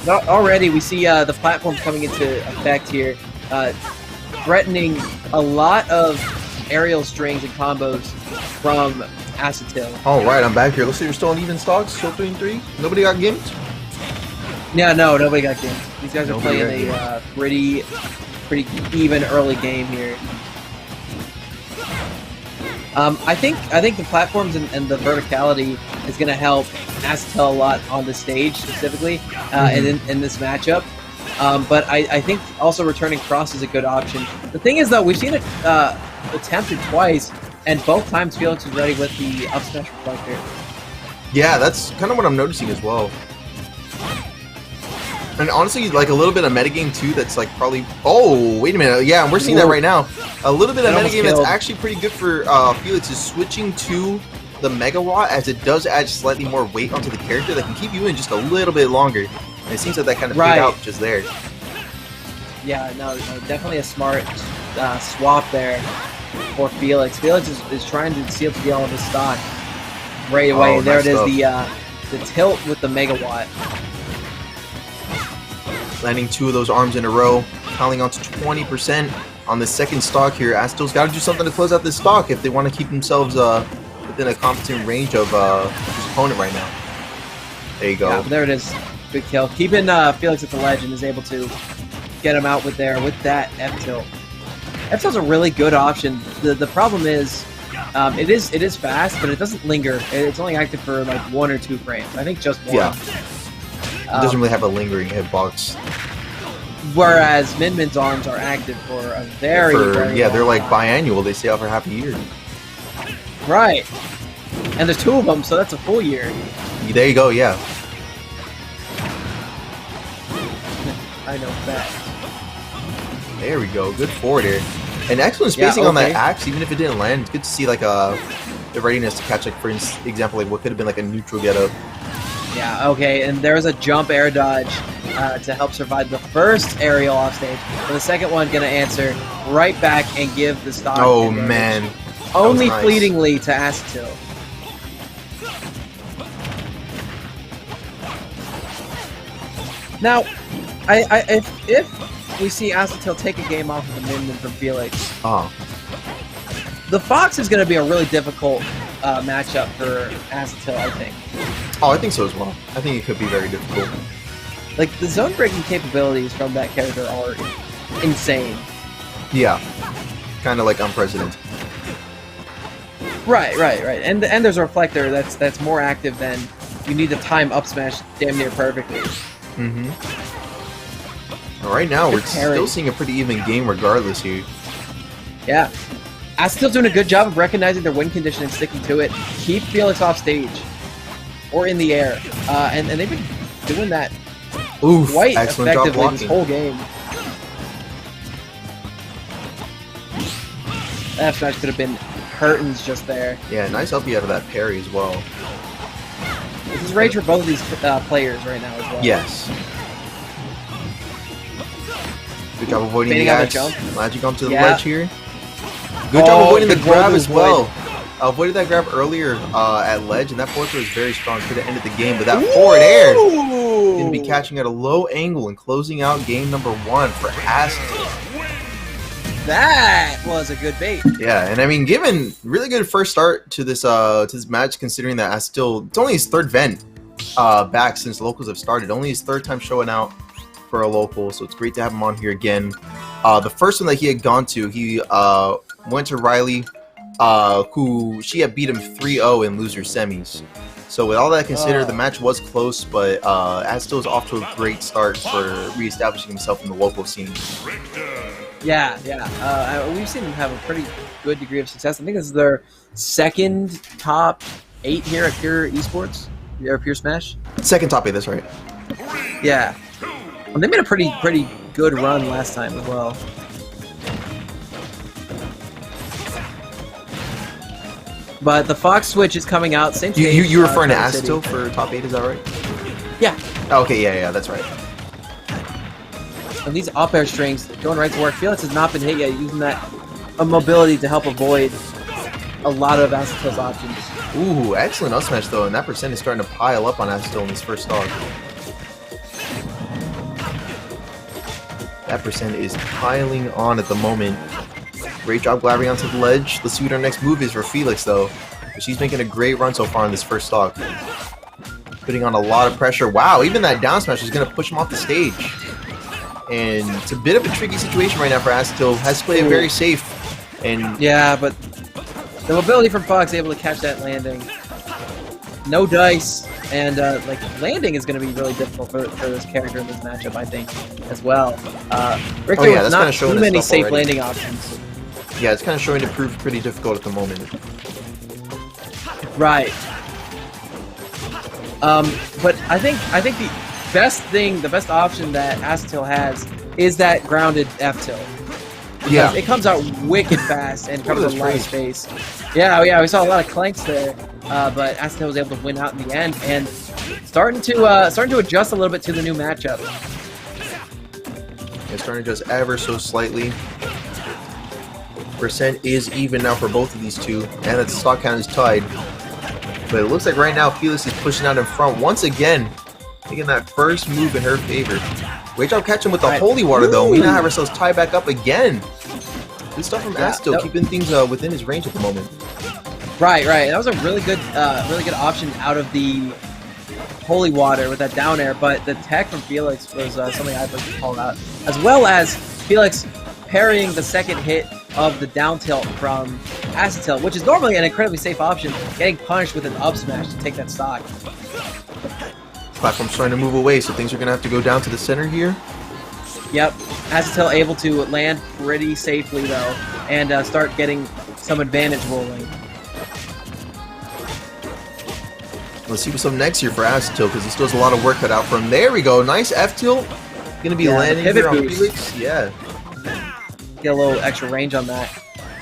Already, we see the platform coming into effect here, threatening a lot of aerial strings and combos from Acetil. All right, I'm back here. Looks like you're still on even stocks, still 3-3. Nobody got gimped? Yeah, no, nobody got gimped. These guys are playing a pretty even early game here. I think the platforms and the verticality is going to help Acetil a lot on the stage specifically, and in this matchup. But I think also returning Cross is a good option. The thing is, though, we've seen it attempted twice, and both times Felix was ready with the up smash Reflector. Yeah, that's kind of what I'm noticing as well. And honestly, like a little bit of metagame too. That's like probably. Oh, wait a minute. Yeah, we're seeing that right now. A little bit of metagame that's actually pretty good for Felix is switching to the Megawatt, as it does add slightly more weight onto the character that can keep you in just a little bit longer. And it seems that kind of paid out just there. Yeah, no, definitely a smart swap there. for Felix. Felix is trying to seal to all of his stock right away. Oh, there nice it is, stuff. the tilt with the megawatt. Landing 2 of those arms in a row, piling on to 20% on the second stock here. Astil's got to do something to close out this stock if they want to keep themselves within a competent range of his opponent right now. There you go. Yeah, there it is. Good kill. Keeping Felix at the ledge and is able to get him out with that F-tilt. F-tilt's a really good option. The problem is, it is fast, but it doesn't linger. It's only active for like 1 or 2 frames. I think just 1. Yeah. It doesn't really have a lingering hitbox. Whereas Min-Min's arms are active for a very Yeah, they're long like time. biannual. They stay out for half a year. Right. And there's 2 of them, so that's a full year. There you go, yeah. I know that. There we go. Good forward here. And excellent Yeah, spacing on that okay. axe, even if it didn't land. It's good to see like the readiness to catch, like for example, like what could have been like a neutral getup. Yeah, okay, and there's a jump air dodge to help survive the first aerial offstage. But the second one gonna answer right back and give the stock. Oh advantage. man. Only nice. fleetingly to Acetil. Now, if we see Acetil take a game off of the Min-Min from Felix, Oh. the Fox is going to be a really difficult matchup for Acetil, I think. Oh, I think so as well. I think it could be very difficult. Like, the zone breaking capabilities from that character are insane. Yeah. Kind of like unprecedented. Right. And there's a reflector that's more active than you need to time up smash damn near perfectly. Mm-hmm. Right now, we're Good parry. still seeing a pretty even game regardless here. Yeah. Acetil's doing a good job of recognizing their win condition and sticking to it. Keep Felix off stage. Or in the air. And they've been doing that Oof, quite excellent job effectively this blocking. whole game. That smash could have been curtains just there. Yeah, nice up out of that parry as well. This is rage for both of these players right now as well. Yes. Good job avoiding Baiting the out the axe. jump. Magic onto the Yeah. ledge here. Good job avoiding the the grab golden as well. Avoided that grab earlier at ledge, and that forward was very strong. Could have ended the game, but that forward air going to be catching at a low angle and closing out game number 1 for Acetil. That was a good bait. Yeah, and I mean, given really good first start to this match, considering that Acetil, it's only his 3rd vent back since locals have started. Only his 3rd time showing out for a local, so it's great to have him on here again. The first one that he had gone to, he went to Riley, who she had beat him 3-0 in loser semis. So with all that considered, the match was close, but Acetil is off to a great start for reestablishing himself in the local scene. Yeah. We've seen them have a pretty good degree of success. I think this is their 2nd top 8 here at Pure Esports, or Pure Smash. 2nd top 8, that's right. Yeah. Well, they made a pretty good run last time as well. But the Fox Switch is coming out. Same stage. You referring to Tower City. Acetil for top 8, is that right? Yeah. Okay, yeah, that's right. And these up air strings going right to work. Felix has not been hit yet, using that mobility to help avoid a lot of Acetil's options. Ooh, excellent up smash though, and that percent is starting to pile up on Acetil in his first stock. That percent is piling on at the moment. Great job glabbing onto the ledge. Let's see what our next move is for Felix though. She's making a great run so far in this first stock. Putting on a lot of pressure. Wow, even that down smash is going to push him off the stage. And it's a bit of a tricky situation right now for Acetil. Has to play it very safe. And yeah, but the mobility from Fox able to catch that landing. No dice, and like landing is going to be really difficult for this character in this matchup, I think, as well. Richter yeah, with that's kinda not showing too his many stuff safe already. landing options. yeah, it's kind of showing to prove pretty difficult at the moment. Right. But I think the best option that Acetil has is that grounded F-tilt. Because Yeah. it comes out wicked fast and covers Look a at lot of this space. Yeah, we saw a lot of clanks there, but Acetil was able to win out in the end and starting to adjust a little bit to the new matchup. It's starting to adjust ever so slightly. Percent is even now for both of these two, and that stock count is tied. But it looks like right now Felix is pushing out in front once again, making that first move in her favor. Great job catching with the holy water though. We now have ourselves tied back up again. Good stuff from Astil, keeping things within his range at the moment. Right. That was a really good option out of the holy water with that down air, but the tech from Felix was something I'd like to call out, as well as Felix parrying the second hit of the down tilt from acid tilt, which is normally an incredibly safe option, getting punished with an up smash to take that stock. Platform's starting to move away, so things are going to have to go down to the center here. Yep, acid tilt able to land pretty safely though, and start getting some advantage rolling. Let's see what's up next here for acid tilt, because he still has a lot of work cut out for him. There we go, nice F tilt. Going to be landing here on Felix. Yeah. Get a little extra range on that.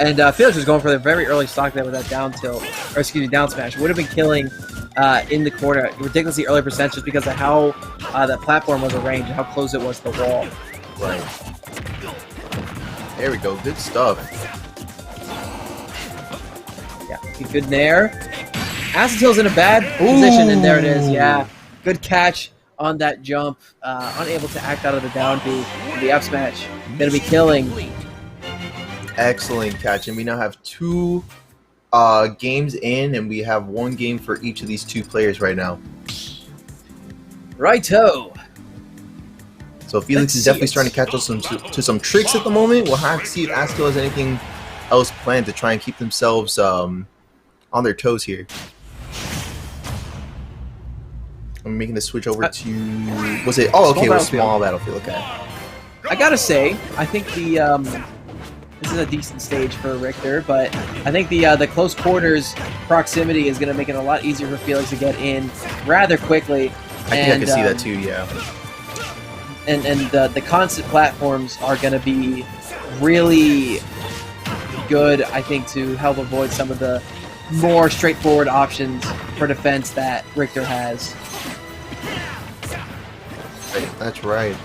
And Felix was going for the very early stock there with that down tilt, or excuse me, down smash. Would have been killing in the corner. Ridiculously early percent just because of how that platform was arranged and how close it was to the wall. Right. There we go. Good stuff. Yeah, good nair. Acid Till's in a bad position, and there it is. Yeah, good catch on that jump. Unable to act out of the down B. The up smash gonna be killing. Excellent catch, and we now have 2 games in, and we have 1 game for each of these 2 players right now. Righto. So Felix is definitely starting to catch us to some tricks at the moment. We'll have to see if Astil has anything else planned to try and keep themselves on their toes here. I'm making the switch over to... Was it... Oh, okay, it was Small Battlefield. Okay. I gotta say, I think the... this is a decent stage for Richter, but I think the close quarters proximity is going to make it a lot easier for Felix to get in rather quickly. I think I can see that too, yeah. And the constant platforms are going to be really good, I think, to help avoid some of the more straightforward options for defense that Richter has. That's right.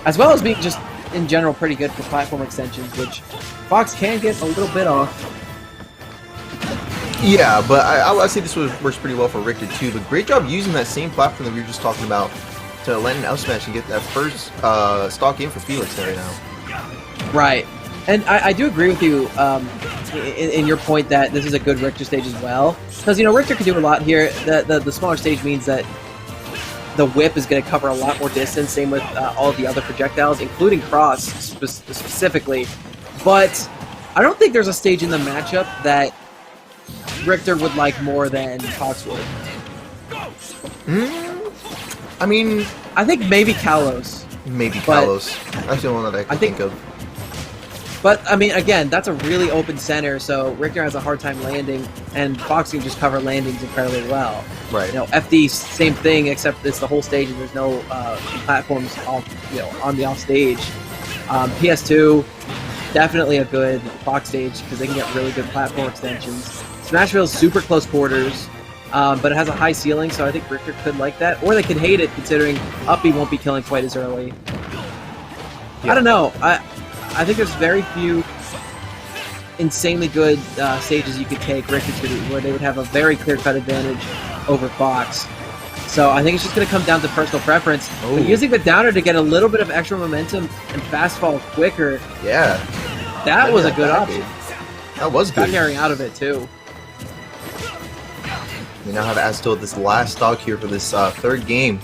As well as being just, in general, pretty good for platform extensions, which Fox can get a little bit off. Yeah, but I say this works pretty well for Richter too, but great job using that same platform that we were just talking about to land an out smash and get that first stock in for Felix there now. Right. And I do agree with you in your point that this is a good Richter stage as well. Because, you know, Richter can do a lot here. The smaller stage means that the whip is going to cover a lot more distance, same with all the other projectiles, including cross specifically. But I don't think there's a stage in the matchup that Richter would like more than Fox would. I mean... I think maybe Kalos. Maybe Kalos. That's the one that I can think of. But, I mean, again, that's a really open center, so Richter has a hard time landing, and Fox can just cover landings incredibly well. Right. You know, FD, same thing, except it's the whole stage and there's no platforms off, you know, on the off stage. PS2, definitely a good Fox stage because they can get really good platform extensions. Smashville is super close quarters, but it has a high ceiling, so I think Richter could like that. Or they could hate it, considering up B won't be killing quite as early. Yeah. I don't know. I think there's very few insanely good stages you could take Richter to where they would have a very clear-cut advantage over Fox. So I think it's just going to come down to personal preference. Ooh. But using the downer to get a little bit of extra momentum and fast fall quicker, yeah, that was a good option. That was good. Got carrying out of it, too. We now have Astil this last stock here for this third game.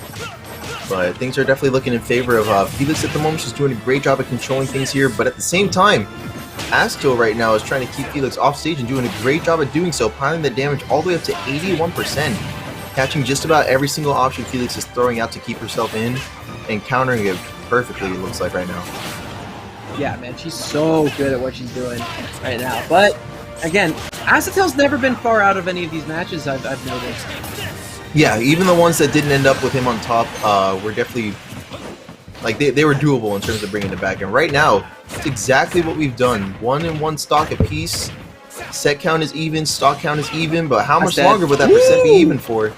But things are definitely looking in favor of Felix at the moment. She's doing a great job of controlling things here. But at the same time, Astil right now is trying to keep Felix off stage and doing a great job of doing so, piling the damage all the way up to 81%. Catching just about every single option Felix is throwing out to keep herself in and countering it perfectly, it looks like right now. Yeah, man, she's so good at what she's doing right now. But, again, Acetel's never been far out of any of these matches I've noticed. Yeah, even the ones that didn't end up with him on top were definitely, like, they were doable in terms of bringing it back. And right now, it's exactly what we've done. 1 and 1 stock apiece. Set count is even, stock count is even, but how much longer would that percent be even for?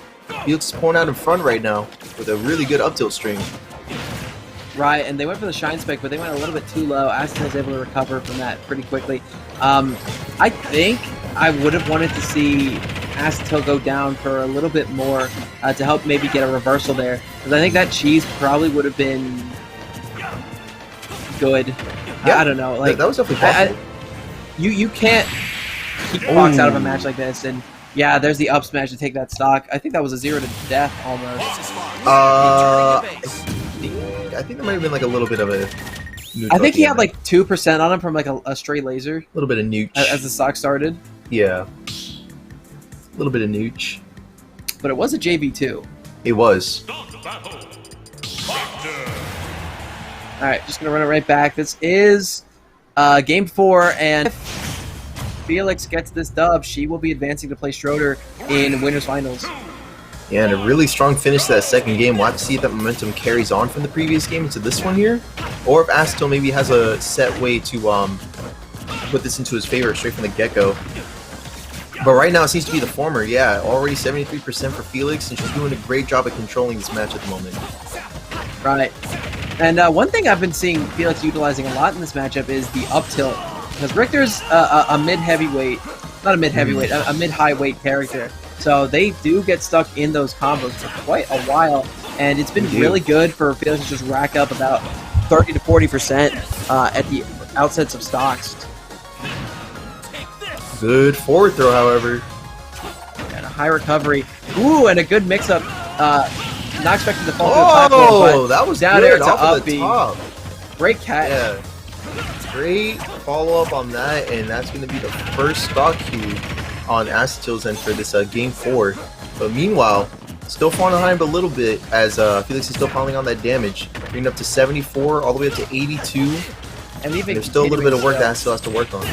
Felix is pulling out in front right now with a really good up tilt string. Right, and they went for the Shine Spike, but they went a little bit too low. Aston was able to recover from that pretty quickly. I think I would have wanted to see Aston go down for a little bit more to help maybe get a reversal there. Because I think that cheese probably would have been good. Yeah, I don't know. Like that was definitely possible. You can't keep Fox out of a match like this, and yeah, there's the up smash to take that stock. I think that was a 0 to death almost. I think there might have been like a little bit of a. I think he had like 2% on him from like a stray laser. A little bit of nooch as the stock started. Yeah, a little bit of nooch. But it was a JV2. It was. All right, just gonna run it right back. This is game 4, and if Felix gets this dub, she will be advancing to play Schroeder in winners finals. Yeah, and a really strong finish to that second game. We'll have to see if that momentum carries on from the previous game into this one here, or if Astil maybe has a set way to put this into his favor straight from the get-go. But right now it seems to be the former. Yeah, already 73% for Felix, and she's doing a great job at controlling this match at the moment. Right. And one thing I've been seeing Felix utilizing a lot in this matchup is the up tilt. Because Richter's a mid-heavyweight, not a mid-heavyweight, a mid-high weight character. So they do get stuck in those combos for quite a while. And it's been really good for Felix to just rack up about 30 to 40% at the outsets of stocks. Good forward throw, however. And a high recovery. Ooh, and a good mix-up. Not expecting to fall through the platform, but that was down good air to off up of the B. top. Great cat. Yeah. Great follow-up on that, and that's going to be the first stock cue on Astil's end for this game 4. But meanwhile, still falling behind a little bit as Felix is still piling on that damage, bringing up to 74 all the way up to 82. And even there's still a little bit of work that Astil has to work on.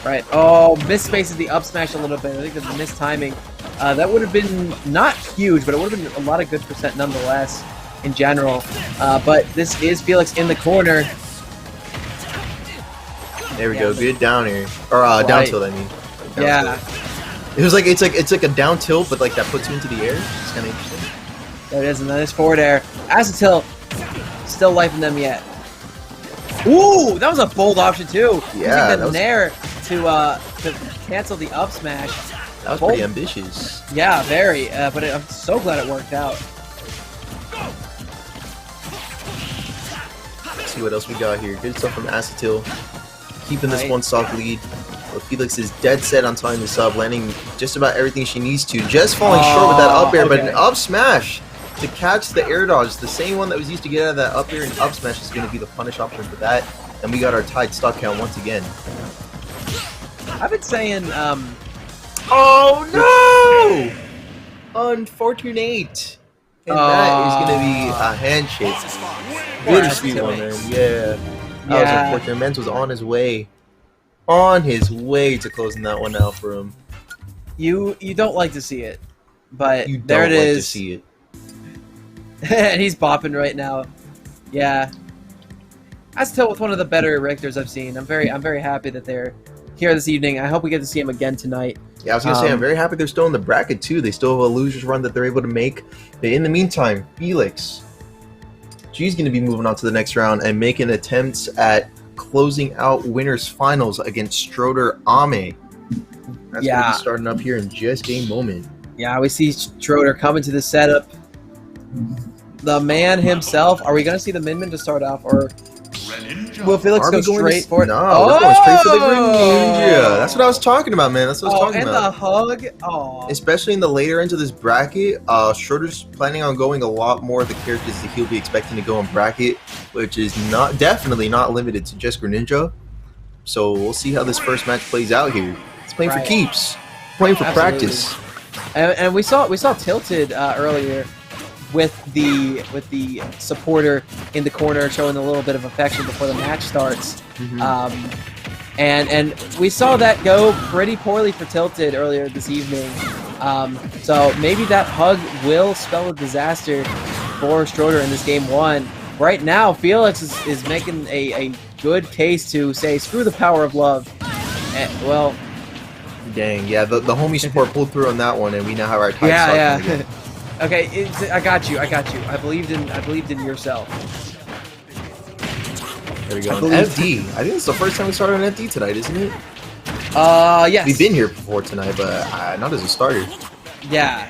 Right. Oh, misspaces the up smash a little bit. I think there's a mistiming. That would have been not huge, but it would have been a lot of good percent nonetheless in general. But this is Felix in the corner. There we go. Good down air. Or down tilt, I mean. Yeah. It was like it's like a down tilt, but like that puts you into the air. It's kind of interesting. There it is, and then there's forward air. Azatil still lifing them yet. Ooh, that was a bold option too. Yeah, using the nair to cancel the up smash. That was pretty ambitious. Yeah, very. But I'm so glad it worked out. Let's see what else we got here. Good stuff from Azatil. Keeping this one stock lead. But Felix is dead set on tying this up, landing just about everything she needs to. Just falling short with that up air, but an up smash to catch the air dodge. The same one that was used to get out of that up air and up smash is going to be the punish option for that. And we got our tied stock count once again. I've been saying, oh no! Unfortunate. And that is going to be a handshake. Bittersweet one, man. Yeah. That was unfortunate. Menz was on his way. On his way to closing that one out for him. You don't like to see it, but you there it don't like is. to see it. And he's bopping right now. Yeah. That's still with one of the better Richters I've seen. I'm very happy that they're here this evening. I hope we get to see him again tonight. Yeah, I was gonna say I'm very happy they're still in the bracket too. They still have a losers run that they're able to make. But in the meantime, Felix, she's gonna be moving on to the next round and making attempts at closing out winners finals against Schroeder Ame. That's gonna be starting up here in just a moment. Yeah, we see Schroeder coming to the setup. The man himself. Are we gonna see the Minmin to start off, or will Felix go straight for it? No, we're going straight for the Greninja. That's what I was talking about, man. That's what I was talking about. And the hug. Oh. Especially in the later ends of this bracket, Schroeder's planning on going a lot more of the characters that he'll be expecting to go in bracket, which is definitely not limited to just Greninja. So we'll see how this first match plays out here. It's playing for keeps, playing for practice. And we saw Tilted earlier with the supporter in the corner showing a little bit of affection before the match starts. And we saw that go pretty poorly for Tilted earlier this evening. So maybe that hug will spell a disaster for Schroeder in this game 1. Right now, Felix is making a good case to say, screw the power of love. And, well... Dang, yeah, the homie support pulled through on that one, and we now have our tight stock again. Okay, I got you. I got you. I believed in yourself. There we go. FD. I think it's the first time we started on FD tonight, isn't it? Yes. We've been here before tonight, but not as a starter. Yeah.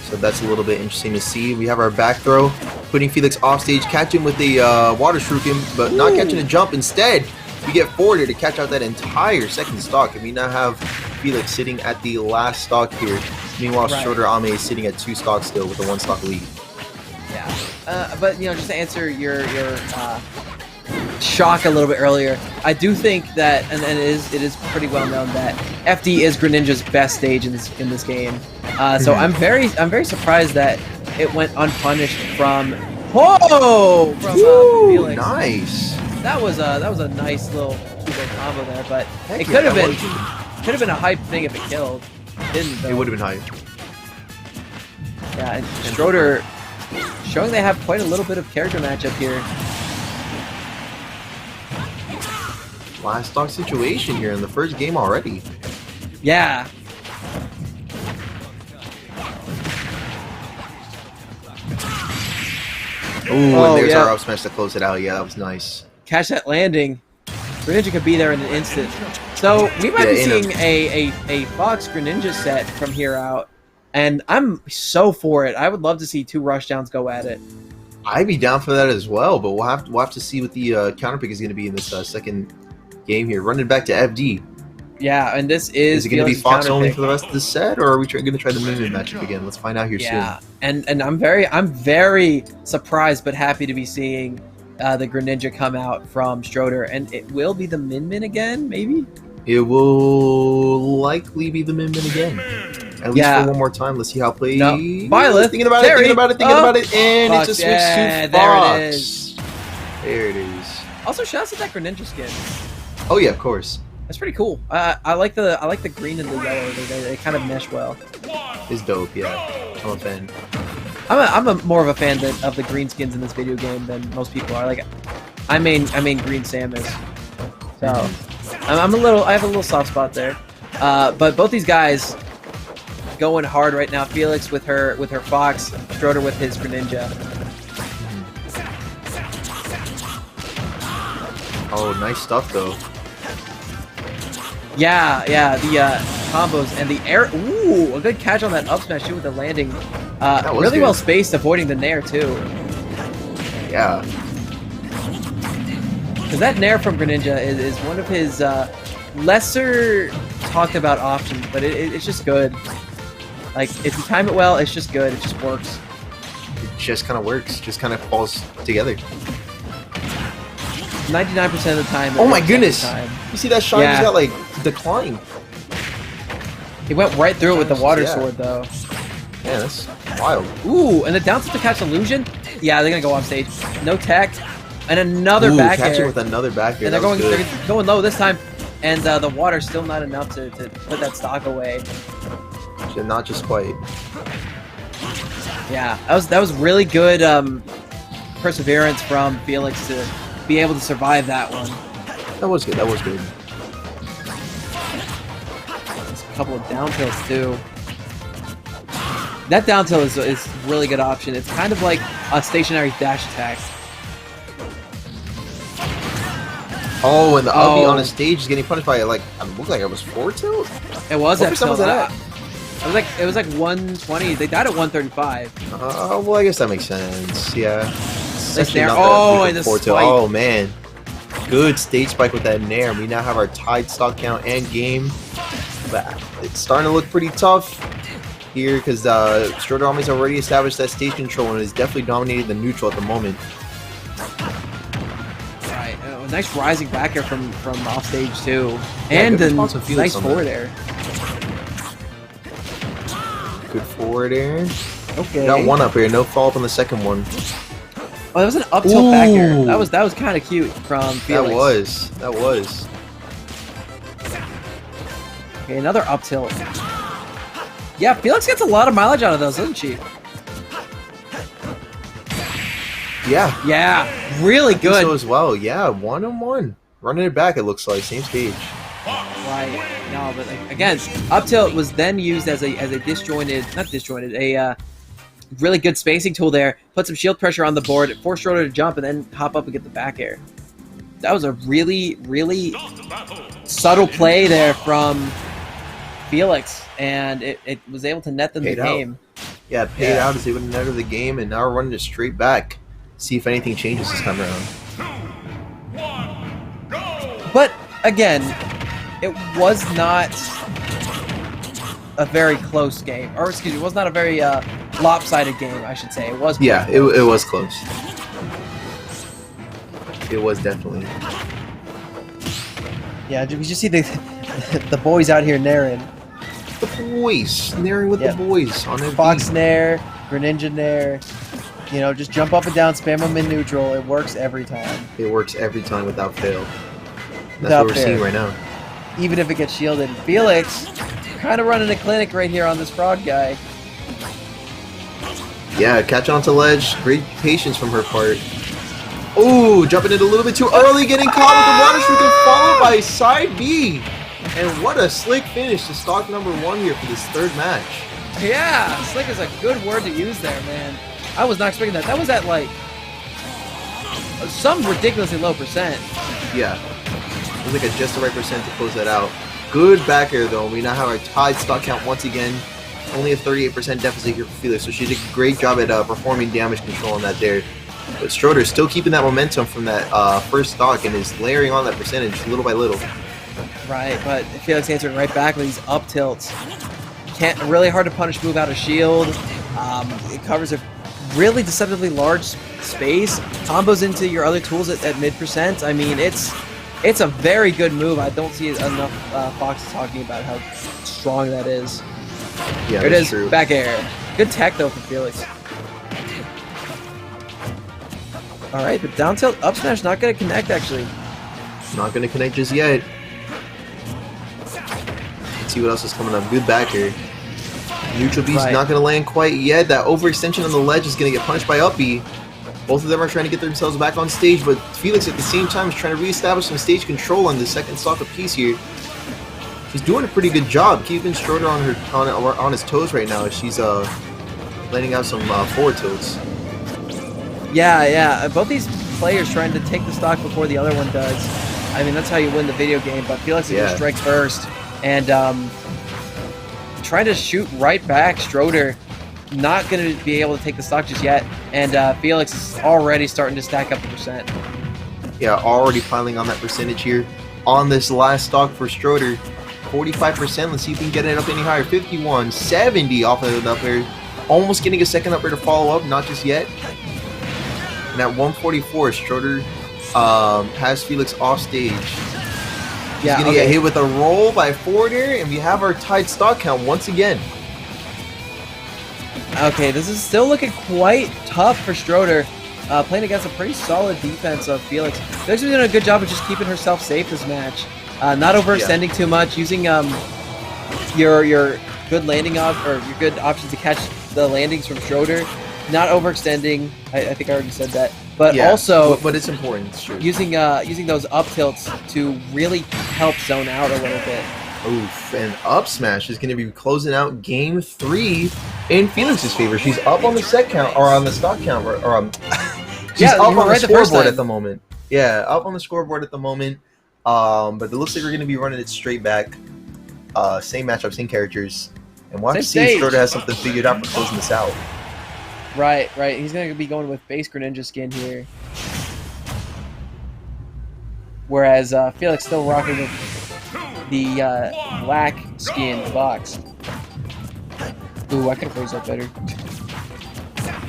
So that's a little bit interesting to see. We have our back throw, putting Felix off stage, catch him with the water shuriken, but not catching a jump. Instead, we get forwarded to catch out that entire second stock, and we now have Felix sitting at the last stock here. Meanwhile, Schroeder Ame is sitting at 2 stocks still with a 1 stock lead. Yeah, but you know, just to answer your shock a little bit earlier, I do think that, and it is pretty well known that FD is Greninja's best stage in this game. So I'm very surprised that it went unpunished from Felix. Nice. That was a nice little combo there, but it could have been a hype thing if it killed. It didn't though. It would have been hype. Yeah, and Schroeder showing they have quite a little bit of character matchup here. Last stock situation here in the first game already. Yeah. Ooh, and there's our up smash to close it out. Yeah, that was nice. Catch that landing. Greninja could be there in an instant. So we might be seeing a Fox Greninja set from here out, and I'm so for it. I would love to see 2 rushdowns go at it. I'd be down for that as well, but we'll have to see what the counter pick is going to be in this second game here. Running back to FD. Yeah, and this is it going to be Fox only for the rest of the set, or are we going to try the Min matchup again? Let's find out here soon. Yeah, and I'm very surprised but happy to be seeing the Greninja come out from Schroeder, and it will be the Min again, maybe? It will likely be the Min again. At least for one more time. Let's see how it plays. No. Byleth. Thinking about it, and it's a switch to Fox. There it is. There it is. Also, shouts to that Greninja skin. Oh yeah, of course. That's pretty cool. I like the green and the yellow. They kind of mesh well. It's dope. Yeah, I'm a fan. I'm more of a fan of the green skins in this video game than most people are. Like, I mean green Samus. So I have a little soft spot there. But both these guys going hard right now. Felix with her Fox, Schroeder with his Greninja. Oh, nice stuff though. Yeah, the combos and the air. Ooh, a good catch on that up smash too with the landing. Really well spaced, avoiding the nair too. Yeah. Because that nair from Greninja is one of his lesser talked about options, but it's just good. Like, if you time it well, it's just good. It just works. It just kind of works. Just kind of falls together. 99% of the time. Oh my goodness! You see that shot? He's got like decline. He went right through it with the water sword, though. Yeah, that's wild. Ooh, and the down tilt to catch illusion. Yeah, they're gonna go off stage. No tech, and another back catch air. it with another back air. And they're going low this time, and the water's still not enough to put that stock away. Not just quite. Yeah, that was really good perseverance from Felix to be able to survive that one. That was good. That was good. Just a couple of down tilts too. That down tilt is a really good option. It's kind of like a stationary dash attack. Oh, and the Ubby on the stage is getting punished by it looked like it was 4 tilt. It was what percent was that? It was like 120. They died at 135. Well, I guess that makes sense. Yeah. And the spike. Oh man, good stage spike with that nair. We now have our tied stock count and game, but it's starting to look pretty tough here because Schroeder Army's already established that stage control and is definitely dominating the neutral at the moment. Right, nice rising back air from off stage too, and the nice forward air. Good forward air. Okay. Got one up here. No follow up on the second one. Oh, that was an up tilt back air. That was kind of cute from Felix. That was. Okay, another up tilt. Yeah, Felix gets a lot of mileage out of those, doesn't she? Yeah. Yeah, really good. So as well. Yeah, 1-on-1. Running it back, it looks like. Same stage. Wow. Right. No, but like, again, up tilt was then used as a disjointed, not disjointed, a really good spacing tool there. Put some shield pressure on the board, force Schroeder to jump, and then hop up and get the back air. That was a really, really subtle play there from Felix, and it was able to net them the game. Yeah, paid out as they would net the game, and now we're running it straight back. See if anything changes this time around. 2, 1, go! But again, it was not a very close game, or excuse me, it was not a very lopsided game, I should say. It was. Yeah, it was close. It was definitely. Yeah, did we just see the boys out here naring? The boys, naring with the boys on their Fox beat. nair, Greninja nair. You know, just jump up and down, spam them in neutral. It works every time. It works every time without fail. That's Without what we're seeing right now. Even if it gets shielded. Felix, kind of running a clinic right here on this frog guy. Yeah, catch onto ledge. Great patience from her part. Oh, jumping in a little bit too early, getting caught with the water shuriken, followed by side B. And what a slick finish to stock number 1 here for this third match. Yeah, slick is a good word to use there, man. I was not expecting that. That was at like some ridiculously low percent. Yeah, it was like a just the right percent to close that out. Good back air though. We now have our tied stock count once again. Only a 38% deficit here for Felix, so she did a great job at performing damage control on that there. But Schroeder still keeping that momentum from that first stock and is layering on that percentage little by little. Right, but Felix answering right back with these up tilts. Really hard to punish move out of shield. It covers a really deceptively large space. Combos into your other tools at mid percent. I mean, it's a very good move. I don't see enough Fox talking about how strong that is. Yeah, there it is. True. Back air. Good tech though from Felix. All right, but down tilt up smash not going to connect actually. Not going to connect just yet. Let's see what else is coming up. Good back air. Neutral B's not going to land quite yet. That overextension on the ledge is going to get punished by up B. Both of them are trying to get themselves back on stage, but Felix at the same time is trying to reestablish some stage control on the second stock apiece here. She's doing a pretty good job keeping Schroeder on his toes right now as she's letting out some forward tilts. Yeah. Both these players trying to take the stock before the other one does. I mean, that's how you win the video game, but Felix is going to strike first. And trying to shoot right back. Schroeder not going to be able to take the stock just yet. And Felix is already starting to stack up the percent. Yeah, already piling on that percentage here. On this last stock for Schroeder, 45%. Let's see if we can get it up any higher. 51, 70 off of the up air. Almost getting a second up air to follow up, not just yet. And at 144, Schroeder has Felix off stage. He's going to get hit with a roll by forward air, and we have our tied stock count once again. Okay, this is still looking quite tough for Schroeder. Playing against a pretty solid defense of Felix. Felix is doing a good job of just keeping herself safe this match. Not overextending too much, using your good landing or your good options to catch the landings from Schroeder. Not overextending. I think I already said that. But also, but it's important. It's true. Using those up tilts to really help zone out a little bit. Oof, and up smash is going to be closing out game 3 in Felix's favor. She's up on the set count, or on the stock count, she's up on the scoreboard at the moment. Yeah, up on the scoreboard at the moment. But it looks like we're going to be running it straight back. Same matchup, same characters. And we'll have to see if Schroeder has something figured out for closing this out. Right. He's going to be going with base Greninja skin here. Whereas Felix still rocking with the black skin Fox. Ooh, I could have phrased that better.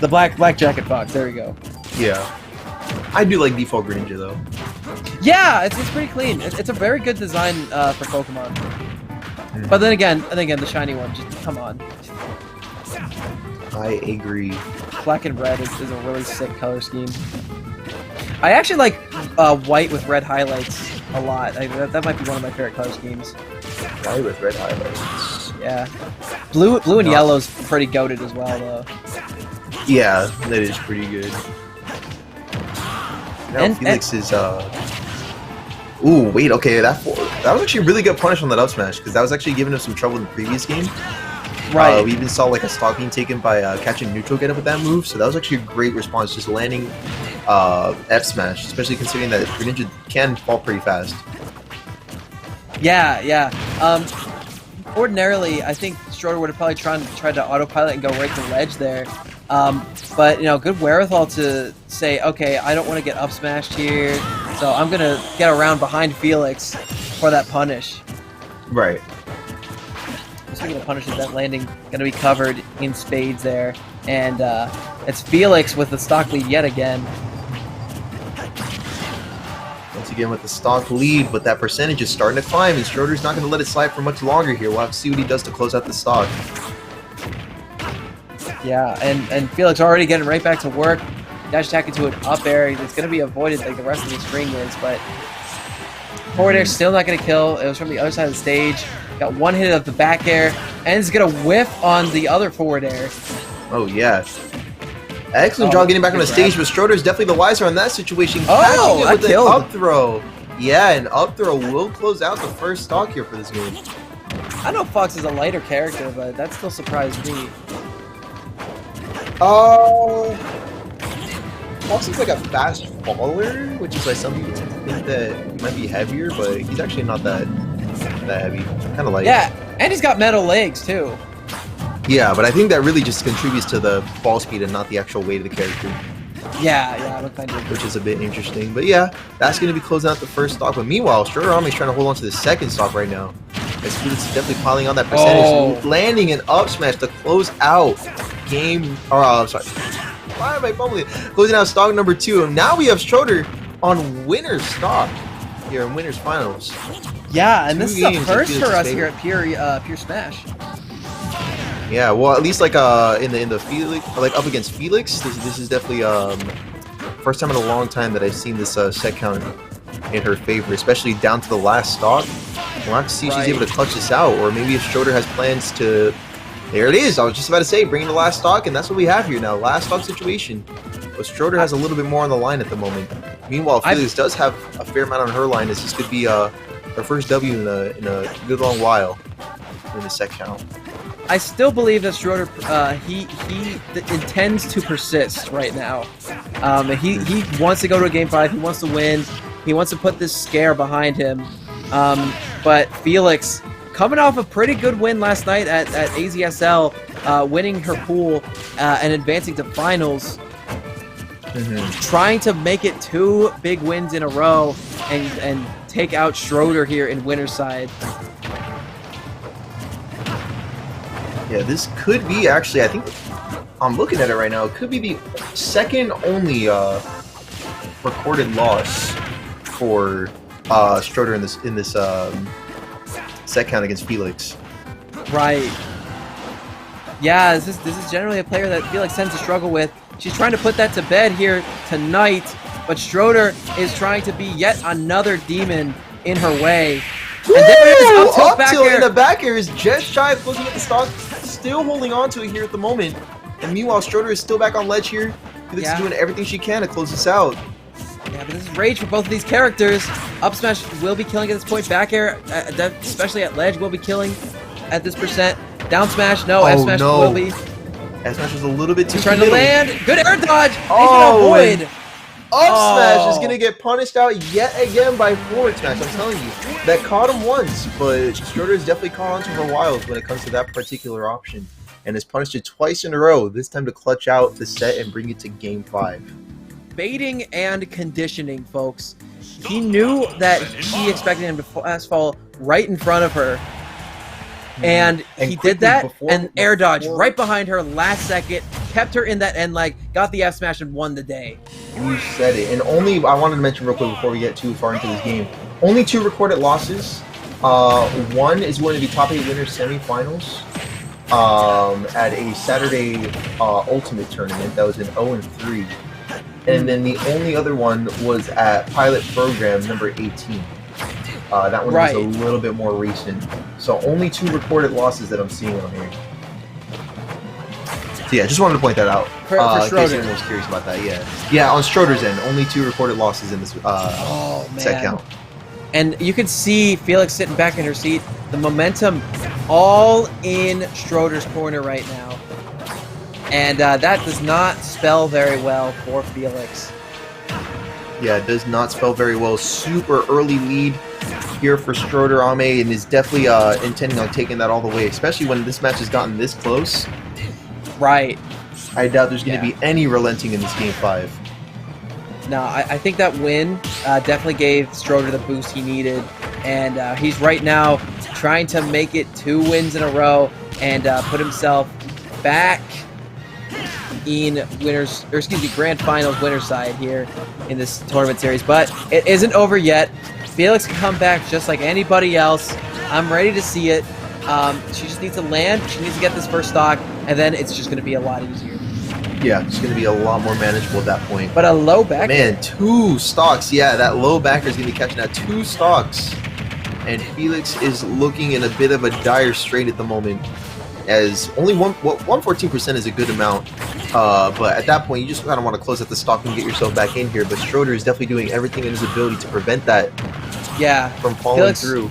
The black jacket Fox. There we go. Yeah. I do like default Greninja though. Yeah, it's pretty clean. It's a very good design for Pokemon. But then again, the shiny one, just come on. I agree. Black and red is a really sick color scheme. I actually like white with red highlights a lot. That might be one of my favorite color schemes. White with red highlights. Yeah. Blue and yellow's pretty goated as well, though. Yeah, that is pretty good. Now Felix is Ooh, wait, okay, that was actually a really good punish on that up smash, because that was actually giving him some trouble in the previous game. Right. We even saw like a stock being taken by catching neutral get up with that move, so that was actually a great response, just landing F smash, especially considering that Greninja can fall pretty fast. Yeah, yeah. Ordinarily, I think Schroeder would have probably tried to autopilot and go right to ledge there. But, you know, good wherewithal to say, okay, I don't want to get up smashed here, so I'm going to get around behind Felix for that punish. Right. Speaking of punishes, that landing going to be covered in spades there. And it's Felix with the stock lead yet again. Once again with the stock lead, but that percentage is starting to climb, and Schroeder's not going to let it slide for much longer here. We'll have to see what he does to close out the stock. Yeah, and Felix already getting right back to work. Dash attack into an up air. It's going to be avoided like the rest of the string is, but forward air still not going to kill. It was from the other side of the stage. Got one hit of the back air, and it's going to whiff on the other forward air. Oh, yeah. Excellent job getting back on the stage, but Schroeder's definitely the wiser on that situation. Oh, catching it with killed an up throw. Yeah, an up throw will close out the first stock here for this game. I know Fox is a lighter character, but that still surprised me. Fox looks like a fast faller, which is why some people think that he might be heavier, but he's actually not that heavy. Kind of light. Yeah, and he's got metal legs too. Yeah, but I think that really just contributes to the ball speed and not the actual weight of the character. Yeah, I look kind of. Which is a bit interesting. But yeah, that's going to be closing out the first stock. But meanwhile, Schroeder Army's trying to hold on to the second stock right now. As Felix is definitely piling on that percentage, landing an up smash to close out game. I'm sorry. Why am I fumbling? Closing out stock number 2. And now we have Schroeder on winner's stock here in winner's finals. Yeah, and this is a first for us here at Pure Smash. Yeah, well, at least like in the Felix, like up against Felix, this is definitely first time in a long time that I've seen this set count in her favor, especially down to the last stock. We'll have to see if she's able to clutch this out, or maybe if Schroeder has plans to. There it is. I was just about to say, bringing the last stock, and that's what we have here now. Last stock situation. But Schroeder has a little bit more on the line at the moment. Meanwhile, Felix does have a fair amount on her line, as this could be her first W in a good long while in the set count. I still believe that Schroeder, he intends to persist right now. He wants to go to a game 5. He wants to win. He wants to put this scare behind him. But Felix, coming off a pretty good win last night at AZSL, winning her pool and advancing to finals, trying to make it 2 big wins in a row and take out Schroeder here in winner's side. Yeah, this could be actually, I think I'm looking at it right now, it could be the second only recorded loss for Schroeder in this set count against Felix. Right. Yeah, this is generally a player that Felix tends to struggle with. She's trying to put that to bed here tonight, but Schroeder is trying to be yet another demon in her way. Woo! And there it is, Up back tilt air. in the back air is just shy of looking at the stock, still holding on to it here at the moment. And meanwhile, Schroeder is still back on ledge here. Felix is doing everything she can to close this out. Yeah, but this is rage for both of these characters. Up smash will be killing at this point. Back air, especially at ledge, will be killing at this percent. Down smash, no. F smash will be. F smash was a little bit too trying to land. Good air dodge. He's Oh, gonna avoid. Up smash is going to get punished out yet again by forward smash. I'm telling you, that caught him once, but Schroeder has definitely caught onto her wiles when it comes to that particular option, and has punished it twice in a row, this time to clutch out the set and bring it to game 5. Baiting and conditioning, folks. He knew that she expected him to fast fall right in front of her, and he did that, and air dodge right behind her last second, kept her in that end leg, got the F smash, and won the day. You said it. And I wanted to mention real quick before we get too far into this game, only 2 recorded losses. One is going to be top 8 winners semifinals at a Saturday Ultimate tournament that was in 0-3. And then the only other one was at Pilot Program number 18. That one was a little bit more recent. So only 2 recorded losses that I'm seeing on here. So yeah, just wanted to point that out. For in Schroeder. case anyone was curious about that, yeah. Yeah, on Schroeder's end, only 2 recorded losses in this set count. And you can see Felix sitting back in her seat. The momentum all in Schroeder's corner right now. And that does not spell very well for Felix. Yeah, it does not spell very well. Super early lead here for Schroeder Ame, and is definitely intending on taking that all the way, especially when this match has gotten this close. Right. I doubt there's going to be any relenting in this Game 5. No, I think that win definitely gave Schroeder the boost he needed. And he's right now trying to make it 2 wins in a row and put himself back in grand finals winner's side here in this tournament series. But it isn't over yet. Felix can come back just like anybody else. I'm ready to see it. She just needs to land. She needs to get this first stock, and then it's just going to be a lot easier. Yeah, it's going to be a lot more manageable at that point. But a low back. Man, 2 stocks. Yeah, that low backer is going to be catching that 2 stocks. And Felix is looking in a bit of a dire strait at the moment, as only 114% is a good amount. But at that point, you just kind of want to close out the stock and get yourself back in here. But Schroeder is definitely doing everything in his ability to prevent that from falling Felix through.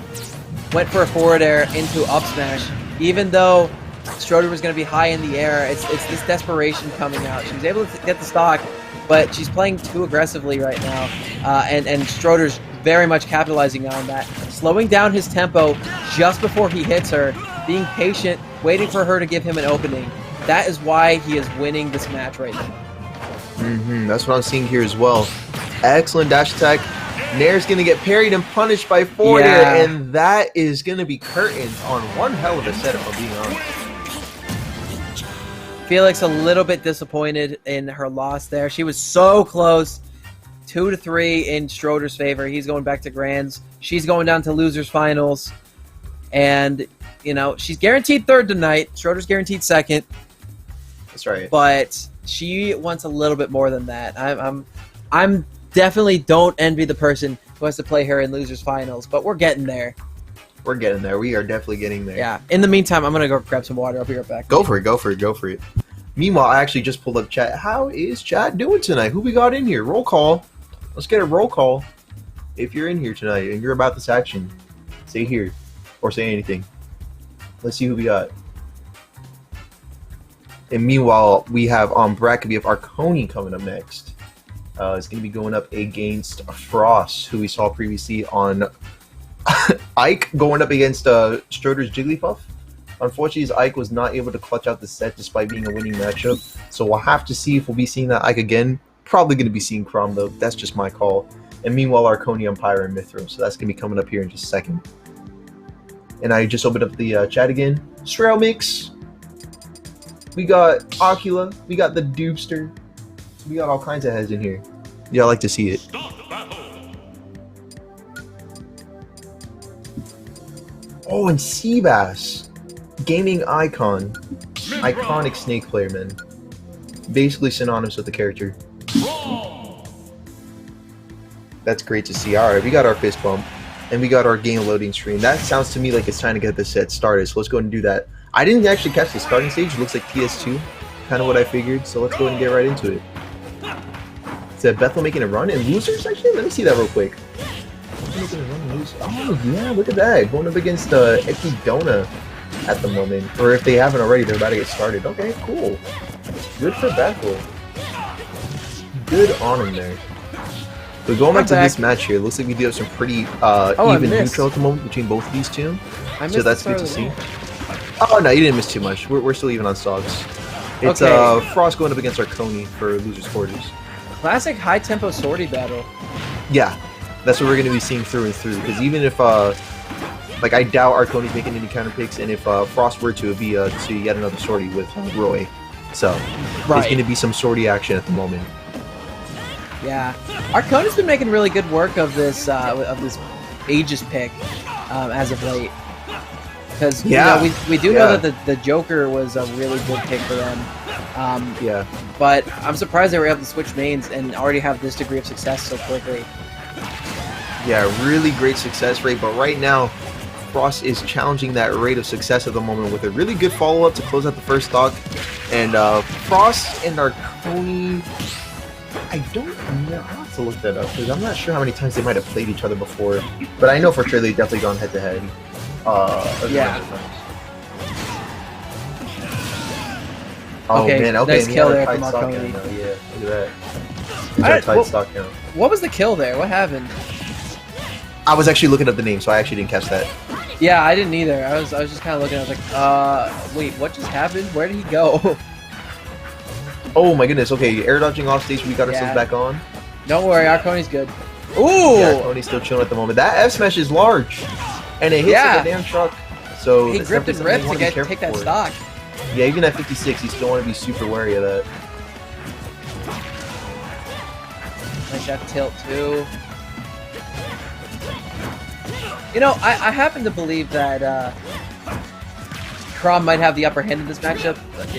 Went for a forward air into up smash, even though Schroeder was going to be high in the air. It's this desperation coming out. She was able to get the stock, but she's playing too aggressively right now, and Schroeder's very much capitalizing on that, slowing down his tempo just before he hits her, being patient, waiting for her to give him an opening. That is why he is winning this match right now. That's what I'm seeing here as well. Excellent dash attack. Nair's going to get parried and punished by forward air, and that is going to be curtains on one hell of a setup, if I'm being honest. Felix a little bit disappointed in her loss there. She was so close. 2-3 in Schroeder's favor. He's going back to grands. She's going down to losers finals. And, you know, she's guaranteed third tonight. Schroeder's guaranteed second. That's right. But she wants a little bit more than that. I'm definitely don't envy the person who has to play her in losers finals, but we're getting there. We're getting there. We are definitely getting there. Yeah. In the meantime, I'm going to go grab some water. I'll be right back. Go for it. Meanwhile, I actually just pulled up chat. How is chat doing tonight? Who we got in here? Roll call. Let's get a roll call. If you're in here tonight and you're about this action, say here or say anything. Let's see who we got. And meanwhile, we have on bracket, we have Arconi coming up next. It's going to be going up against Frost, who we saw previously on Ike, going up against Schroeder's Jigglypuff. Unfortunately, Ike was not able to clutch out the set despite being a winning matchup. So we'll have to see if we'll be seeing that Ike again. Probably going to be seeing Crom, though. That's just my call. And meanwhile, Arconi on Pyra and Mithra. So that's going to be coming up here in just a second. And I just opened up the chat again. Strail Mix. We got Ocula. We got the Dupster. We got all kinds of heads in here. Yeah, I like to see it. Oh, and Seabass. Gaming icon. Iconic snake player, man. Basically synonymous with the character. That's great to see. Alright, we got our fist bump. And we got our game loading screen. That sounds to me like it's time to get the set started. So let's go ahead and do that. I didn't actually catch the starting stage. It looks like PS2. Kind of what I figured. So let's go ahead and get right into it. Is that Bethel making a run? And losers, actually? Let me see that real quick. Oh, yeah, look at that. Going up against Epidona at the moment. Or if they haven't already, they're about to get started. Okay, cool. Good for Bethel. Good on him there. So going back to this match here, it looks like we do have some pretty even neutral at the moment between both of these two. So that's good to see. Oh, no, you didn't miss too much. We're still even on stocks. It's Frost going up against Arconi for losers quarters. Classic high-tempo sortie battle. Yeah, that's what we're going to be seeing through and through. Because even if, like, I doubt Arconi's making any counter picks, and if Frost were to, it'd be to yet another sortie with Roy. So, there's going to be some sortie action at the moment. Yeah, Arconi's been making really good work of this Aegis pick as of late. Because you know, we do know that the Joker was a really good pick for them. But I'm surprised they were able to switch mains and already have this degree of success so quickly. Yeah, really great success rate, but right now, Frost is challenging that rate of success at the moment with a really good follow-up to close out the first stock. And Frost and Arconi, I don't know. I'll have to look that up because I'm not sure how many times they might have played each other before. But I know for sure they've definitely gone head to head. Yeah. Oh Okay, man, okay. nice and he kill had a there tight from stock Marconi. count now, yeah, look at that. He's got a Alright, tight well- stock count. What was the kill there? What happened? I was actually looking up the name, so I actually didn't catch that. Yeah, I didn't either. I was just kind of looking. I was like, wait, what just happened? Where did he go? Oh my goodness, okay, air dodging off stage, we got ourselves Yeah. back on. Don't worry, Arconi's good. Ooh! Yeah, Tony's still chilling at the moment. That F smash is large, and it hits Yeah. like a damn truck. So He that's gripped and definitely ripped something to you wanna be take that careful stock. for. Yeah, even at 56, you still want to be super wary of that. Nice that tilt too. You know, I happen to believe that Crom might have the upper hand in this matchup,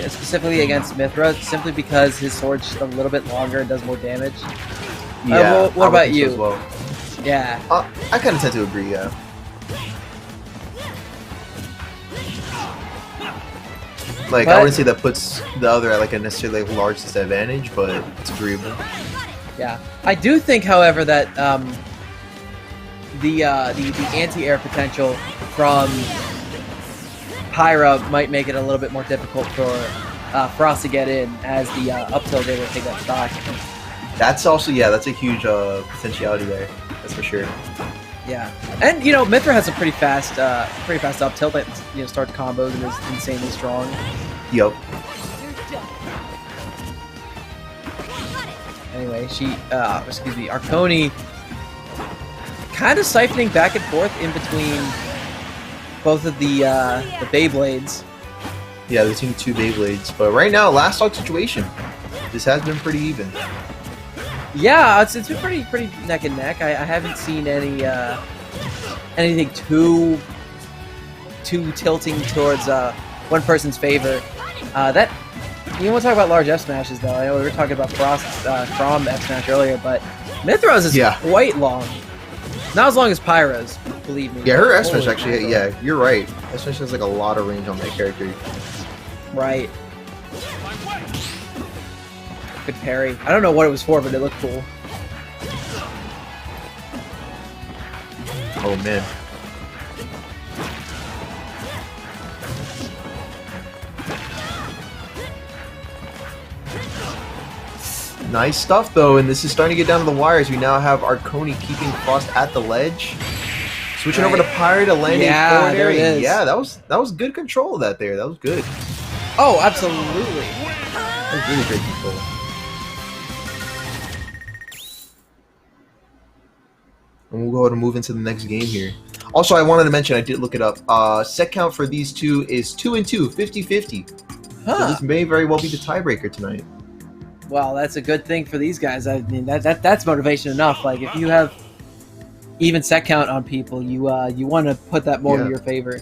specifically against Mithra, simply because his sword's just a little bit longer and does more damage. Yeah. what I would about think so you? as well. Yeah. I kind of tend to agree. Yeah. Like I But- wouldn't say that puts the other at like a necessarily large disadvantage, but it's agreeable. Yeah, I do think, however, that the anti-air potential from Pyra might make it a little bit more difficult for Frost to get in, as the up tilt able to take that stock. That's also that's a huge potentiality there. That's for sure. Yeah, and you know Mithra has a pretty fast up tilt that starts combos and is insanely strong. Yup. Anyway, Arconi kind of siphoning back and forth in between both of the Beyblades. Yeah, between two Beyblades, but right now, last stock situation. This has been pretty even. Yeah, it's been pretty neck and neck. I haven't seen any anything too tilting towards one person's favor. That you want to talk about large F smashes though. I know we were talking about Frost's Crom F smash earlier, but Mithra's is quite long. Not as long as Pyra's, believe me. Yeah, her F smash Holy actually. mackerel. Yeah, you're right. F smash has like a lot of range on that character. Right. Good parry. I don't know what it was for, but it looked cool. Oh man. Nice stuff though, and this is starting to get down to the wires. We now have Arconi keeping Frost at the ledge. Switching over to Pyre to land a forward there it area. is. Yeah, that was good control of that there. That was good. Oh, absolutely. That was really great control. And we'll go ahead and move into the next game here. Also, I wanted to mention, I did look it up. Set count for these two is 2-2, 50-50. So Huh. this may very well be the tiebreaker tonight. Well, that's a good thing for these guys. I mean, that's motivation enough. Like, if you have even set count on people, you want to put that more in your favor.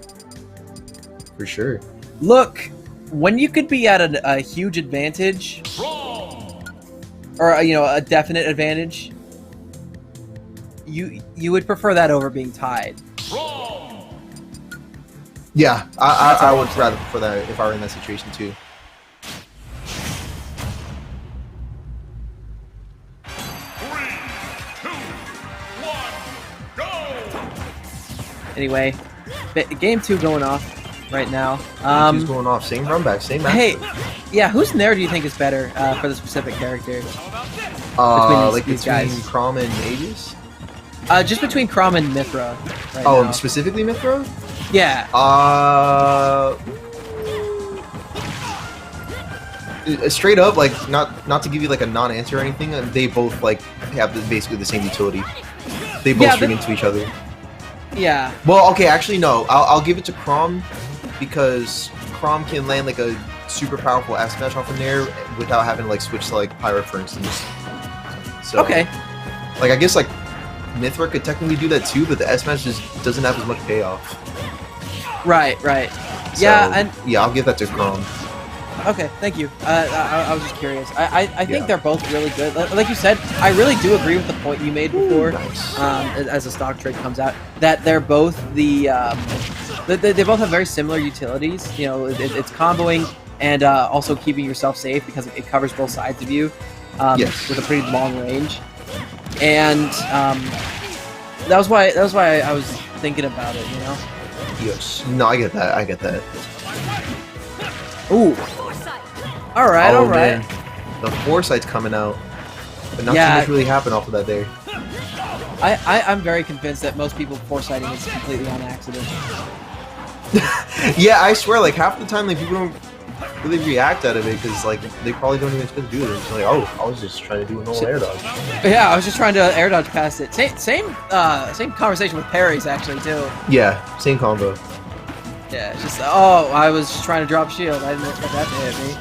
For sure. Look, when you could be at a huge advantage, or a definite advantage, you would prefer that over being tied. Yeah, I would rather prefer that if I were in that situation too. Anyway, game 2 going off right now. Who's going off? Same run back, same match. Hey, yeah, whose Nair do you think is better for the specific character? Between these guys. Crom and Aegis? Just between Crom and Mithra. Right now. Specifically Mithra? Yeah. Straight up, like not to give you like a non-answer or anything. They both like have basically the same utility. They both string into each other. Yeah. Well, okay, actually no. I'll give it to Crom because Crom can land like a super powerful F smash off in there without having to like switch to like Pyra, for instance. So, Okay. Like I guess like Mithra could technically do that too, but the S smash just doesn't have as much payoff. Right. So, Yeah, and yeah, I'll give that to Crom. okay, thank you. I was just curious. I think they're both really good. Like you said, I really do agree with the point you made before. Nice. As the stock trade comes out, that they're both they both have very similar utilities. You know, it's comboing and also keeping yourself safe because it covers both sides of you. Yes. with a pretty long range, and that was why I was thinking about it. You know. Yes. No, I get that. I get that. Ooh. All right. Oh, All right. man. The foresight's coming out, but not too Yeah. much really happened off of that there. I'm very convinced that most people foresighting is completely on accident. Yeah, I swear, like half the time, like people don't really react out of it because like they probably don't even expect to do it. It's like, oh, I was just trying to do a normal air dodge. Yeah, I was just trying to air dodge past it. Same conversation with parries actually too. Yeah, same combo. Yeah, it's just oh, I was just trying to drop shield. I didn't expect that to hit me.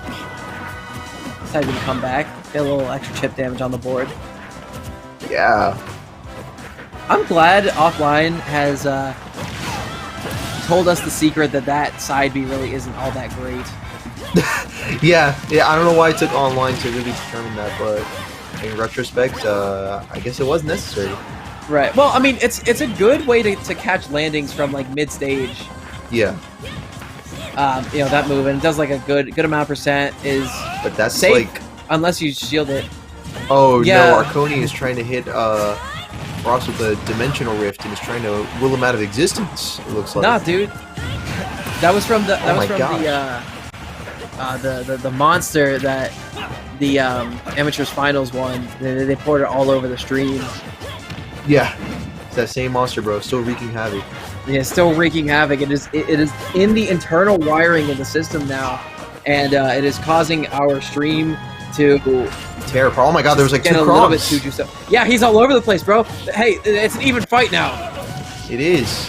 That's how you can come back. Get a little extra chip damage on the board. Yeah. I'm glad Offline has told us the secret that side B really isn't all that great. Yeah, I don't know why it took online to really determine that, but in retrospect, I guess it was necessary. Right. Well, I mean, it's a good way to catch landings from like mid stage. Yeah. You know that move, and it does like a good amount of percent is But that's safe like, unless you shield it. oh Yeah. no, Arconi is trying to hit Ross with a dimensional rift and is trying to will him out of existence. It looks like. Nah, dude. That was from the the monster that the amateurs finals won. They poured it all over the stream. Yeah, it's that same monster, bro. Still wreaking havoc. Yeah, still wreaking havoc. It is in the internal wiring of the system now, and it is causing our stream to Terror. Oh my god, there was like get two a little bit cross. too juiced up. Yeah, he's all over the place, bro. Hey, it's an even fight now. It is.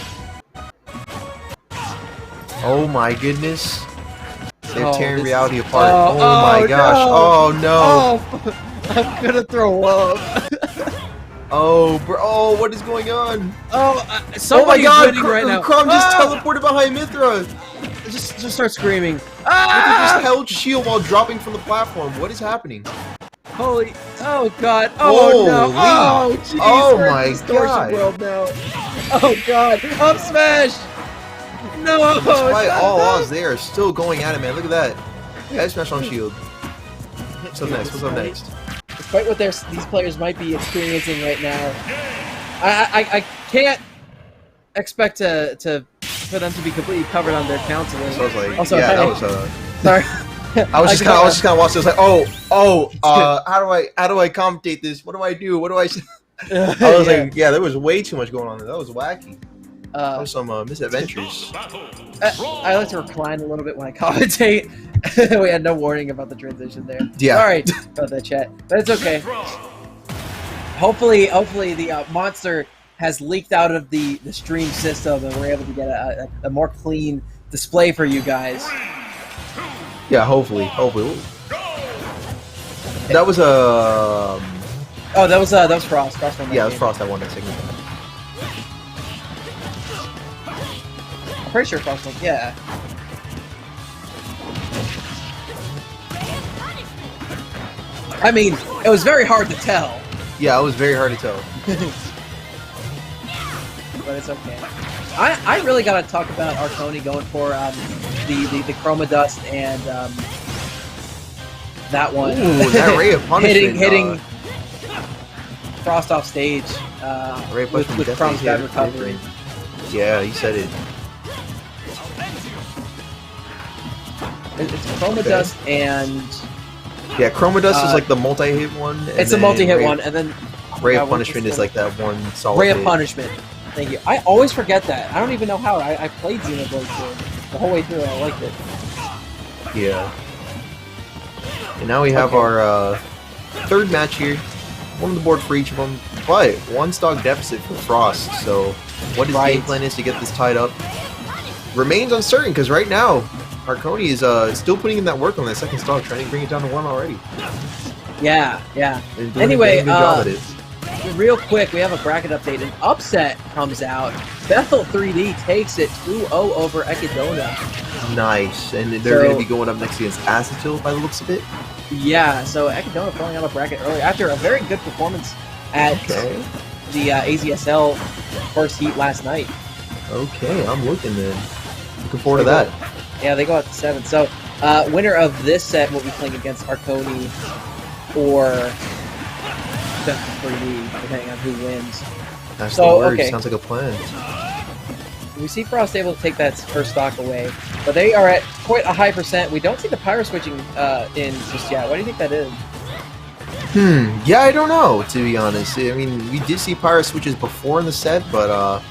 Oh my goodness. They're Oh, tearing this reality is- apart. oh, Oh, my oh, gosh. no. Oh no. Oh, I'm gonna throw up. Oh, bro. Oh, what is going on? Oh, Oh my somebody's god. winning right now. Crom just Ah! teleported behind Mithra. Just start screaming. Mithra Ah! just held shield while dropping from the platform. What is happening? Holy! Oh god! Oh no! Holy. Oh jeez! Oh we're in my distortion God. world now. Oh god! Up smash! No! Despite it's all not odds, they are still going at it, man. Look at that. Yeah, smash on shield. What's up next? What's up next? Despite what these players might be experiencing right now, I can't expect for them to be completely covered on their counseling. So I was like, Also, yeah, hey, that was sorry. I was just kind of watching. I was like, how do I commentate this? What do I do? What do I say? I was like, yeah, there was way too much going on there. That was wacky. That was some misadventures. I like to recline a little bit when I commentate. We had no warning about the transition there. Yeah. Sorry about that, chat, but it's okay. Hopefully the monster has leaked out of the stream system and we're able to get a more clean display for you guys. Yeah, hopefully. That was Oh, that was Frost. Frost won that yeah, it was game. Frost that won that segment. I'm pretty sure Frost won. Yeah. I mean, it was very hard to tell, Yeah, it was very hard to tell. but it's okay. I really gotta talk about Arconi going for the Chroma Dust and that one. Ooh, that ray of punishment. hitting Frost off stage Ray of with punishment Chrom's definitely bad hit recovery. different. Yeah, you said it. It's Chroma Okay. Dust and Yeah, Chroma Dust is like the multi-hit one. and it's a then multi-hit Ray- one, and then Ray yeah, of Punishment is like that one solid Ray of hit. Punishment. Thank you. I always forget that. I don't even know how. I played Xenoblade 2 the whole way through. I liked it. Yeah. And now we have Okay. our third match here. One on the board for each of them, but one stock deficit for Frost. So what his Right. game plan is to get this tied up remains uncertain because right now Arconi is still putting in that work on that second stock, trying to bring it down to 1 already. Yeah. And doing Anyway, a dang good job at it. Real quick, we have a bracket update. An upset comes out. Bethel 3D takes it 2-0 over Ekidona. Nice, and they're So- going to be going up next against Acetyl by the looks of it. Yeah, so Ekidona filling out a bracket early after a very good performance at Okay. the AZSL first heat last night. Okay, I'm looking then. Looking forward to that. Yeah, they go out to 7. So, winner of this set will be playing against Arconi or just 3D, depending on who wins. That's So, the word. okay. Sounds like a plan. We see Frost able to take that first stock away, but they are at quite a high percent. We don't see the pyro switching in just yet. What do you think that is? Yeah, I don't know, to be honest. I mean, we did see pyro switches before in the set, but a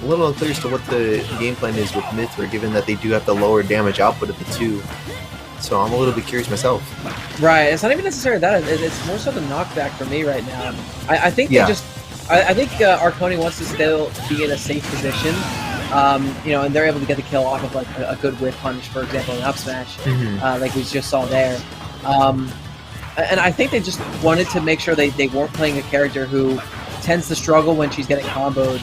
little unclear as to what the game plan is with Mithra, given that they do have the lower damage output of the two. So I'm a little bit curious myself. Right, it's not even necessarily that. It's more so the knockback for me right now. I think Yeah. they just... I think Arconi wants to still be in a safe position. You know, and they're able to get the kill off of like a good whiff punish, for example, an up smash, like we just saw there. And I think they just wanted to make sure they weren't playing a character who tends to struggle when she's getting comboed,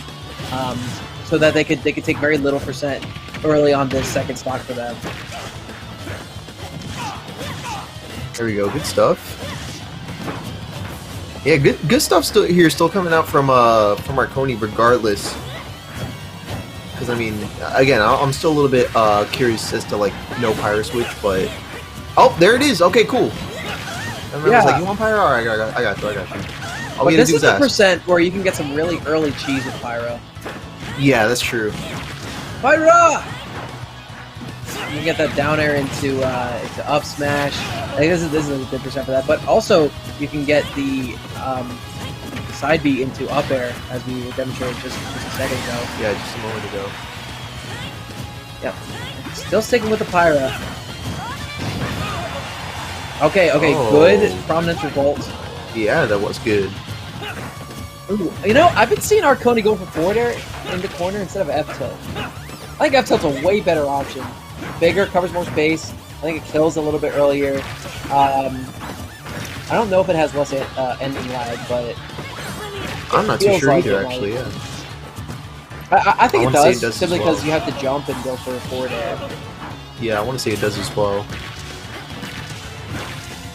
so that they could take very little percent early on this second stock for them. There we go. Good stuff. Yeah, good stuff still coming out from Arconi regardless. Because I mean, again, I'm still a little bit curious as to like no pyro switch, but oh, there it is. Okay, cool. I remember I was like, you want pyro? All right, I got you. All But we gotta this do is is the ask. percent where you can get some really early cheese with pyro. Yeah, that's true. Pyro! You can get that down air into up smash. I think this is a good percent for that. But also, you can get the side B into up air, as we demonstrated just a second ago. Yeah, just a moment ago. Yep. Still sticking with the pyro. Okay, Oh. good prominence revolt. Yeah, that was good. Ooh, you know, I've been seeing Arconi go for forward air in the corner instead of F tilt. I think F tilt's a way better option. Bigger, covers more space. I think it kills a little bit earlier. I don't know if it has less ending lag, but I'm not too feels sure like either, it actually. might. Yeah. I think I it wanna say does, it does simply as well. because you have to jump and go for a forward air. Yeah, I want to say it does as well.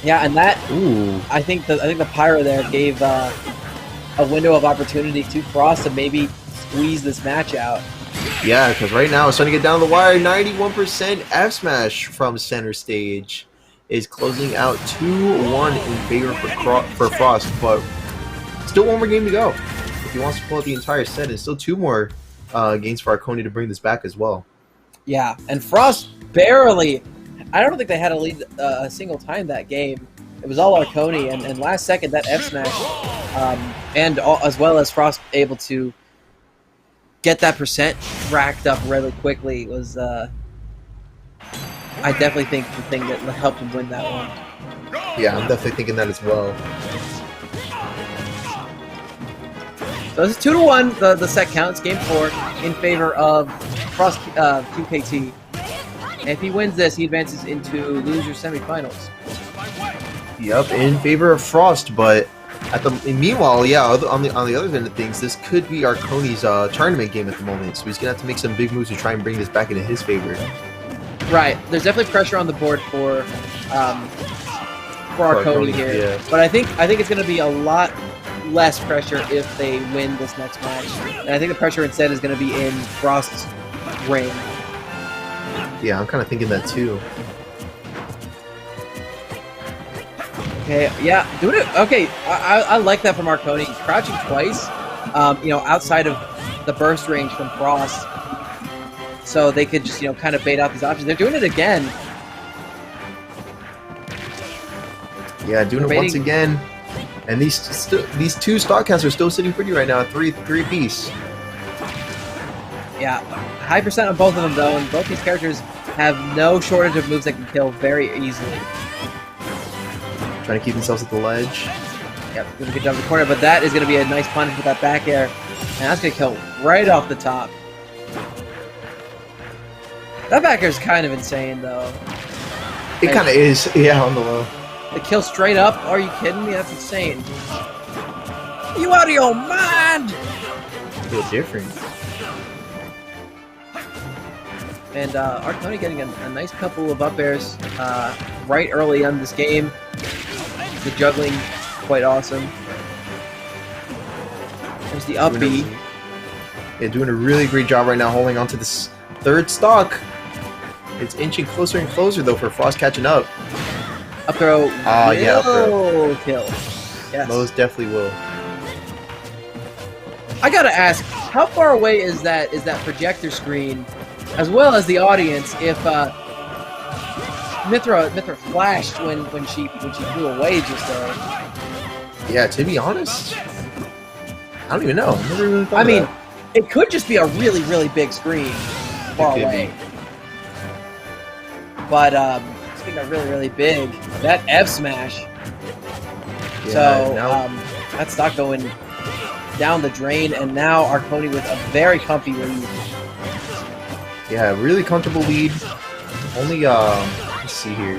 Yeah, and that Ooh. I think the pyro there gave a window of opportunity to Frost to maybe squeeze this match out. Yeah, because right now it's starting to get down the wire. 91% F smash from center stage is closing out 2-1 in favor for Frost, but still one more game to go. If he wants to pull out the entire set, and still two more games for Arconi to bring this back as well. Yeah, and Frost barely. I don't think they had a lead a single time that game. It was all Arconi, and last second that F smash, as well as Frost able to get that percent racked up really quickly was. I definitely think the thing that helped him win that one. Yeah, I'm definitely thinking that as well. So it's 2-1. The set counts. Game 4 in favor of Frost QKT. And if he wins this, he advances into loser semifinals. Yep, in favor of Frost, but meanwhile, yeah, on the other end of things, this could be Arconi's tournament game at the moment. So he's gonna have to make some big moves to try and bring this back into his favor. Right. There's definitely pressure on the board for Arconi here, yeah. but I think it's going to be a lot less pressure if they win this next match. And I think the pressure instead is going to be in Frost's ring. Yeah, I'm kind of thinking that too. Okay. Yeah. Doing it. Okay. I like that from Arconi. Crouching twice. You know, outside of the burst range from Frost. So they could just, kind of bait out these options. They're doing it again. Yeah, doing it once again. And these two stock counts are still sitting pretty right now, three apiece. Yeah, high percent on both of them though, and both these characters have no shortage of moves that can kill very easily. Trying to keep themselves at the ledge. Yep, doing a good job in the corner, but that is going to be a nice punish with that back air, and that's going to kill right off the top. That back air is kind of insane though. It kind of is, yeah, on the low. The kill straight up? Are you kidding me? That's insane. You out of your mind? A bit different. And Arconi getting a nice couple of up airs right early on this game. The juggling, quite awesome. There's the up B. Yeah, doing a really great job right now holding on to this third stock. It's inching closer and closer though for Frost catching up. Up throw. Yeah, up throw. Kill. Yes. Most definitely will. I gotta ask, how far away is that projector screen, as well as the audience, if Mithra flashed when she flew away just there? Yeah, to be honest, I don't even know. Never really thought I of mean, that. it could just be a really, really big screen far away. But speaking of really, really big, that F smash. Yeah, So now- that stock going down the drain, and now Arconi with a very comfy lead. Yeah, really comfortable lead. Only let's see here.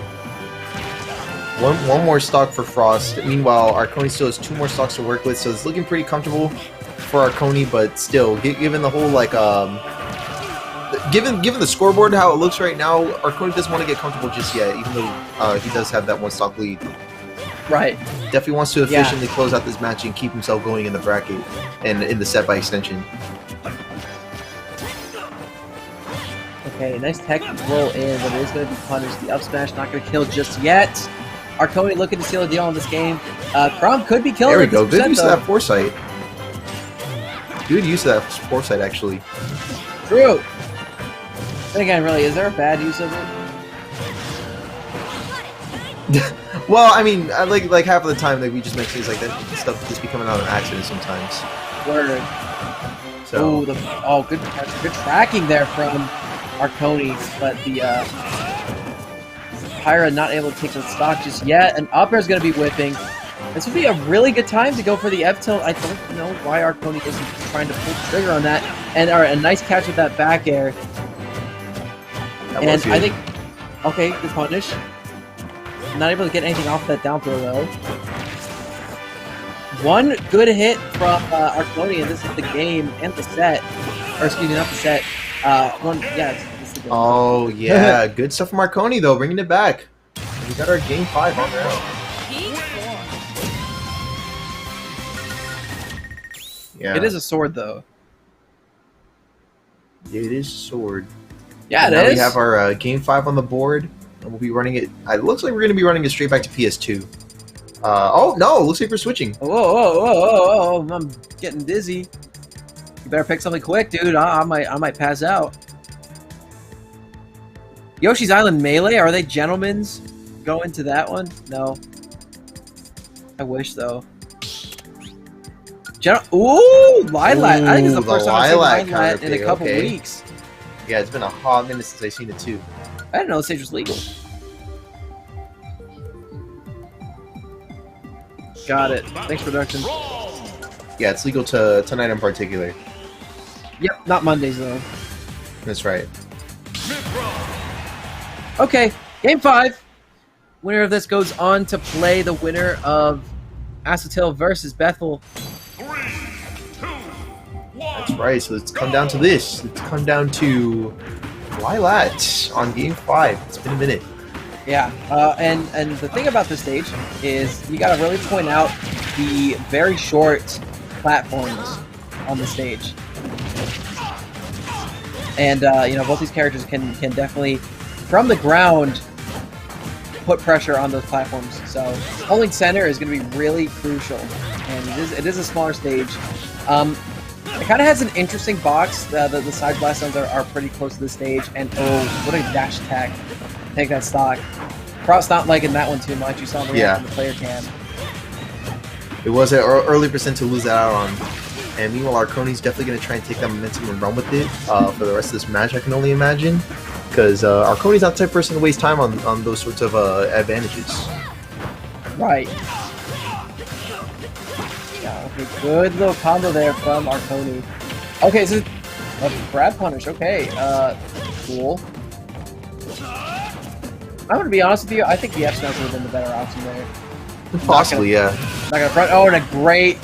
One more stock for Frost. Meanwhile, Arconi still has 2 more stocks to work with, so it's looking pretty comfortable for Arconi. But still, given the whole like given the scoreboard how it looks right now, Arconi doesn't want to get comfortable just yet, even though he does have that 1 stock lead. Right. Definitely wants to efficiently close out this match and keep himself going in the bracket and in the set by extension. Okay, nice tech roll in, but it is going to be punished. The up smash not going to kill just yet. Arconi looking to seal a deal on this game. Crom could be killing. There we at go. this Good use of though. that foresight. Good use of that foresight, actually. True. Then again, really, is there a bad use of it? Well, I mean, like half of the time that we just make things like that stuff just be coming out on accident sometimes. Word. So Good tracking there from Arconi, but the Pyra not able to take the stock just yet, and up air is going to be whipping. This would be a really good time to go for the F tilt. I don't know why Arconi isn't trying to pull the trigger on that, and a nice catch with that back air. that And was good. I think, okay, good punish. Not able to get anything off that down throw though. One good hit from Arconi, and this is the game and the set. Or excuse me, not the set. This is the game. Oh yeah, good stuff from Arconi though, bringing it back. We got our game 5 on round. Yeah, It is a sword though. It is sword. Yeah, now it is. we have our game 5 on the board, and we'll be running it. It looks like we're going to be running it straight back to PS2. Oh no, looks like we're switching. Whoa, I'm getting dizzy. You better pick something quick, dude. I might pass out. Yoshi's Island Melee, are they gentlemen's? Go into that one? No. I wish though. Ooh, Lilat. I think it's the Ooh, first the time I've seen Lilat Lilat in a counterpick, couple okay. weeks. Yeah, it's been a hot minute since I've seen it too. I didn't know the stage was legal. Got it. Thanks, production. Yeah, it's legal to tonight in particular. Yep, not Mondays though. That's right. Okay, game 5. Winner of this goes on to play the winner of Acetil versus Bethel. 3, 2, 1. That's right. So let's come down to this. Let's come down to Lilat on game 5. It's been a minute. Yeah, and the thing about this stage is you gotta really point out the very short platforms on the stage. And both these characters can definitely, from the ground, put pressure on those platforms. So holding center is going to be really crucial, and it is a smaller stage. It kind of has an interesting box. The side blast zones are pretty close to the stage, and oh, what a dash attack! Take that stock. Frost not liking that one too much. You saw the reaction the player cam. It was an early percent to lose that out on. And meanwhile, Arconi's definitely going to try and take that momentum and run with it for the rest of this match, I can only imagine. Because Arconi's not the type of person to waste time on those sorts of advantages. Right. Yeah, okay, good little combo there from Arconi. Okay, so a grab punish, okay. Cool. I'm gonna be honest with you, I think the F-Smash would have been the better option there. Possibly, yeah. Not gonna front. Oh, and a great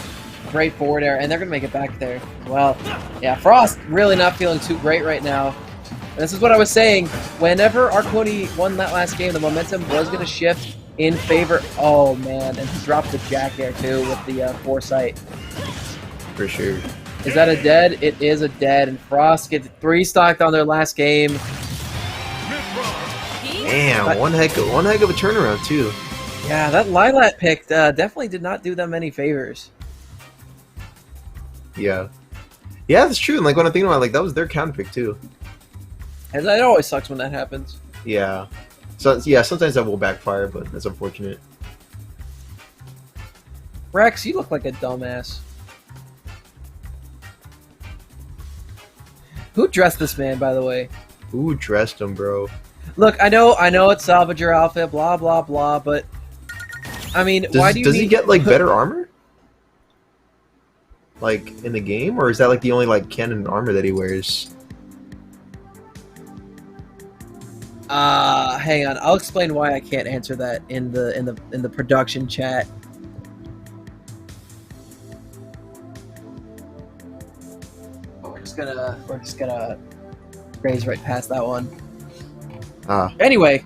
forward air, and they're gonna make it back there as well. Yeah, Frost really not feeling too great right now. And this is what I was saying. Whenever Arconi won that last game, the momentum was gonna shift in favor. Oh man, and he dropped the jack air too with the foresight. For sure. Is that a dead? It is a dead, and Frost gets 3 stocked on their last game. Damn, one heck of a turnaround too. Yeah, that Lilat pick definitely did not do them any favors. Yeah. Yeah, that's true. And like when I'm thinking about it, like that was their counter pick too. And it always sucks when that happens. Yeah. So yeah, sometimes that will backfire, but that's unfortunate. Rex, you look like a dumbass. Who dressed this man, by the way? Who dressed him, bro? Look, I know it's salvage your outfit, blah blah blah, but I mean, why do you does he get like better armor? Like in the game, or is that like the only like canon armor that he wears? Hang on. I'll explain why I can't answer that in the production chat. We're just gonna graze right past that one. Anyway.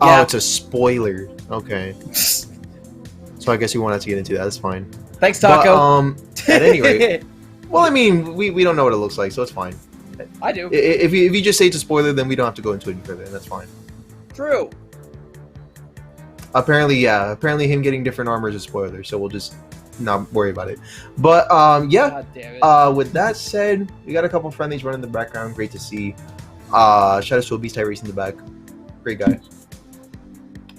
Oh, Yeah. it's a spoiler. Okay. So I guess you want us to get into that. That's fine. Thanks, Taco. But, at any rate, well, I mean, we don't know what it looks like, so it's fine. I do. If you just say it's a spoiler, then we don't have to go into it any further, and that's fine. True. Apparently, yeah. Apparently, him getting different armor is a spoiler, so we'll just not worry about it. But yeah. God damn it. With that said, we got a couple friendlies running in the background. Great to see. Shout out to Beast Tyrese in the back. Great guy.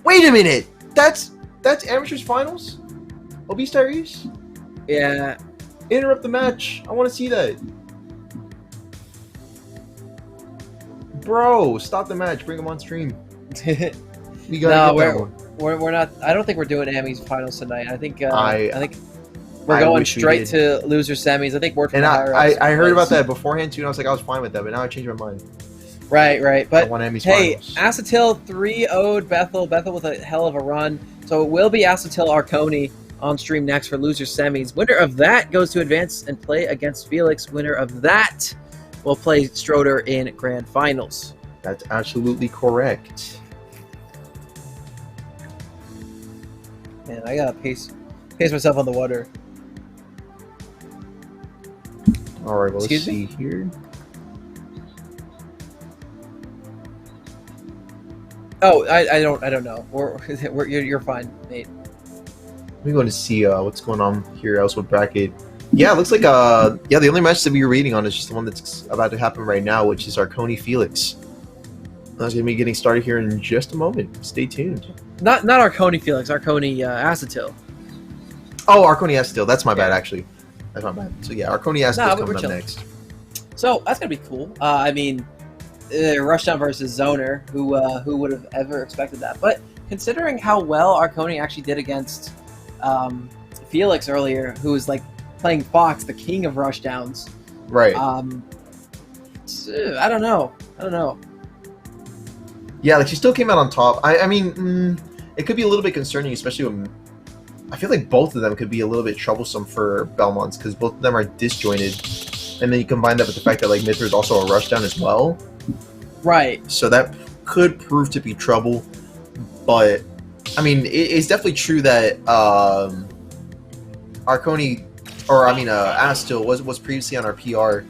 Wait a minute. That's amateurs finals. Obese Tyrese. Yeah. Interrupt the match. I want to see that. Bro, stop the match. Bring him on stream. We gotta No, get that one. we're not. I don't think we're doing Emmys finals tonight. I think I we're going wish we straight did. to loser semis. I think word from And the higher ups I heard about was- that beforehand too, and I was like, I was fine with that, but now I changed my mind. Right. I But want Emmys hey, finals. Acetil 3-0'd Bethel. Bethel with a hell of a run. So it will be Acetil Arconi on stream next for loser semis. Winner of that goes to advance and play against Felix. Winner of that will play Stroder in grand finals. That's absolutely correct. Man, I gotta pace myself on the water. All right, well, let's Excuse see here. Oh, I don't know. You're fine, Nate. We're going to see what's going on here else with bracket. Yeah, it looks like yeah, the only match that we were reading on is just the one that's about to happen right now, which is Arconi Felix. That's gonna be getting started here in just a moment. Stay tuned. Not Arconi Felix, Arconi Acetil. Oh, Arconi Astil. That's my bad, Yeah. actually. That's my bad. So yeah, Arconi Astil's Nah, coming we're up chilling. next. So that's gonna be cool. I mean, Rushdown versus Zoner. Who would have ever expected that? But considering how well Arconi actually did against Felix earlier, who was like playing Fox, the king of rushdowns. Right. I don't know. Yeah, like she still came out on top. I mean, it could be a little bit concerning, especially when I feel like both of them could be a little bit troublesome for Belmonts because both of them are disjointed, and then you combine that with the fact that like Mithra is also a rushdown as well. Right. So that could prove to be trouble. But I mean, it's definitely true that Arconi, or I mean, Astil was previously on our PR,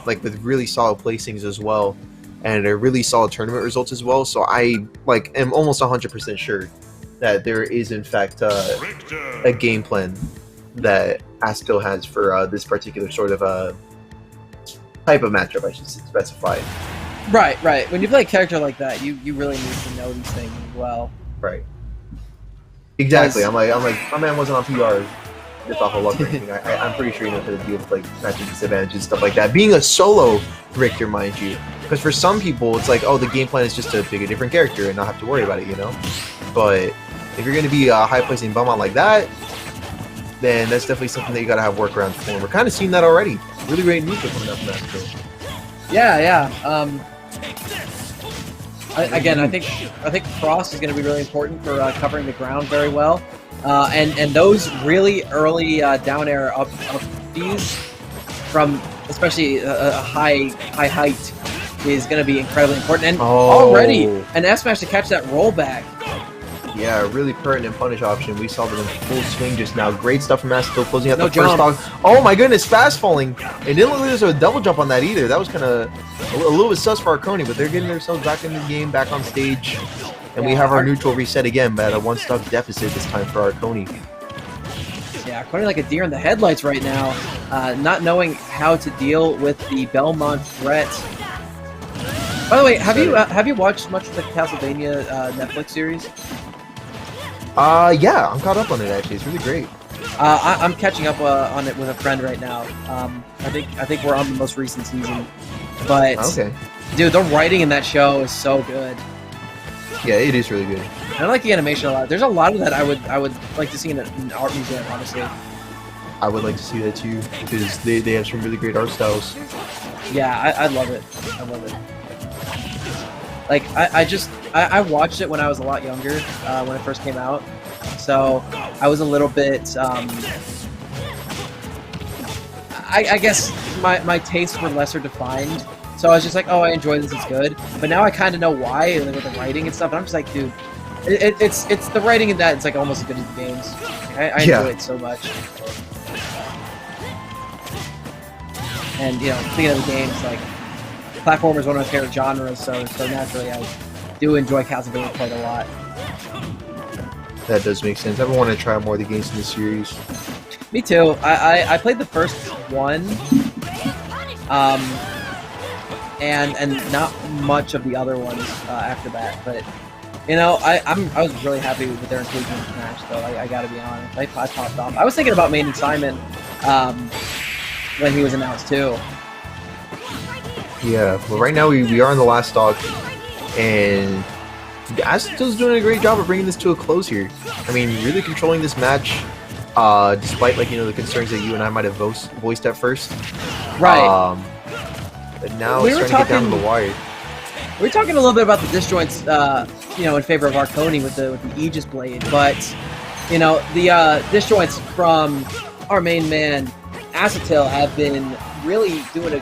like with really solid placings as well, and a really solid tournament results as well. So I like am almost 100% sure that there is in fact a game plan that Astil has for this particular sort of type of matchup, I should specify. Right. When you play a character like that, you really need to know these things as well. Right. Exactly. I'm like, my man wasn't on PR just off of luck or anything. I'm pretty sure he knows how to deal with like matching disadvantages, stuff like that. Being a solo Richter, mind you, because for some people it's like, oh, the game plan is just to pick a different character and not have to worry about it, you know. But if you're going to be high placing Belmont like that, then that's definitely something that you got to have workarounds for. And we're kind of seeing that already. Really great news coming up from that. So. Yeah. I think Frost is going to be really important for covering the ground very well, and those really early down air up Bs from especially a high height is going to be incredibly important. And already an S smash to catch that rollback. Yeah, really pertinent punish option. We saw them in full swing just now. Great stuff from Mass, still closing out No the first jump. stock. Oh my goodness, fast falling. It didn't look like there was a double jump on that either. That was kind of a little bit sus for Arconi, but they're getting themselves back in the game, back on stage. And we have our neutral reset again, but at a 1-stock deficit this time for Arconi. Yeah, Arconi like a deer in the headlights right now, not knowing how to deal with the Belmont threat. By the way, have you watched much of the Castlevania Netflix series? Yeah, I'm caught up on it actually. It's really great. I'm catching up on it with a friend right now. I think we're on the most recent season, but okay. Dude, the writing in that show is so good. Yeah, it is really good. And I like the animation a lot. There's a lot of that I would like to see in an art museum, honestly. I would like to see that too, because they have some really great art styles. Yeah, I love it. I love it. Like, I watched it when I was a lot younger, when it first came out. So, I was a little bit, I guess my tastes were lesser defined. So I was just like, oh, I enjoy this, it's good. But now I kind of know why, like, with the writing and stuff. And I'm just like, dude, it's the writing in that, it's like almost as good as the games. I enjoy it so much. And, you know, speaking of the games, like, platformer is one of my favorite genres, so naturally I do enjoy Castlevania quite a lot. That does make sense. I want to try more of the games in the series. Me too. I played the first one, and not much of the other ones after that. But you know, I was really happy with their inclusion in Smash, though. I gotta be honest. I popped off. I was thinking about maining Simon when he was announced too. Yeah, well, right now we are in the last stock, and Aston's doing a great job of bringing this to a close here. I mean, really controlling this match, despite, like, you know, the concerns that you and I might have voiced at first. Right. But now it's starting to get down to the wire. We were talking a little bit about the disjoints, you know, in favor of Arconi with the Aegis Blade, but you know, the disjoints from our main man Acetil have been really doing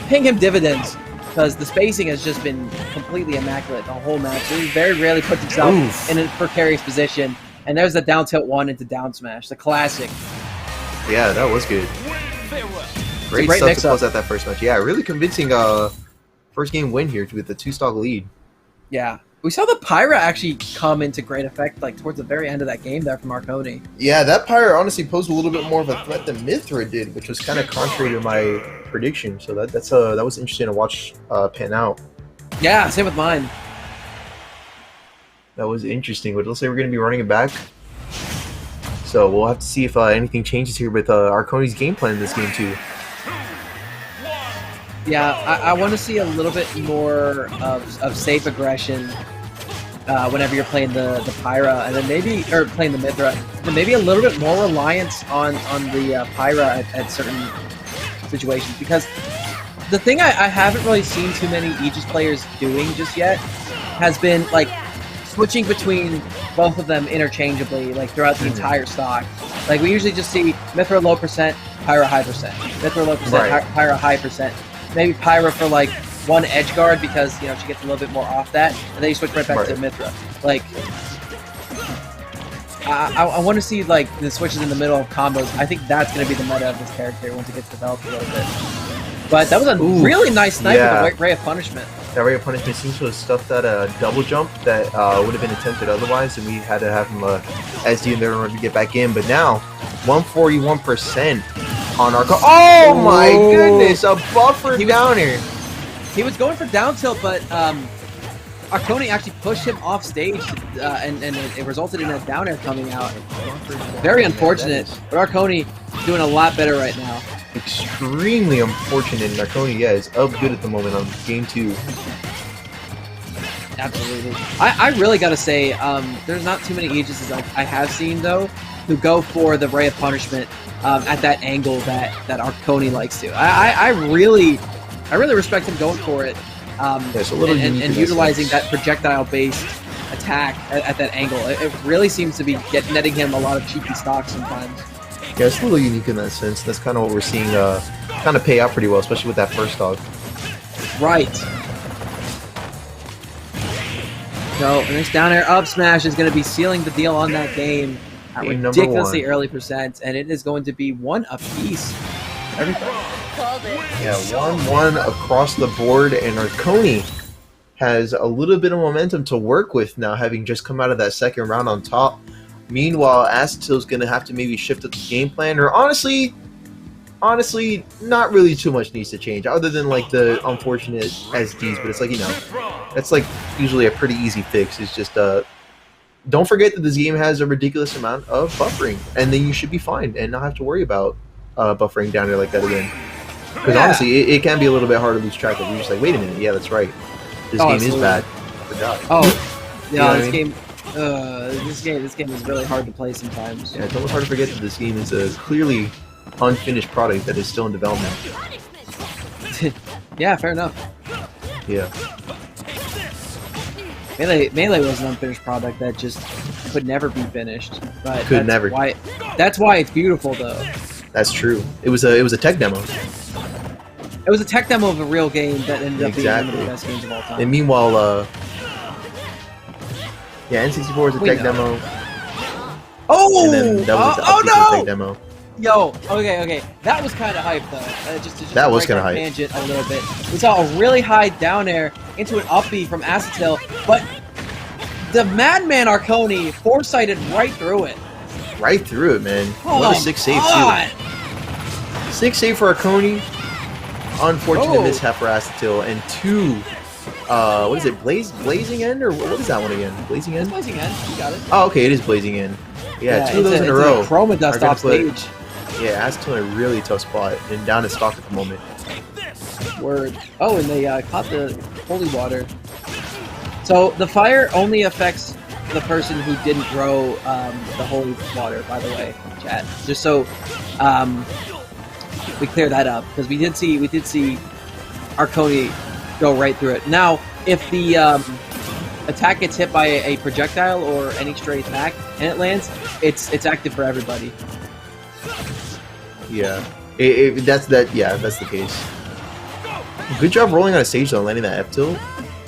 paying him dividends, because the spacing has just been completely immaculate the whole match. He very rarely puts himself in a precarious position, and there's the down tilt 1 into down smash, the classic. Yeah, that was good. Great stuff to close out that first match. Yeah, really convincing first game win here with the 2-stock lead. Yeah. We saw the Pyra actually come into great effect, like, towards the very end of that game there from Arconi. Yeah, that Pyra honestly posed a little bit more of a threat than Mithra did, which was kind of contrary to my prediction. So that was interesting to watch pan out. Yeah, same with mine. That was interesting. But let's say we're going to be running it back. So we'll have to see if anything changes here with Arconi's game plan in this game too. Yeah, I want to see a little bit more of safe aggression whenever you're playing the Pyra, and then playing the Mithra, and maybe a little bit more reliance on the Pyra at certain situations. Because the thing I haven't really seen too many Aegis players doing just yet has been, like, switching between both of them interchangeably, like, throughout the entire stock. Like, we usually just see Mithra low percent, Pyra high percent, Mithra low percent, Pyra high percent. Maybe Pyra for, like, one edge guard, because, you know, she gets a little bit more off that, and then you switch right back to Mithra. Like, I want to see, like, the switches in the middle of combos. I think that's going to be the meta of this character once it gets developed a little bit. But that was a really nice snipe with the Ray of Punishment. That Ray of Punishment seems to have stuffed that double jump that would have been attempted otherwise, and we had to have him SD in there in order to get back in. But now, 141% on our... Oh my goodness, a buffer downer. He was going for down tilt, but Arconi actually pushed him off stage, and it resulted in a down air coming out. Very unfortunate, but Arconi doing a lot better right now. Extremely unfortunate. Arconi, yeah, is up good at the moment on game 2. Absolutely. I really gotta say, there's not too many Aegises I have seen, though, who go for the Ray of Punishment at that angle that Arconi likes to. I really respect him going for it, and utilizing that projectile-based attack at that angle. It really seems to be netting him a lot of cheeky stocks sometimes. Yeah, it's a little unique in that sense. That's kind of what we're seeing kind of pay out pretty well, especially with that first stock. Right. So, the next down air up smash is going to be sealing the deal on that game at ridiculously early percent, and it is going to be 1 apiece. Everything. Yeah, 1-1 across the board, and Arconi has a little bit of momentum to work with now, having just come out of that second round on top. Meanwhile, Acetil's going to have to maybe shift up the game plan, or honestly, not really too much needs to change, other than like the unfortunate SDs, but it's like, you know, that's like usually a pretty easy fix. It's just, don't forget that this game has a ridiculous amount of buffering, and then you should be fine and not have to worry about buffering down there like that again. Because honestly, it can be a little bit hard to lose track of. You're just like, wait a minute, yeah, that's right. This game is bad. I forgot. Oh, yeah, this game. This game is really hard to play sometimes. Yeah, it's almost hard to forget that this game is a clearly unfinished product that is still in development. Yeah, fair enough. Yeah. Melee was an unfinished product that just could never be finished. But Could never. That's why it's beautiful, though. That's true. It was a tech demo. It was a tech demo of a real game that ended up being one of the best games of all time. And meanwhile, yeah, N64 is a tech demo. Oh! And then that was the tech demo. Yo, okay. That was kind of hype, though. Just that was kind of hype. Tangent a little bit. We saw a really high down air into an up B from Acetil, but the Madman Arconi foresighted right through it. Right through it, man. What a 6 save, too. 6 save for Arconi. Unfortunate mishap for Acetil. And 2, what is it, Blazing End? Or what is that one again? Blazing End? It's Blazing End, you got it. Oh, okay, it is Blazing End. Yeah, 2 of those in a row. Chroma Dust off stage. Yeah, Acetil in a really tough spot. And down in stock at the moment. Word. Oh, and they caught the holy water. So the fire only affects the person who didn't throw the holy water, by the way, chat. Just so we clear that up, because we did see Arconi go right through it. Now, if the attack gets hit by a projectile or any straight attack and it lands, it's active for everybody. Yeah, that's the case. Good job rolling on a stage though, landing that F tilt.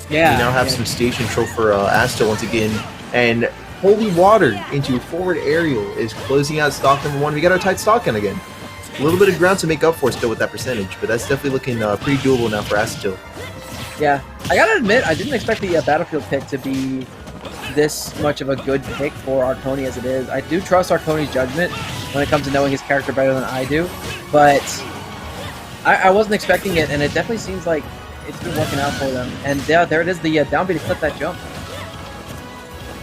Yeah. We now have some stage control for Asta once again, and holy water into forward aerial is closing out stock number 1. We got our tight stock in again. A little bit of ground to make up for still with that percentage, but that's definitely looking pretty doable now for Acetil. Yeah, I gotta admit, I didn't expect the Battlefield pick to be this much of a good pick for Arconi as it is. I do trust Arconi's judgment when it comes to knowing his character better than I do, but I wasn't expecting it, and it definitely seems like it's been working out for them. And yeah, there it is, the down B to clip that jump.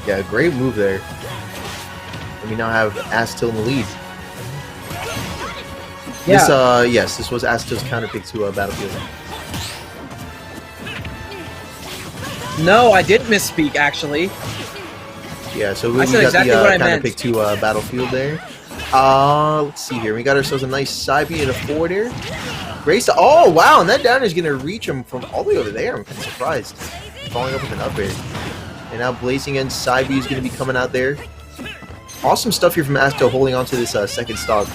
Yeah, great move there. And we now have Acetil in the lead. Yeah. This was Acetil's counter pick to Battlefield. No, I didn't misspeak, actually. Yeah, so we said got exactly the what I counter meant. pick to Battlefield there. Let's see here. We got ourselves a nice side B and a forward air. Grace. Oh, wow, and that down is going to reach him from all the way over there. I'm kind of surprised. Following up with an up air. And now Blazing End side B is going to be coming out there. Awesome stuff here from Acetil holding on to this second stock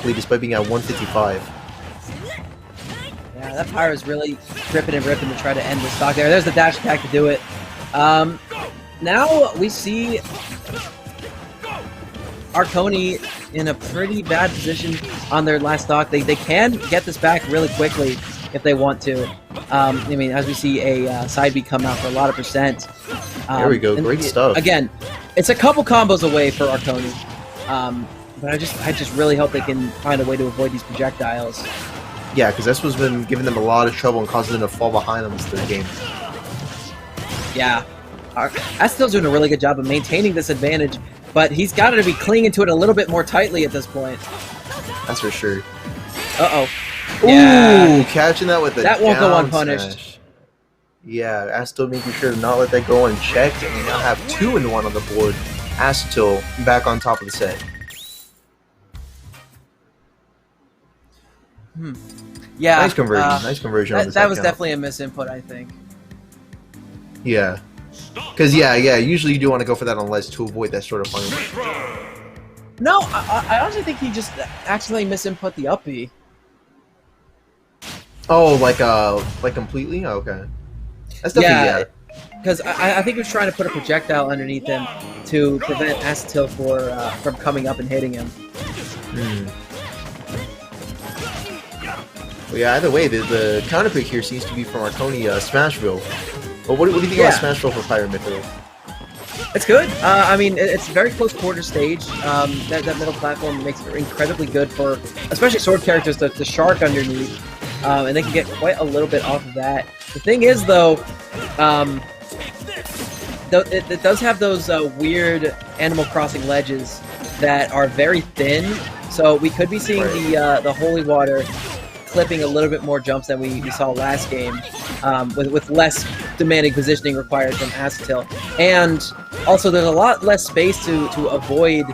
lead despite being at 155. Yeah, that Pyro is really ripping and ripping to try to end the stock there. There's the dash attack to do it. Now we see Arconi in a pretty bad position on their last stock. They can get this back really quickly if they want to. I mean, as we see a side B come out for a lot of percent. There we go, great stuff. Again, it's a couple combos away for Arconi. But I just really hope they can find a way to avoid these projectiles. Yeah, because this was been giving them a lot of trouble and causing them to fall behind on this third game. Yeah. Acetil's doing a really good job of maintaining this advantage, but he's got to be clinging to it a little bit more tightly at this point. That's for sure. Uh-oh. Yeah. Ooh, catching that with a that won't go down unpunished. smash. Yeah, Acetil making sure to not let that go unchecked, and we now have 2 and 1 on the board. Acetil back on top of the set. Yeah. Nice conversion. Nice conversion on the that was second. definitely a misinput, I think. Yeah. Because, yeah, usually you do want to go for that on ledge to avoid that sort of punish. No, I honestly think he just accidentally misinput the up B. Oh, like completely? Oh, okay. That's definitely, Because I think he was trying to put a projectile underneath him to prevent Acetil from coming up and hitting him. Well, yeah, either way, the counter pick here seems to be from Arconi Smashville. Well, what do you think about Smash Roll for Pyramid though? It's good. I mean, it's a very close quarter stage. That middle platform makes it incredibly good for, especially sword characters, the shark underneath. And they can get quite a little bit off of that. The thing is, though, it does have those weird Animal Crossing ledges that are very thin. So we could be seeing the holy water clipping a little bit more jumps than we saw last game, with less demanding positioning required from Acetil. And also, there's a lot less space to avoid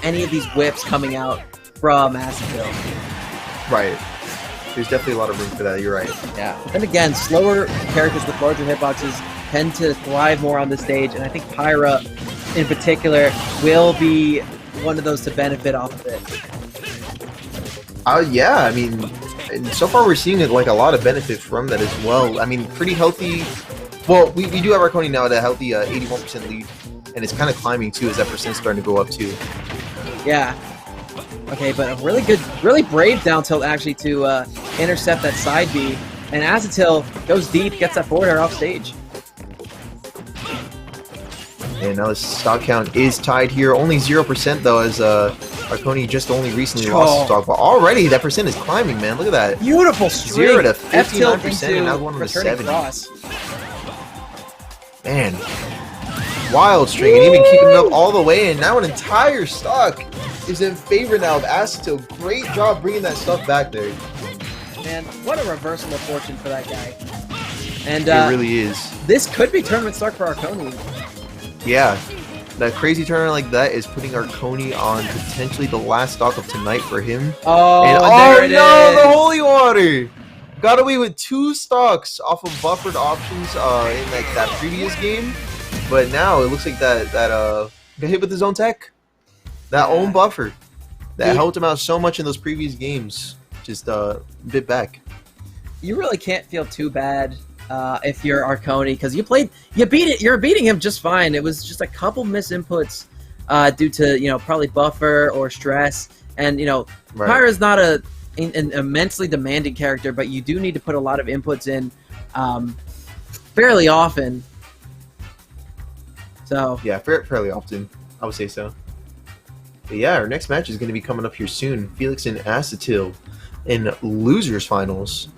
any of these whips coming out from Acetil. Right. There's definitely a lot of room for that, you're right. Yeah. But then again, slower characters with larger hitboxes tend to thrive more on the stage, and I think Pyra, in particular, will be one of those to benefit off of it. Yeah, I mean, and so far we're seeing like a lot of benefit from that as well. I mean, pretty healthy. Well, we do have Arconi now at a healthy 81% lead, and it's kind of climbing too as that percent's starting to go up too. Yeah. Okay, but a really brave down tilt actually to intercept that side B, and Acetil goes deep, gets that forward air off stage. And now the stock count is tied here, only 0% though, as Arconi just only recently lost his stock, but already that percent is climbing, man. Look at that. Beautiful string. 0 to 59% and now going to 70. Cross. Man, wild string, and even keeping it up all the way, and now an entire stock is in favor now of Acetil. Great job bringing that stuff back there. Man, what a reversal of fortune for that guy. And it really is. This could be tournament start for Arconi. Yeah, that crazy tournament like that is putting Arconi on potentially the last stock of tonight for him. Oh, and there it is. The holy water! Got away with 2 stocks off of buffered options in like that previous game, but now it looks like that got hit with his own tech. That own buffer that helped him out so much in those previous games just bit back. You really can't feel too bad if you're Arconi, because you're beating him just fine. It was just a couple misinputs due to probably buffer or stress, and Pyra's not an immensely demanding character, but you do need to put a lot of inputs in fairly often. So yeah, fairly often, I would say so. But yeah, our next match is going to be coming up here soon. Felix and Acetil in losers finals.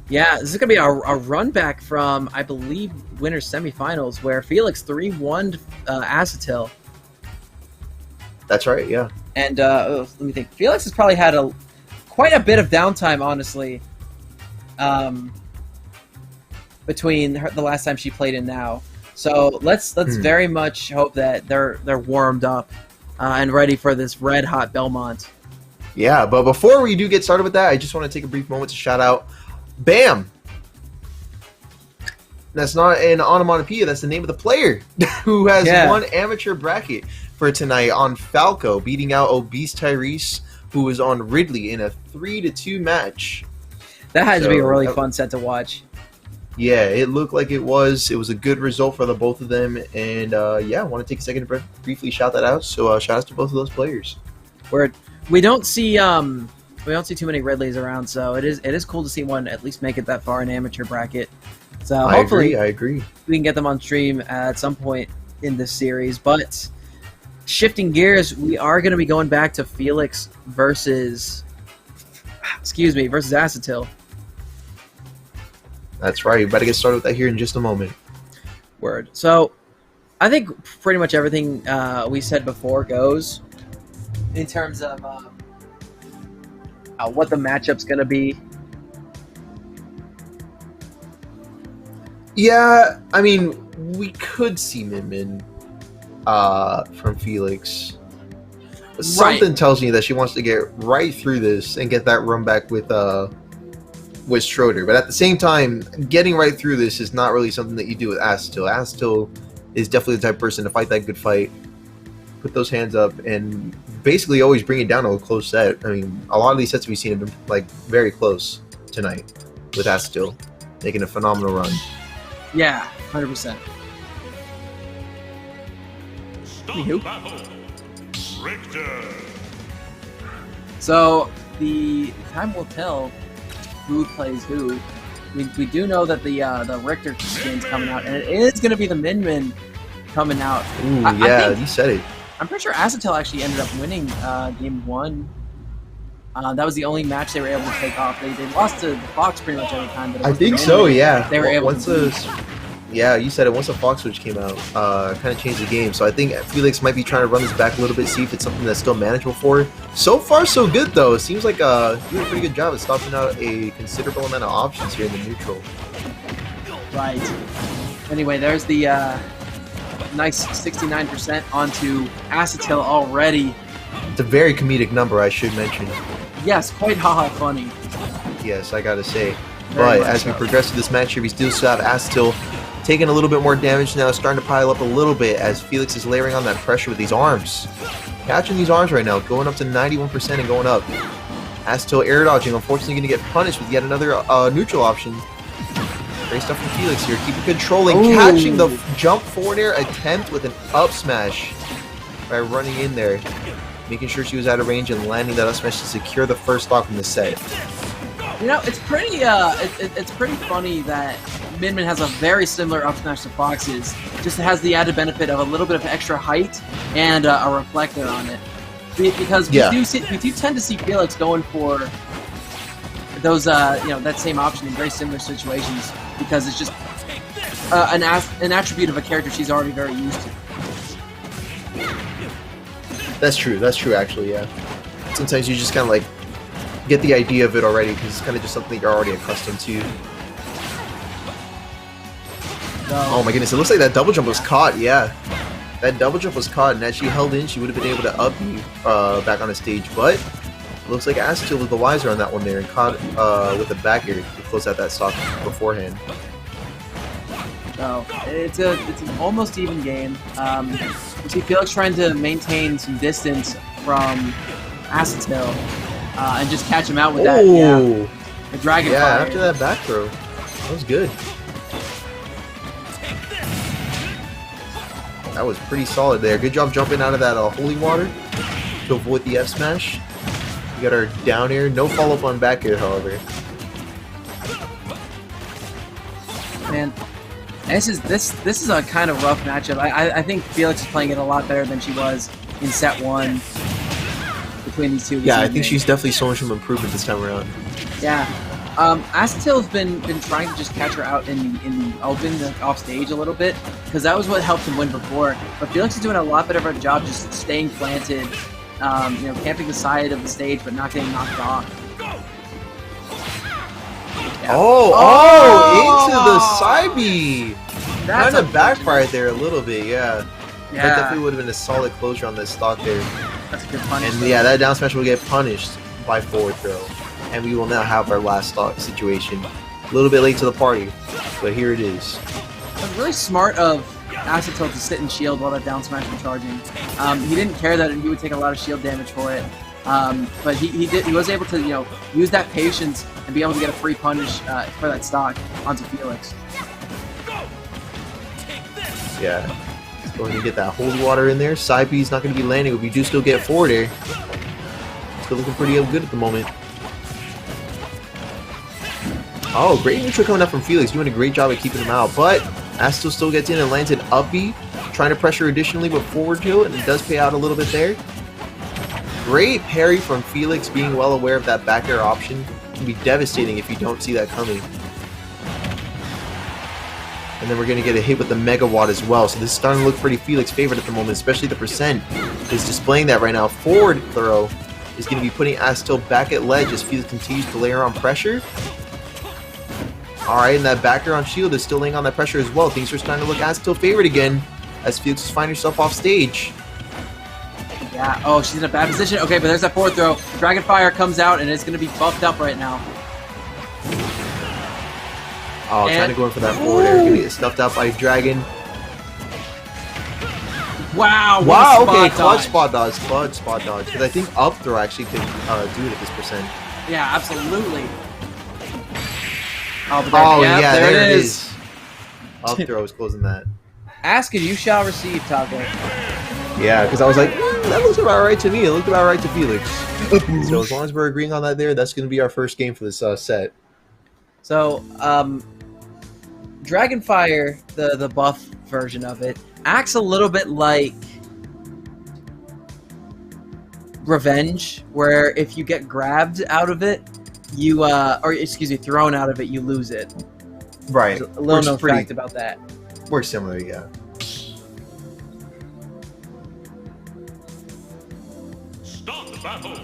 Yeah, this is going to be a run back from, I believe, winners semifinals, where Felix 3-1'd Acetil. That's right, yeah. And let me think. Felix has probably had quite a bit of downtime, honestly, between the last time she played and now. So let's very much hope that they're warmed up and ready for this red hot Belmont. Yeah, but before we do get started with that, I just want to take a brief moment to shout out Bam. That's not an onomatopoeia, that's the name of the player who has won amateur bracket for tonight on Falco, beating out Obese Tyrese, who was on Ridley in a 3-2 match. That had to be a really fun set to watch. Yeah, it looked like it was. It was a good result for the both of them, and yeah, I want to take a second to briefly shout that out. So shout outs to both of those players. We don't see too many Ridleys around, so it is cool to see one at least make it that far in amateur bracket. So hopefully I agree. We can get them on stream at some point in this series. But shifting gears, we are going to be going back to Felix versus Acetil. That's right. We better get started with that here in just a moment. Word. So I think pretty much everything we said before goes in terms of what the matchup's going to be. Yeah, I mean, we could see Min from Felix. Something tells me that she wants to get right through this and get that run back with Schroeder. But at the same time, getting right through this is not really something that you do with Acetil. Acetil is definitely the type of person to fight that good fight, put those hands up, and basically always bring it down to a close set. I mean, a lot of these sets we've seen have been like very close tonight with Acetil, making a phenomenal run. Yeah, 100%. Battle. Richter. So the time will tell who plays who. we do know that the Richter skin's coming out, and it is going to be the Min coming out. Ooh, I yeah, think, you said it. I'm pretty sure Acetel actually ended up winning game 1. That was the only match they were able to take off. They lost to the Fox pretty much every time. But I think so, yeah. They were able to. Yeah, you said it. Once the Fox Switch came out, kind of changed the game. So I think Felix might be trying to run this back a little bit, see if it's something that's still manageable for her. So far, so good, though. It seems like you did a pretty good job at stopping out a considerable amount of options here in the neutral. Right. Anyway, there's the nice 69% onto Acetil already. It's a very comedic number, I should mention. Yes, quite haha funny. Yes, I gotta say. Very But as we progress through this match here, we still have Acetil taking a little bit more damage now, starting to pile up a little bit as Felix is layering on that pressure with these arms. Catching these arms right now, going up to 91% and going up. Acetil air dodging, unfortunately going to get punished with yet another neutral option. Great stuff from Felix here, keeping controlling, catching the jump forward air attempt with an up smash by running in there, making sure she was out of range and landing that up smash to secure the first stock from the set. You know, it's pretty it's pretty funny that Min has a very similar up smash to Fox's. Just has the added benefit of a little bit of extra height and a reflector on it. Because we do tend to see Felix going for those that same option in very similar situations because it's just an attribute of a character she's already very used to. That's true actually, yeah. Sometimes you just kind of like get the idea of it already because it's kind of just something you're already accustomed to. Oh my goodness, it looks like that double jump was caught, yeah. That double jump was caught, and as she held in, she would have been able to up you back on the stage, but it looks like Acetil was the wiser on that one there and caught with a back air to close out that stock beforehand. So it's an almost even game. You see Felix trying to maintain some distance from Acetil and just catch him out with that. The dragon fire. After that back throw, that was good. That was pretty solid there. Good job jumping out of that holy water to avoid the F smash. We got our down air, no follow up on back air, however. Man, this is a kind of rough matchup. I think Felix is playing it a lot better than she was in set 1 between these two. Yeah, I think she's definitely showing some improvement this time around. Yeah. Acetil's been trying to just catch her out in the open, off stage a little bit, because that was what helped him win before. But Felix is doing a lot better of a job just staying planted, camping the side of the stage, but not getting knocked off. Yeah. Into the side B! Kind of backfired there a little bit, yeah. That definitely would have been a solid closure on this stock there. That's a good punish. And yeah, that down smash will get punished by forward throw. And we will now have our last stock situation. A little bit late to the party, but here it is. It was really smart of Acetil to sit and shield while that down smash was charging. He didn't care that he would take a lot of shield damage for it, but he was able to use that patience and be able to get a free punish for that stock onto Felix. Yeah, let's go ahead and get that holy water in there. Side B is not going to be landing, but we do still get forward air. Still looking pretty good at the moment. Oh, great neutral coming up from Felix, doing a great job at keeping him out, but Acetil still gets in and lands an up B, trying to pressure additionally with forward tilt, and it does pay out a little bit there. Great parry from Felix, being well aware of that back air option. It can be devastating if you don't see that coming. And then we're going to get a hit with the Mega Watt as well, so this is starting to look pretty Felix favored at the moment, especially the percent is displaying that right now. Forward throw is going to be putting Acetil back at ledge as Felix continues to layer on pressure. Alright, and that back air on shield is still laying on that pressure as well. Things are starting to look Acetil favored again as Felix is finding herself off stage. Yeah, oh, she's in a bad position. Okay, but there's that forward throw. Dragon Fire comes out, and it's going to be buffed up right now. Oh, trying to go in for that forward air. Going to get stuffed out by Dragon. Wow, okay, clutch spot dodge. Because I think up throw actually can do it at this percent. Yeah, absolutely. Yeah, there it is. Up throw is closing that. Ask and you shall receive, Taco. Yeah, because I was like, that looks about right to me. It looked about right to Felix. So as long as we're agreeing on that there, that's going to be our first game for this set. So, Dragonfire, the buff version of it, acts a little bit like Revenge, where if you get grabbed out of it, you or excuse me, thrown out of it, you lose it. Right. There's a little known fact about that. We're similar, yeah. Start the battle.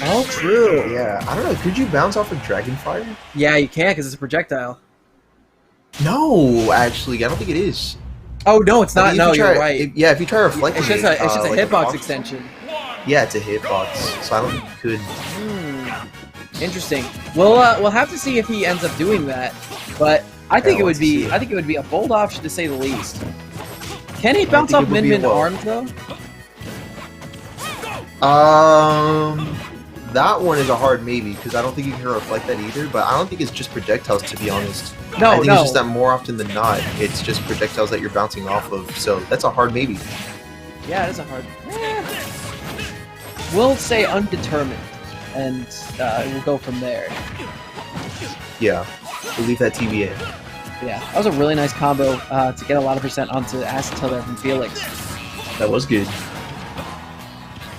Oh, true. Yeah, I don't know. Could you bounce off of Dragonfire? Yeah, you can because it's a projectile. No, actually, I don't think it is. Oh no, it's I not. think No, if you try, you're right. Yeah, if you try reflecting, It's just a like hitbox box- extension. Yeah, it's a hitbox, so I don't think you could. Interesting. We'll have to see if he ends up doing that, but I think it would be a bold option to say the least. Can he bounce off think it would be Min Min a arms though? That one is a hard maybe because I don't think you can reflect that either. But I don't think it's just projectiles, to be honest. No, I think no. it's just that more often than not, it's just projectiles that you're bouncing off of. So that's a hard maybe. Yeah, it is a hard. We'll say undetermined, and we'll go from there. Yeah, we'll leave that TBA. Yeah, that was a really nice combo to get a lot of percent onto Acetil there from Felix. That was good.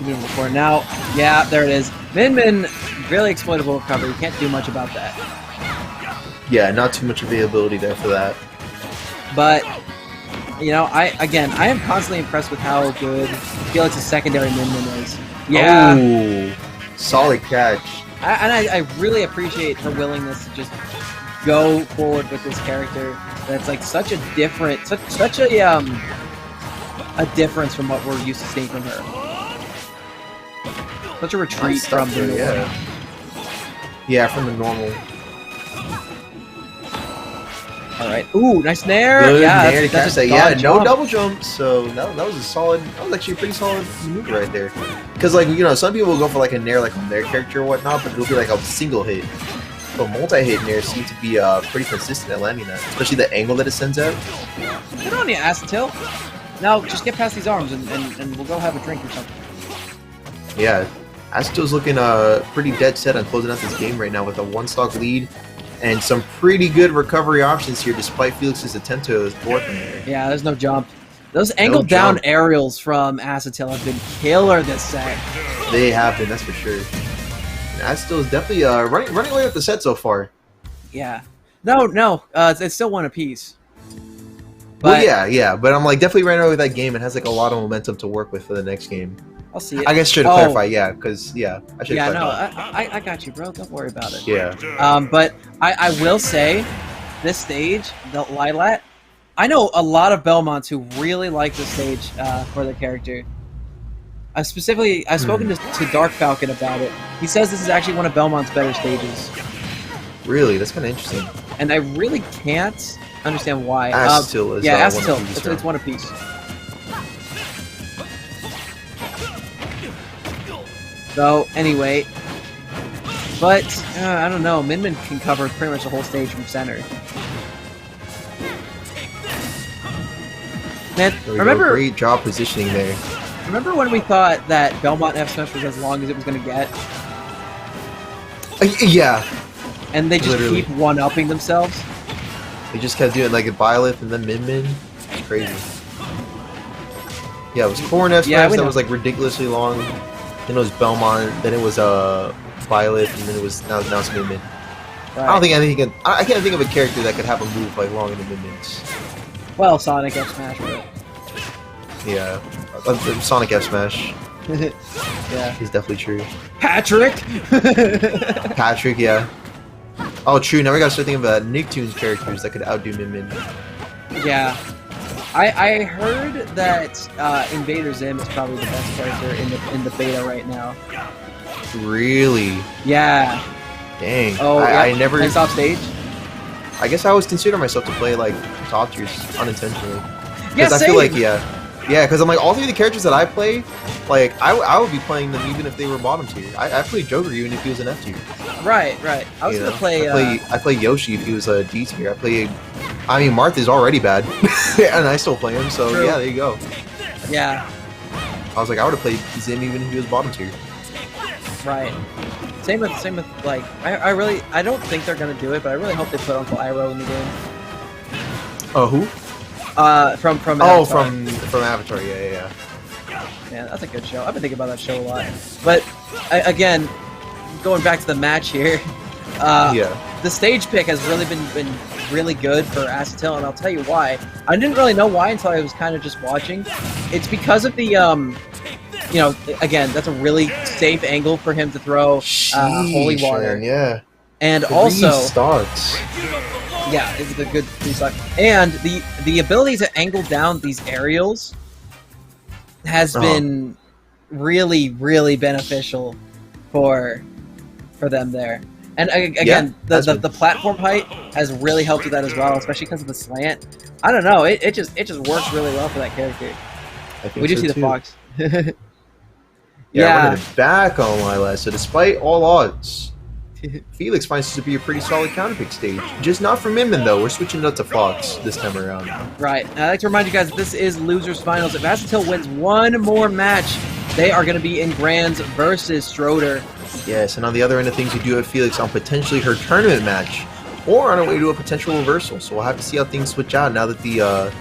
Even before now, yeah, there it is. Min Min, really exploitable recovery. You can't do much about that. Yeah, not too much availability there for that. But you know, I am constantly impressed with how good Felix's secondary Min Min is. Yeah, Ooh, solid catch. I really appreciate her willingness to just go forward with this character. That's like such a different, such a difference from what we're used to seeing from her. Such a retreat from the norm. Yeah, from the normal. All right. Ooh, nice nair. Good Yeah, nair to that's catch a that. Yeah, dodge no jump. double jump. So that was a solid. That was actually a pretty solid maneuver right there. Because like some people will go for like a nair like on their character or whatnot, but it'll be like a single hit. But multi-hit nair seems to be pretty consistent at landing that, especially the angle that it sends out. Good on you, Acetil. Now just get past these arms and we'll go have a drink or something. Yeah, Acetil's looking pretty dead set on closing out this game right now with a one-stock lead and some pretty good recovery options here despite Felix's attempt to thwart them there. Yeah, there's no jump. Those angled down aerials from Acetil have been killer this set. They have been, that's for sure. And Acetil is definitely running away with the set so far. Yeah. No, it's still one apiece. But well, yeah, but I'm like definitely running away with that game and has like a lot of momentum to work with for the next game. I'll see it. I guess should clarify, yeah, because I should. Yeah, clarify. no, I got you, bro. Don't worry about it. Yeah. But I will say, this stage, the Lilat, I know a lot of Belmonts who really like this stage for their character. I've spoken to Dark Falcon about it. He says this is actually one of Belmont's better stages. Really, that's kind of interesting. And I really can't understand why. Acetil is yeah, one Acetil. apiece, It's one apiece. So anyway, but I don't know. Min Min can cover pretty much the whole stage from center. Man, remember? Great job positioning there. Remember when we thought that Belmont F Smash was as long as it was going to get? Yeah. And they just keep one-upping themselves? They just kept doing like a Byleth and then Min Min. It's crazy. Yeah, it was Corn F Smash that was like ridiculously long. Then it was Belmont. Then it was Byleth, and then it was now it's Min Min. Right. I can't think of a character that could have a move like longer than Min Min's. Well, Sonic F Smash, but... Yeah. Sonic F Smash. Yeah. Is definitely true. Patrick! Patrick, yeah. Oh, true. Now we gotta start thinking about Nicktoons characters that could outdo Min Min. Yeah. I heard that Invader Zim is probably the best character in the beta right now. Really? Yeah. Dang. Oh, I never... Nice off stage? I guess I always consider myself to play, like, top tiers unintentionally. Yeah, I feel like, yeah, because I'm like, all three of the characters that I play, like, I would be playing them even if they were bottom tier. I played Joker even if he was an F tier. Right. I was gonna play... I play Yoshi if he was a D tier. I mean, Martha's already bad, and I still play him, so True. yeah, there you go. Yeah. I was like, I would have played Zim even if he was bottom tier. Right. Same with like I don't think they're gonna do it, but I really hope they put Uncle Iroh in the game. Oh, who? From Oh, Avatar. from Avatar. Yeah. Yeah, that's a good show. I've been thinking about that show a lot. But again, going back to the match here, the stage pick has really been really good for Acetil, and I'll tell you why. I didn't really know why until I was kind of just watching. It's because of the you know, again, that's a really safe angle for him to throw holy water. Yeah. And Three also stocks. yeah, it was a good 3 stock. And the ability to angle down these aerials has been really, really beneficial for them there. And again, the platform height has really helped with that as well, especially because of the slant. I don't know, it just works really well for that character. I think We do so see too. the fox. Yeah, running it back on Lila. So despite all odds, Felix finds this to be a pretty solid counterpick stage. Just not for Minmin though. We're switching it up to Fox this time around. Right. I'd like to remind you guys that this is Losers Finals. If Acetil wins one more match, they are going to be in Grands versus Stroder. Yes, and on the other end of things, we do have Felix on potentially her tournament match, or on her way to a potential reversal. So we'll have to see how things switch out now that the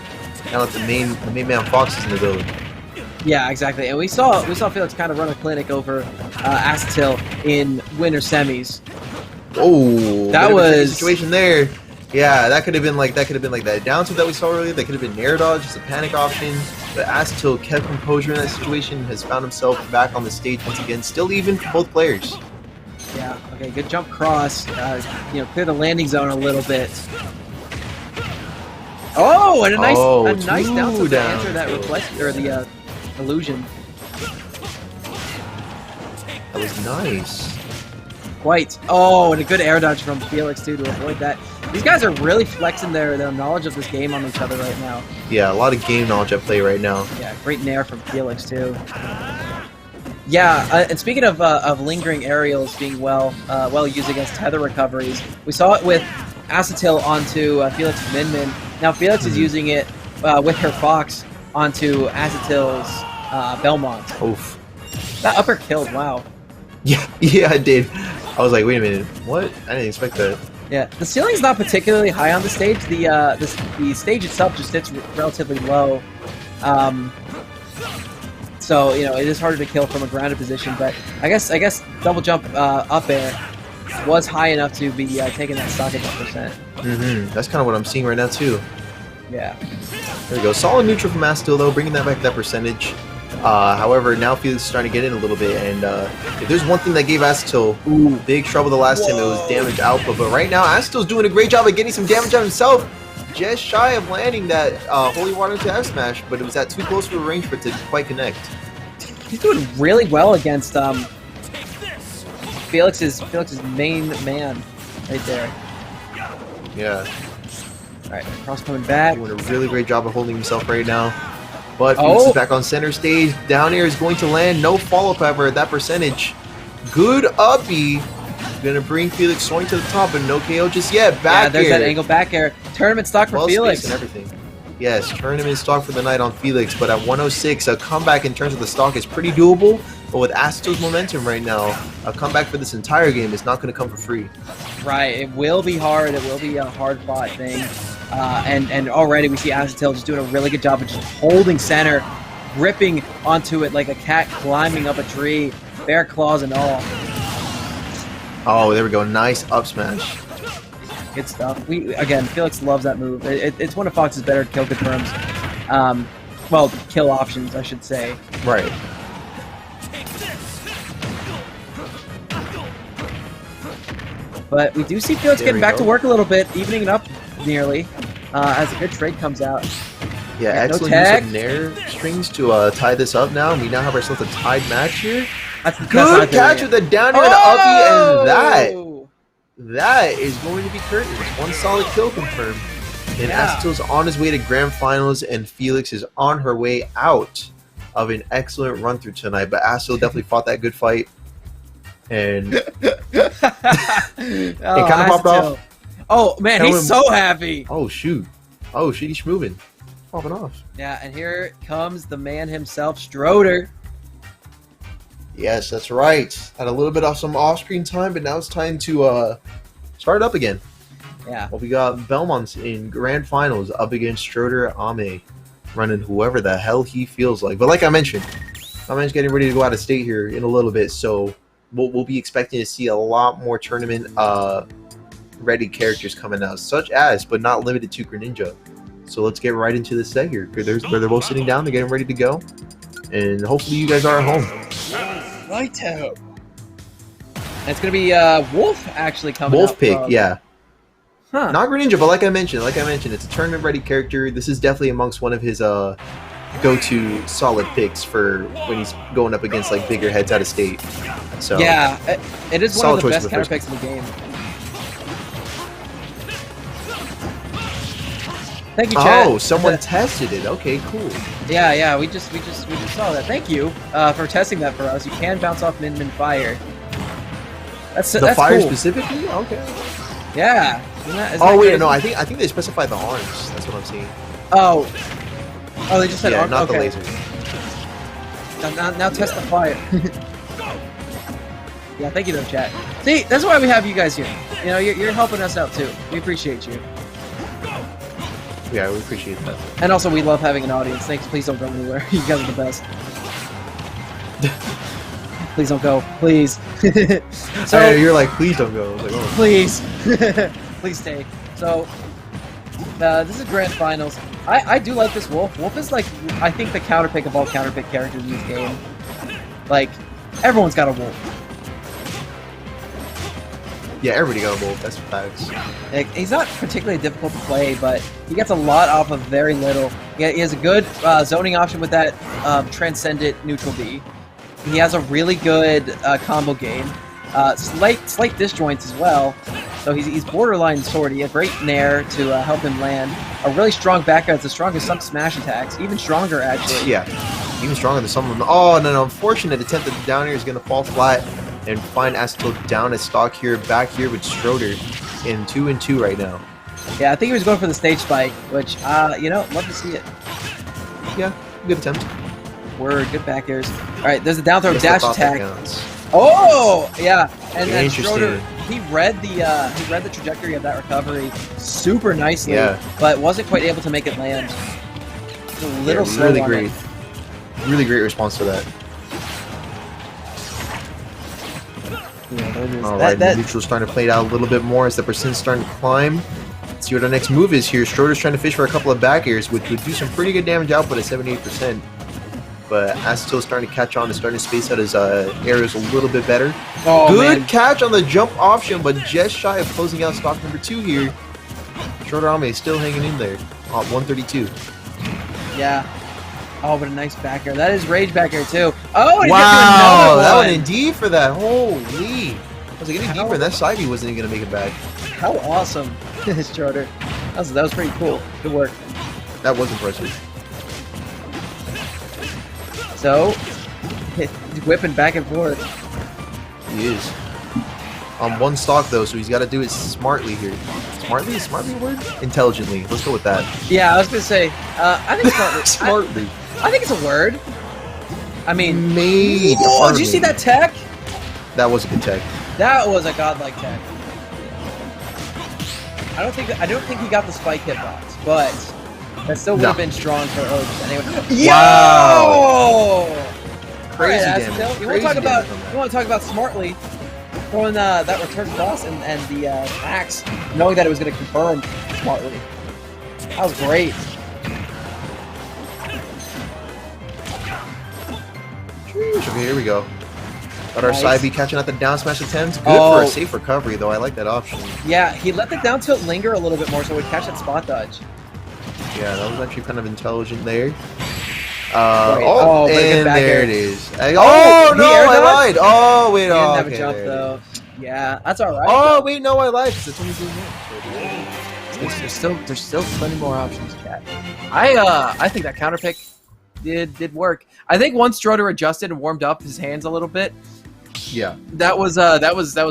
main man Fox is in the building. Yeah, exactly. And we saw Felix kind of run a clinic over Acetil in winter semis. Oh, that was situation there. Yeah, that could have been like that down tilt that we saw earlier. That could have been nair dodge, just a panic option. But Acetil kept composure in that situation, has found himself back on the stage once again, still even for both players. Yeah. Okay. Good jump cross. You know, clear the landing zone a little bit. Oh, and a nice down tilt to answer that reflection or the illusion. That was nice. Quite. Oh, and a good air dodge from Felix too to avoid that. These guys are really flexing their knowledge of this game on each other right now. Yeah, a lot of game knowledge at play right now. Yeah, great nair from Felix too. Yeah, and speaking of lingering aerials being well used against tether recoveries, we saw it with Acetil onto Felix's Min. Now Felix is using it with her Fox onto Acetil's Belmont. Oof. That upper killed, wow. Yeah, I did. I was like, wait a minute, what? I didn't expect that. Yeah, the ceiling's not particularly high on the stage. The stage itself just sits relatively low. So, you know, it is harder to kill from a grounded position, but I guess double jump up air was high enough to be taking that stock at that percent. That's kind of what I'm seeing right now, too. Yeah. There we go. Solid neutral from Acetil, though, bringing that back to that percentage. However, now Felix is starting to get in a little bit, and if there's one thing that gave Acetil big trouble the last time, it was damage output. But right now, Acetil's doing a great job of getting some damage on himself. Just shy of landing that Holy Water to F smash, but it was at too close for a range for it to quite connect. He's doing really well against Felix's main man right there. Yeah. Alright, cross coming back. Doing a really great job of holding himself right now. But Felix is back on center stage. Down air is going to land. No follow-up ever at that percentage. Good uppy. Gonna bring Felix soaring to the top, but no KO just yet. Back there's air. that angle back air. Tournament stock for Felix. And everything. Yes, tournament stock for the night on Felix, but at 106, a comeback in terms of the stock is pretty doable. But with Acetil's momentum right now, a comeback for this entire game is not going to come for free. Right, it will be hard. It will be a hard-fought thing. And already we see Acetil just doing a really good job of just holding center, gripping onto it like a cat climbing up a tree, bear claws and all. Oh, there we go. Nice up smash. Good stuff. Again, Felix loves that move. It's one of Fox's better kill confirms. Well, kill options, I should say. Right. But we do see Felix getting back to work a little bit, evening it up nearly, as a good trade comes out. Yeah, excellent use of nair strings to tie this up now. We now have ourselves a tied match here. Good catch with the down air and uppy, and that is going to be curtains. One solid kill confirmed. And Acetil's on his way to grand finals, and Felix is on her way out of an excellent run through tonight. But Acetil definitely fought that good fight. And it kind of popped off. Oh man, he's so happy. Oh shoot. Oh shit, he's moving. Popping off. Yeah, and here comes the man himself, Stroder. Yes, that's right. Had a little bit of some off-screen time, but now it's time to start up again. Yeah. Well, we got Belmont in grand finals up against Schroeder Ame, running whoever the hell he feels like. But like I mentioned, Amen's getting ready to go out of state here in a little bit, so we'll be expecting to see a lot more tournament ready characters coming out, such as, but not limited to, Greninja. So let's get right into this set here. They're both sitting down, they're getting ready to go, and hopefully you guys are at home. Right out. And it's gonna be Wolf actually coming. Wolf up pick, from... yeah. Huh. Not Greninja, but like I mentioned, it's a tournament ready character. This is definitely amongst one of his go-to solid picks for when he's going up against like bigger heads out of state. So yeah, it is one of the best counter first picks in the game. Thank you, chat. Oh, someone tested it. Okay, cool. Yeah, we just saw that. Thank you for testing that for us. You can bounce off min fire. That's fire cool. specifically. Okay. Yeah. Oh wait, no. I think they specified the arms. That's what I'm seeing. Oh, they just said yeah, arms. not okay. the laser. Now test the fire. Yeah, thank you though, chat. See, that's why we have you guys here. You know, you're helping us out too. We appreciate you. Yeah, we appreciate that. And also, we love having an audience. Thanks. Please don't go anywhere. You guys are the best. Please don't go. Please. So you're like, please don't go. I was like, oh. Please. Please stay. So, this is grand finals. I do like this Wolf. Wolf is like, I think, the counter pick of all counter pick characters in this game. Like, everyone's got a Wolf. Yeah, everybody got a Wolf. That's facts. Like, he's not particularly difficult to play, but he gets a lot off of very little. He has a good zoning option with that Transcendent Neutral B. He has a really good combo game. Slight disjoints as well. So he's borderline sword. He has great nair to help him land. A really strong back air. It's as strong as some smash attacks. Even stronger, actually. Yeah, even stronger than some of them. Oh, no, unfortunate attempt at the down air is going to fall flat and find Asito down at stock here, back here with Schroeder in 2-2 right now. Yeah, I think he was going for the stage spike, which, you know, love to see it. Yeah, good attempt. Word, good back airs. All right, there's a down throw dash attack. Counts. Oh, yeah, and then Schroeder, Interesting. he read the trajectory of that recovery super nicely, Yeah. but wasn't quite able to make it land. It's a little slow really on great. it. Really great response to that. Yeah, there it is. Alright, the neutral's starting to play it out a little bit more as the percent's starting to climb. Let's see what our next move is here. Schroeder's trying to fish for a couple of back airs, which would do some pretty good damage output at 78%. But Asito's starting to catch on and starting to space out his areas a little bit better. Oh, Good man. catch on the jump option, but just shy of closing out stock number 2 here. Schroeder Ame is still hanging in there at 132. Yeah. Oh, but a nice back air. That is rage back air too. Oh, and he Wow, gets that another went in deep for that. Holy. I was like, getting deeper, and that side B wasn't even going to make it back. How awesome, Schroeder. That was pretty cool. Good work. That was impressive. So, he's whipping back and forth. He is. On one stock, though, so he's got to do it smartly here. Smartly? Is smartly a word? Intelligently. Let's go with that. Yeah, I was going to say, I think smartly. Smartly. I think it's a word. I mean, Maybe. oh, did you see that tech? That was a good tech. That was a godlike tech. I don't think he got the spike hitbox, but that still would have been strong for Oaks anyway. Wow! Crazy Right, damage. you want to talk about smartly throwing that return cross and the axe, knowing that it was going to confirm smartly. That was great. Okay, here we go. Got our Nice. side B catching out the down smash attempt. Good Oh. for a safe recovery, though. I like that option. Yeah, he let the down tilt linger a little bit more so it would catch that spot dodge. Yeah, that was actually kind of intelligent there. Oh, but a good and back there air. it is. he No, air I dodged? lied. Oh, wait, He didn't have okay, a jump there it though. is. Yeah, that's all right. Oh, wait, no, I lied. It's only doing There's still plenty more options, chat. I think that counter pick did work. I think once Schroeder adjusted and warmed up his hands a little bit, Yeah, that was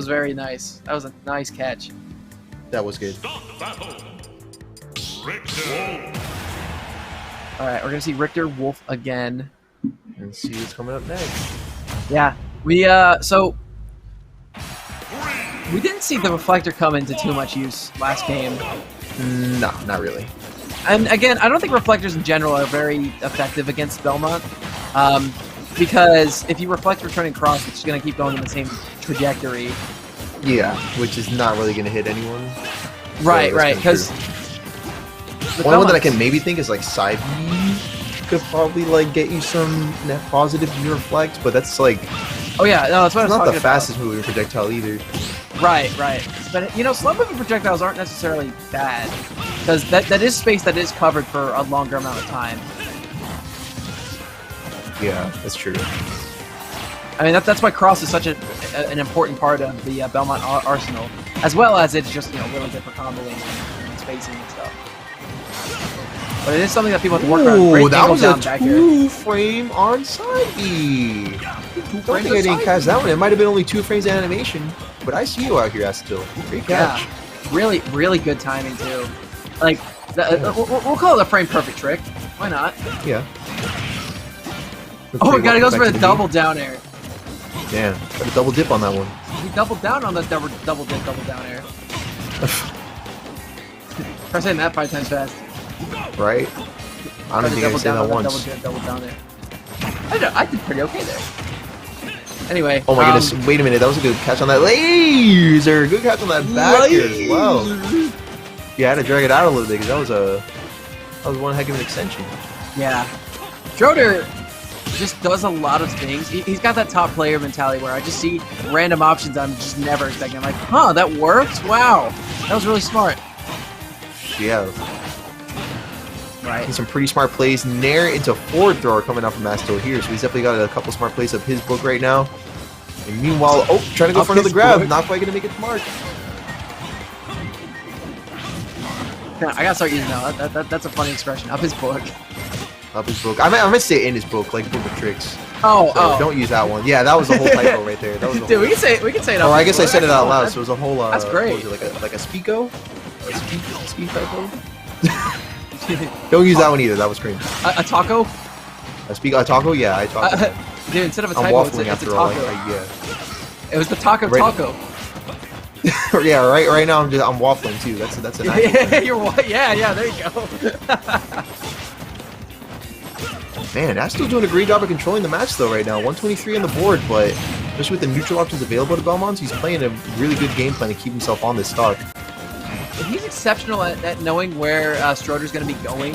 very nice. That was a nice catch. that was good. Start the battle. Richter. All right, we're gonna see Richter Wolf again. And see what's coming up next. Yeah, We so we didn't see the reflector come into too much use last game. No, not really. And again, I don't think reflectors in general are very effective against Belmont. Because if you reflect returning cross, it's going to keep going in the same trajectory. Yeah, which is not really going to hit anyone. Right, so right. Because one that I can maybe think is like side B could probably like get you some net positive if you reflect, but that's like oh yeah, no, that's what I was not talking the fastest moving projectile either. Right, right. But you know, slow moving projectiles aren't necessarily bad because that is space that is covered for a longer amount of time. Yeah, that's true. I mean, that's why cross is such an important part of the Belmont arsenal, as well as it's just really good for comboing and spacing and stuff. But it is something that people have to work on. Ooh, that was a 2-frame on side B. Don't think I didn't catch that one. It might have been only 2 frames of animation, but I see you out here, Astil. Great catch. Yeah, really, really good timing too. Like, we'll call it a frame perfect trick. Why not? Yeah. Oh, we gotta go for the double down air. Damn, got a double dip on that one. He doubled down on the double dip, double down air. Try saying that 5 times fast. Right? I don't think I can say that once. Double dip, double down air. I did pretty okay there. Anyway. Oh my goodness, wait a minute, that was a good catch on that laser! Good catch on that back here as well. Yeah, I had to drag it out a little bit because that was one heck of an extension. Yeah. Schroeder just does a lot of things. He's got that top player mentality where I just see random options I'm just never expecting. I'm like, huh, that worked? Wow. That was really smart. Yeah. Right. Some pretty smart plays. Nair into forward thrower coming out from Astil here, so he's definitely got a couple smart plays up his book right now. And meanwhile, oh, trying to go for another grab. Book. Not quite going to make it to mark. I gotta start using that. That's a funny expression. Up his book. Up his book. I meant to say in his book, like book of tricks. Oh, so don't use that one. Yeah, that was a whole typo right there. That was a dude, we can say it. Or I guess I said it out loud, so it was a whole. That's great. What was it, like a speako? A speak typo? Don't use that one either. That was cringe. A taco? A taco? Yeah, I taco. Dude, instead of a I'm typo, waffling it's a after all. taco. Yeah. It was the taco. Yeah, right now I'm waffling too. That's an yeah, there you go. Man, that's still doing a great job of controlling the match though right now. 123 on the board, but especially with the neutral options available to Belmont, he's playing a really good game plan to keep himself on this stock. He's exceptional at knowing where Schroeder's going to be going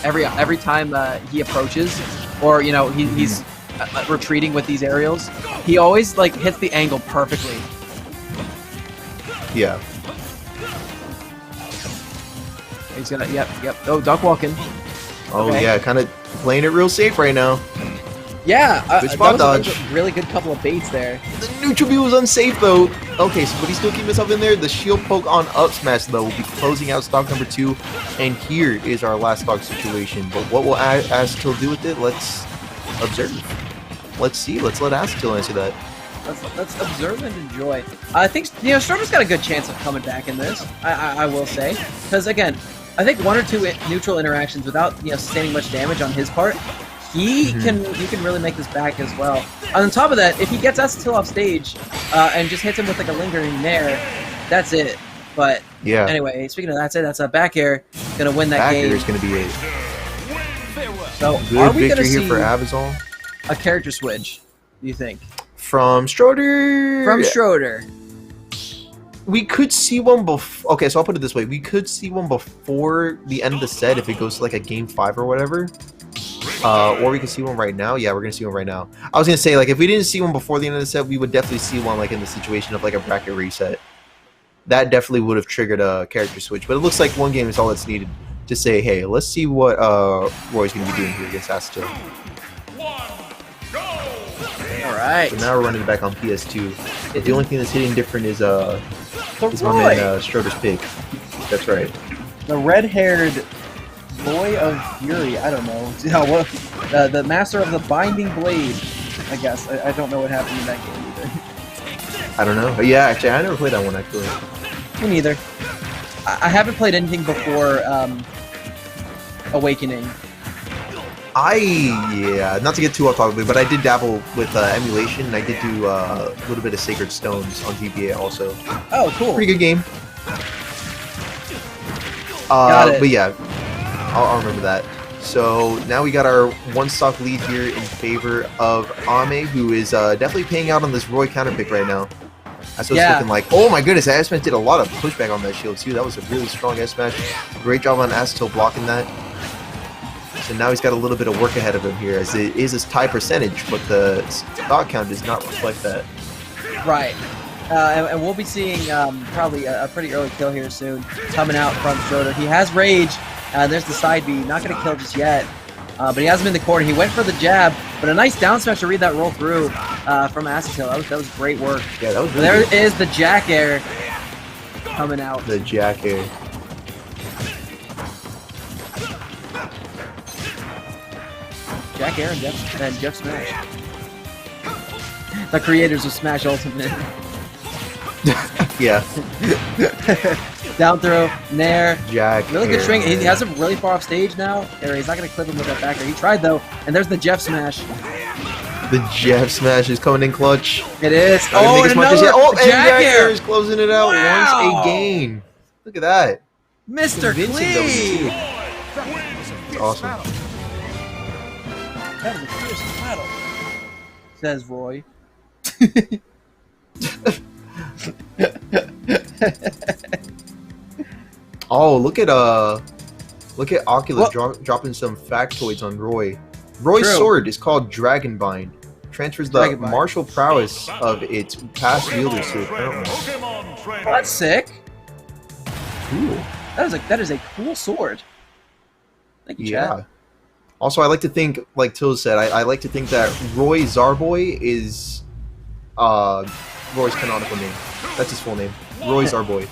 every time he approaches, or he's retreating with these aerials. He always hits the angle perfectly. Yeah. He's gonna yep. Oh, duck walking. Oh okay. Yeah, kind of playing it real safe right now. Yeah, good spot dodge. That was a really good couple of baits there. The neutral B was unsafe though. Okay, so but he still keep himself in there. The shield poke on up smash though will be closing out stock number 2, and here is our last stock situation. But what will Astil do with it? Let's observe. Let's see. Let's let Astil answer that. Let's observe and enjoy. I think Schroeder's got a good chance of coming back in this. I will say, because again, I think 1 or 2 neutral interactions without sustaining much damage on his part, he can really make this back as well. On top of that, if he gets Astil off stage and just hits him with a lingering nair, that's it. But yeah. Anyway, speaking of that's a back air gonna win that game. Back air is gonna be it. So good are we gonna victory here see for Avazol? A character switch? Do you think? From Schroeder. From Schroeder. We could see one before. Okay, so I'll put it this way: we could see one before the end of the set if it goes to a game 5 or whatever. Or we could see one right now. Yeah, we're gonna see one right now. I was gonna say if we didn't see one before the end of the set, we would definitely see one in the situation of a bracket reset. That definitely would have triggered a character switch. But it looks like one game is all that's needed to say, hey, let's see what Roy's gonna be doing here against Astil. All right. So now we're running it back on PS2. But the only thing that's hitting different is my man Schroeder's pick. That's right. The red-haired boy of fury. I don't know. The master of the binding blade. I guess. I don't know what happened in that game either. I don't know. But yeah, actually, I never played that one actually. Me neither. I haven't played anything before Awakening. Yeah, not to get too off topic, but I did dabble with emulation, and I did do a little bit of Sacred Stones on GBA also. Oh, cool. Pretty good game. Got it. But yeah, I'll remember that. So now we got our one stock lead here in favor of Ame, who is definitely paying out on this Roy counter pick right now. That's what's looking like. Oh my goodness, S-Smash did a lot of pushback on that shield too. That was a really strong S-Smash. Great job on Astatil blocking that. So now he's got a little bit of work ahead of him here, as it is his tie percentage, but the stock count does not reflect that. Right. And we'll be seeing probably a pretty early kill here soon coming out from Schroeder. He has Rage. There's the side B. Not going to kill just yet. But he has him in the corner. He went for the jab, but a nice down smash to read that roll through from Astatil. That was great work. Yeah, that was really There good. is the Jack Air coming out. The Jack Air. Jack Air and Jeff Smash. The creators of Smash Ultimate. Yeah. Down throw, Nair. Jack Really good Air, string. He man. has him really far off stage now. Or he's not going to clip him with that back air. He tried though, and there's the Jeff Smash. The Jeff Smash is coming in clutch. It is. Not gonna Oh, make and as much as another yet. Oh, and Jack Jack Air. Air is closing it out Wow. once again. Look at that. Mr. Convincing Clean. It's awesome. That was a fierce battle, says Roy. Oh, look at Oculus dropping some factoids on Roy. Roy's True. sword is called Dragonbind. Transfers the Dragonbind. martial prowess of its past wielders to the current one. Pokemon trainer. Oh, that's sick. Cool. That is a cool sword. Thank you, Yeah. Chad. Also, I like to think, like Till said, I like to think that Roy Zarboy is Roy's canonical name. That's his full name. Roy Zarboy.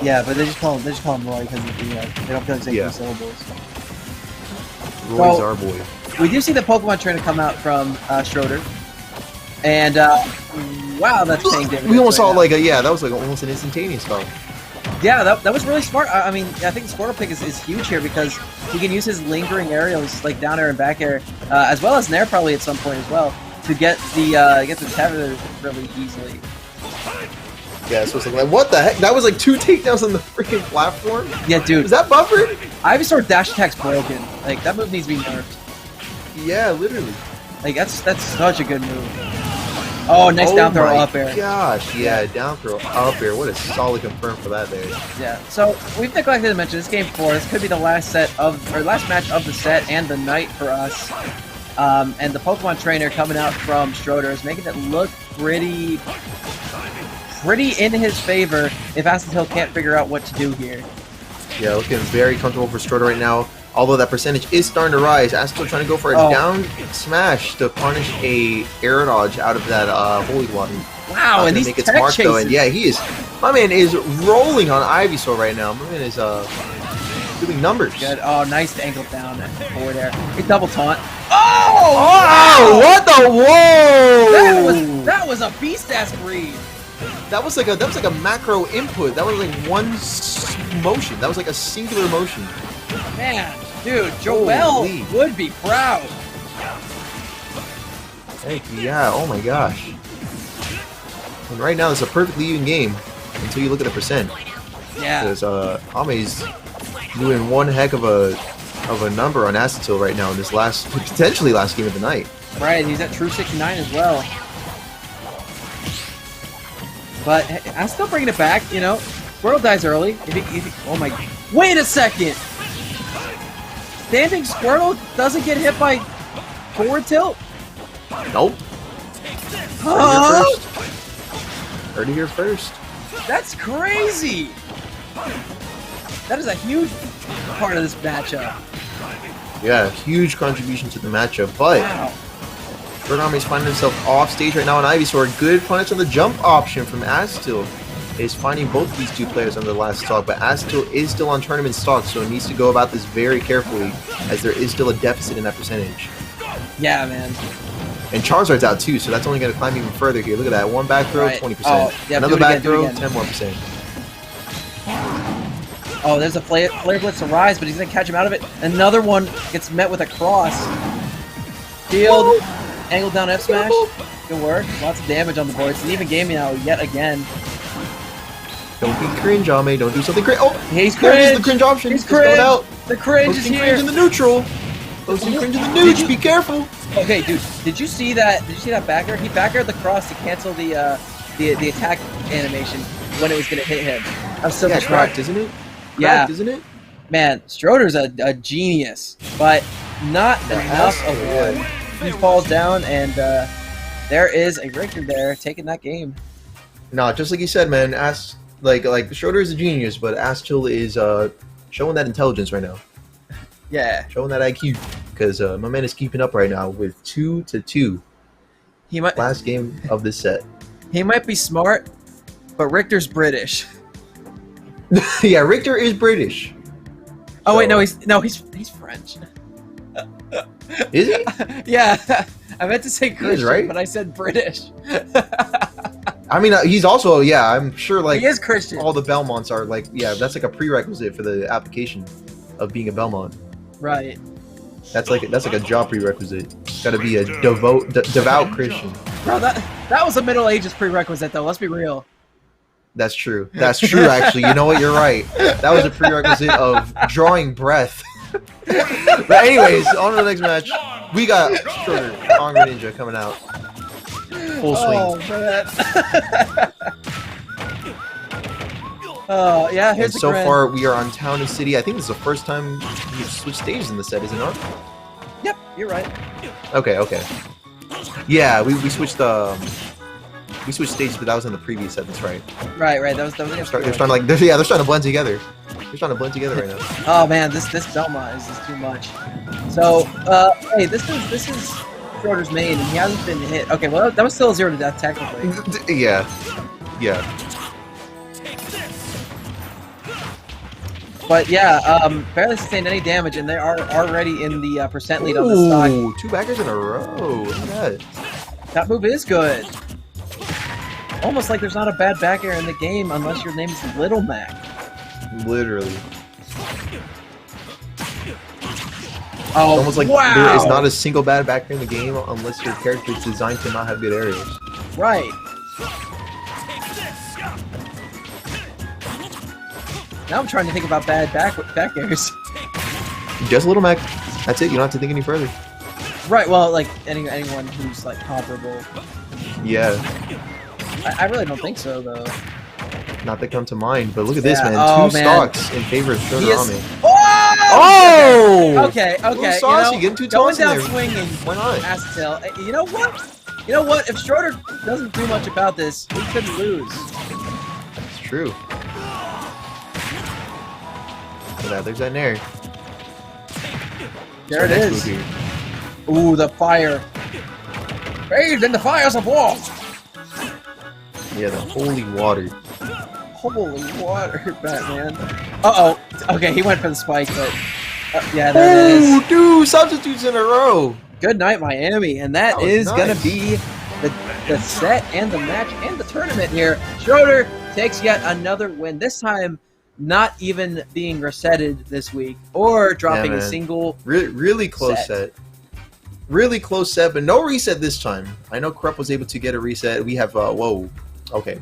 Yeah, but they just call him Roy because they don't feel like saying Yeah. two syllables. Roy Well, Zarboy. We do see the Pokemon trainer come out from Schroeder, and wow, that's paying dividends. We almost right saw now. like that was like almost an instantaneous spell. Yeah, that was really smart. I mean, I think the Squirtle pick is huge here because he can use his lingering aerials, like down air and back air, as well as Nair probably at some point as well, to get the tether really easily. Yeah, so it's like, what the heck? That was like 2 takedowns on the freaking platform? Yeah, dude. Was that buffered? Ivysaur dash attack's broken. Like, that move needs to be nerfed. Yeah, literally. Like, that's such a good move. Oh, nice down throw up air. Gosh, yeah, down throw up air. What a solid confirm for that there. Yeah, so we've neglected to mention this game 4. This could be the last match of the set and the night for us. And the Pokemon trainer coming out from Schroeder is making it look pretty in his favor if Astatil can't figure out what to do here. Yeah, looking very comfortable for Schroeder right now. Although that percentage is starting to rise. Astatil trying to go for a down smash to punish a air dodge out of that holy water. Wow, and these make its tech mark though, and chases. yeah, my man is rolling on Ivysaur right now. My man is doing numbers. Good. Oh, nice angle down forward air. A double taunt. Oh, what the whoa! That was a beast ass read. That was like a macro input. That was like one motion. That was like a singular motion. Man, dude, Joel Holy. would be proud. Heck yeah! Oh my gosh! And right now it's a perfectly even game until you look at the percent. Yeah. Because Ame's doing one heck of a number on Astatil right now in this potentially last game of the night. Right, he's at true 69 as well. But I'm still bringing it back, you know. Squirtle dies early. Oh my... Wait a second! Standing Squirtle doesn't get hit by forward tilt? Nope. Huh? Heard it here first. That's crazy! That is a huge part of this matchup. Yeah, huge contribution to the matchup, but Wow. Bergame is finding himself off stage right now on Ivysaur. Good punish on the jump option from Astatil. Is finding both of these two players on the last stock, but Astatil is still on tournament stock, so needs to go about this very carefully, as there is still a deficit in that percentage. Yeah, man. And Charizard's out too, so that's only going to climb even further here. Look at that, one back throw, Right. 20%. Oh, yeah, Another do it back again, do it throw, again. 10 more percent. Oh, there's a flare blitz to Rise, but he's gonna catch him out of it. Another one gets met with a cross. Shield, angle down F smash. Good work. Lots of damage on the board. It's an even game now yet again. Don't be cringe on me. Don't do something cringe. Oh, He's there's cringe. the cringe option. He's Just throw it cringe. out. The cringe is Posting here. cringe in the neutral. Posting cringe in the nooch. Be careful. Okay, dude. Did you see that? Did you see that backer? He backered the cross to cancel the attack animation when it was gonna hit him. I was so Yeah, distraught. cracked, isn't it? Yeah. Cracked, isn't it? Man, Stroder's a genius, but not enough of one. He falls down, and there is a Richter there taking that game. No, just like you said, man. Like Schroeder is a genius, but Astil is showing that intelligence right now, Yeah, showing that IQ, because my man is keeping up right now with 2-2. he might Last game of this set. he might be smart, but Richter's British. Yeah, Richter is British. Oh wait, So- he's French. Is he? Yeah, I meant to say Christian, right. but I said British. I mean, he's also, yeah, I'm sure, like, He is Christian. all the Belmonts are, like, yeah, that's like a prerequisite for the application of being a Belmont. Right. That's like a job prerequisite. Got to be a devout Christian. Bro, that was a Middle Ages prerequisite, though. Let's be real. That's true. That's true, actually. You know what? You're right. That was a prerequisite of drawing breath. But anyways, on to the next match. We got Schroeder, Angry Ninja coming out. Full swing. Oh, man. Oh, yeah, here's And the so grin. far, we are on Town and City. I think this is the first time we've switched stages in the set, is it not? Yep, you're right. Okay, okay. Yeah, we switched we switched stages, but that was in the previous set. That's right. Right. That was They're starting to like, they're starting to blend together. They're starting to blend together right now. Oh man, this Belmont is just too much. So, hey, this is Schroeder's main, and he hasn't been hit. Okay, well that was still a 0 to death technically. Yeah, yeah. But yeah, barely sustained any damage, and they are already in the percent lead on the stock. Ooh, 2 backers in a row. Look at that. That move is good. Almost like there's not a bad back air in the game unless your name is Little Mac. Literally. Oh, Almost like wow. there is not a single bad backer in the game unless your character is designed to not have good areas. Right. Now I'm trying to think about bad back airs. Just Little Mac. That's it. You don't have to think any further. Right, well, like anyone who's like comparable. Yeah. I really don't think so, though. Not that come to mind, but look at this, Yeah, man. oh, 2 man. stocks in favor of Schroeder He is- Army. Oh! Okay. Little saucy, getting 2 going taunts in down there. swinging. Why not? Astel. You know what? You know what? If Schroeder doesn't do much about this, he could lose. It's true. Look at that. There's that Nair. There it Next is. move here. Ooh, the fire. Bathed in the fires of war. Yeah, the holy water. Holy water, Batman. Uh-oh. Okay, he went for the spike, but... yeah, there it is. Ooh, 2 substitutes in a row. Good night, Miami. And that That was is nice. going to be the set and the match and the tournament here. Schroeder takes yet another win. This time, not even being resetted this week or dropping a man. single... Really close set. Really close set, but no reset this time. I know Krupp was able to get a reset. We have, whoa. Okay.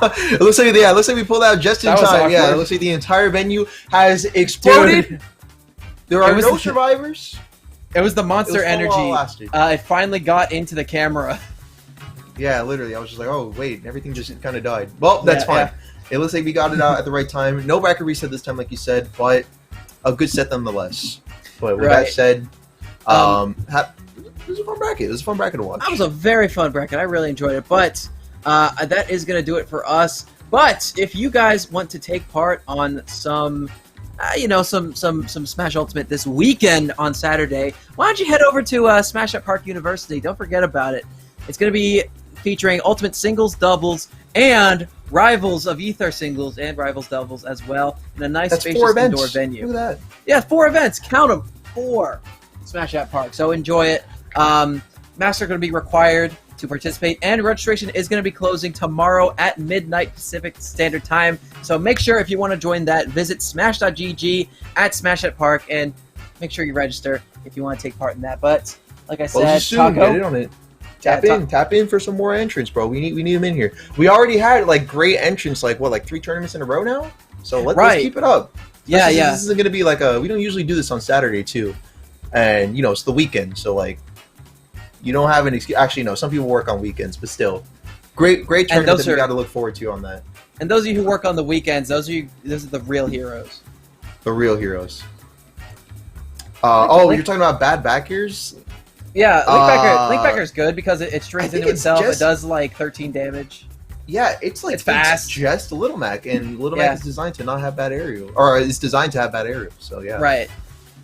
It looks like, yeah, it looks like we pulled out just in That was time. Yeah, it awkward. looks like the entire venue has exploded. Dude, There It are was no the- survivors. it was the monster It was full while it energy. lasted. It finally got into the camera. Yeah, literally. I was just like, oh, wait, everything just kind of died. Well, that's Yeah, fine. It looks like we got it out at the right time. No backer reset this time, like you said, but a good set nonetheless. But with Right. that said, it was a fun bracket. It was a fun bracket to watch. That was a very fun bracket. I really enjoyed it. But that is going to do it for us. But if you guys want to take part on some, some Smash Ultimate this weekend on Saturday, why don't you head over to Smash at Park University? Don't forget about it. It's going to be featuring Ultimate Singles, Doubles, and Rivals of Ether Singles and Rivals Doubles as well in a nice That's spacious 4 indoor events. venue. Look at that. Yeah, 4 events. Count them. 4. Smash at Park. So enjoy it. Master going to be required. to participate, and registration is going to be closing tomorrow at midnight Pacific Standard Time. So make sure if you want to join that, visit smash.gg at Smash at Park and make sure you register if you want to take part in that. But like I said, soon, get in on it. Tap in for some more entrants, bro. We need them in here. We already had like great entrants, like 3 tournaments in a row now. So let's keep it up. Yeah. This isn't gonna be like we don't usually do this on Saturday too, and it's the weekend, so like you don't have an excuse. Actually, no, some people work on weekends, but still, great tournament that we got to look forward to on that. And those of you who work on the weekends, those are the real heroes. The real heroes. You're talking about bad back ears? Yeah, Link Backer is good because it strings into itself. It does like 13 damage. Yeah, it's fast. It's just Little Mac, and Little Mac is designed to not have bad aerial, or it's designed to have bad aerial. So yeah, right.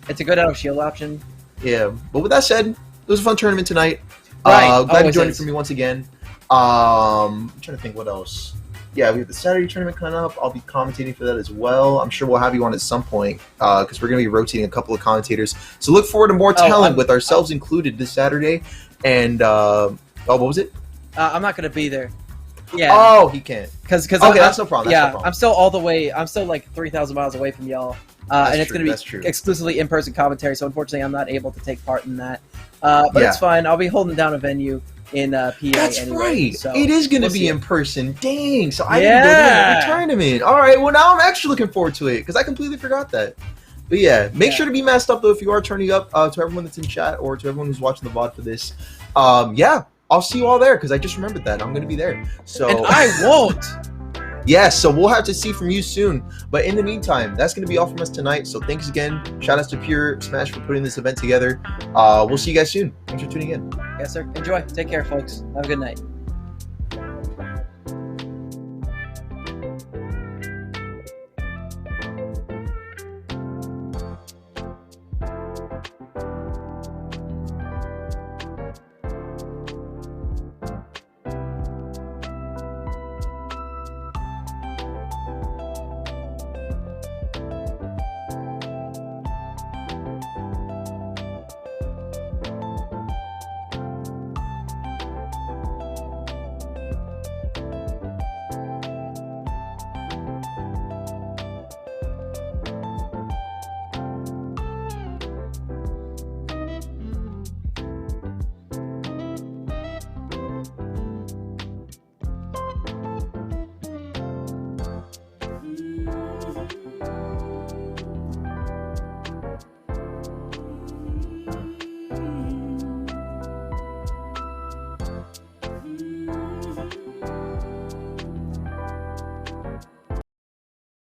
It's a good out of shield option. Yeah, but with that said, it was a fun tournament tonight. Right. Glad you joined it for me once again. I'm trying to think what else. Yeah, we have the Saturday tournament coming up. I'll be commentating for that as well. I'm sure we'll have you on at some point because we're going to be rotating a couple of commentators. So look forward to more talent with ourselves included this Saturday. And what was it? I'm not going to be there. Yeah. Oh, he can't. Because that's no problem. I'm still like 3,000 miles away from y'all. And it's going to be exclusively in-person commentary. So unfortunately, I'm not able to take part in that. But it's fine. I'll be holding down a venue in PA. That's anyway, right. So it is going to be in person. Dang. So I didn't go to the tournament. All right. Well, now I'm actually looking forward to it because I completely forgot that. But yeah, make sure to be masked up though if you are turning up. To everyone that's in chat or to everyone who's watching the VOD for this. I'll see you all there because I just remembered that I'm going to be there. So and I won't. Yes, so we'll have to see from you soon. But in the meantime, that's going to be all from us tonight. So thanks again. Shout outs to Pure Smash for putting this event together. We'll see you guys soon. Thanks for tuning in. Yes, sir. Enjoy. Take care, folks. Have a good night.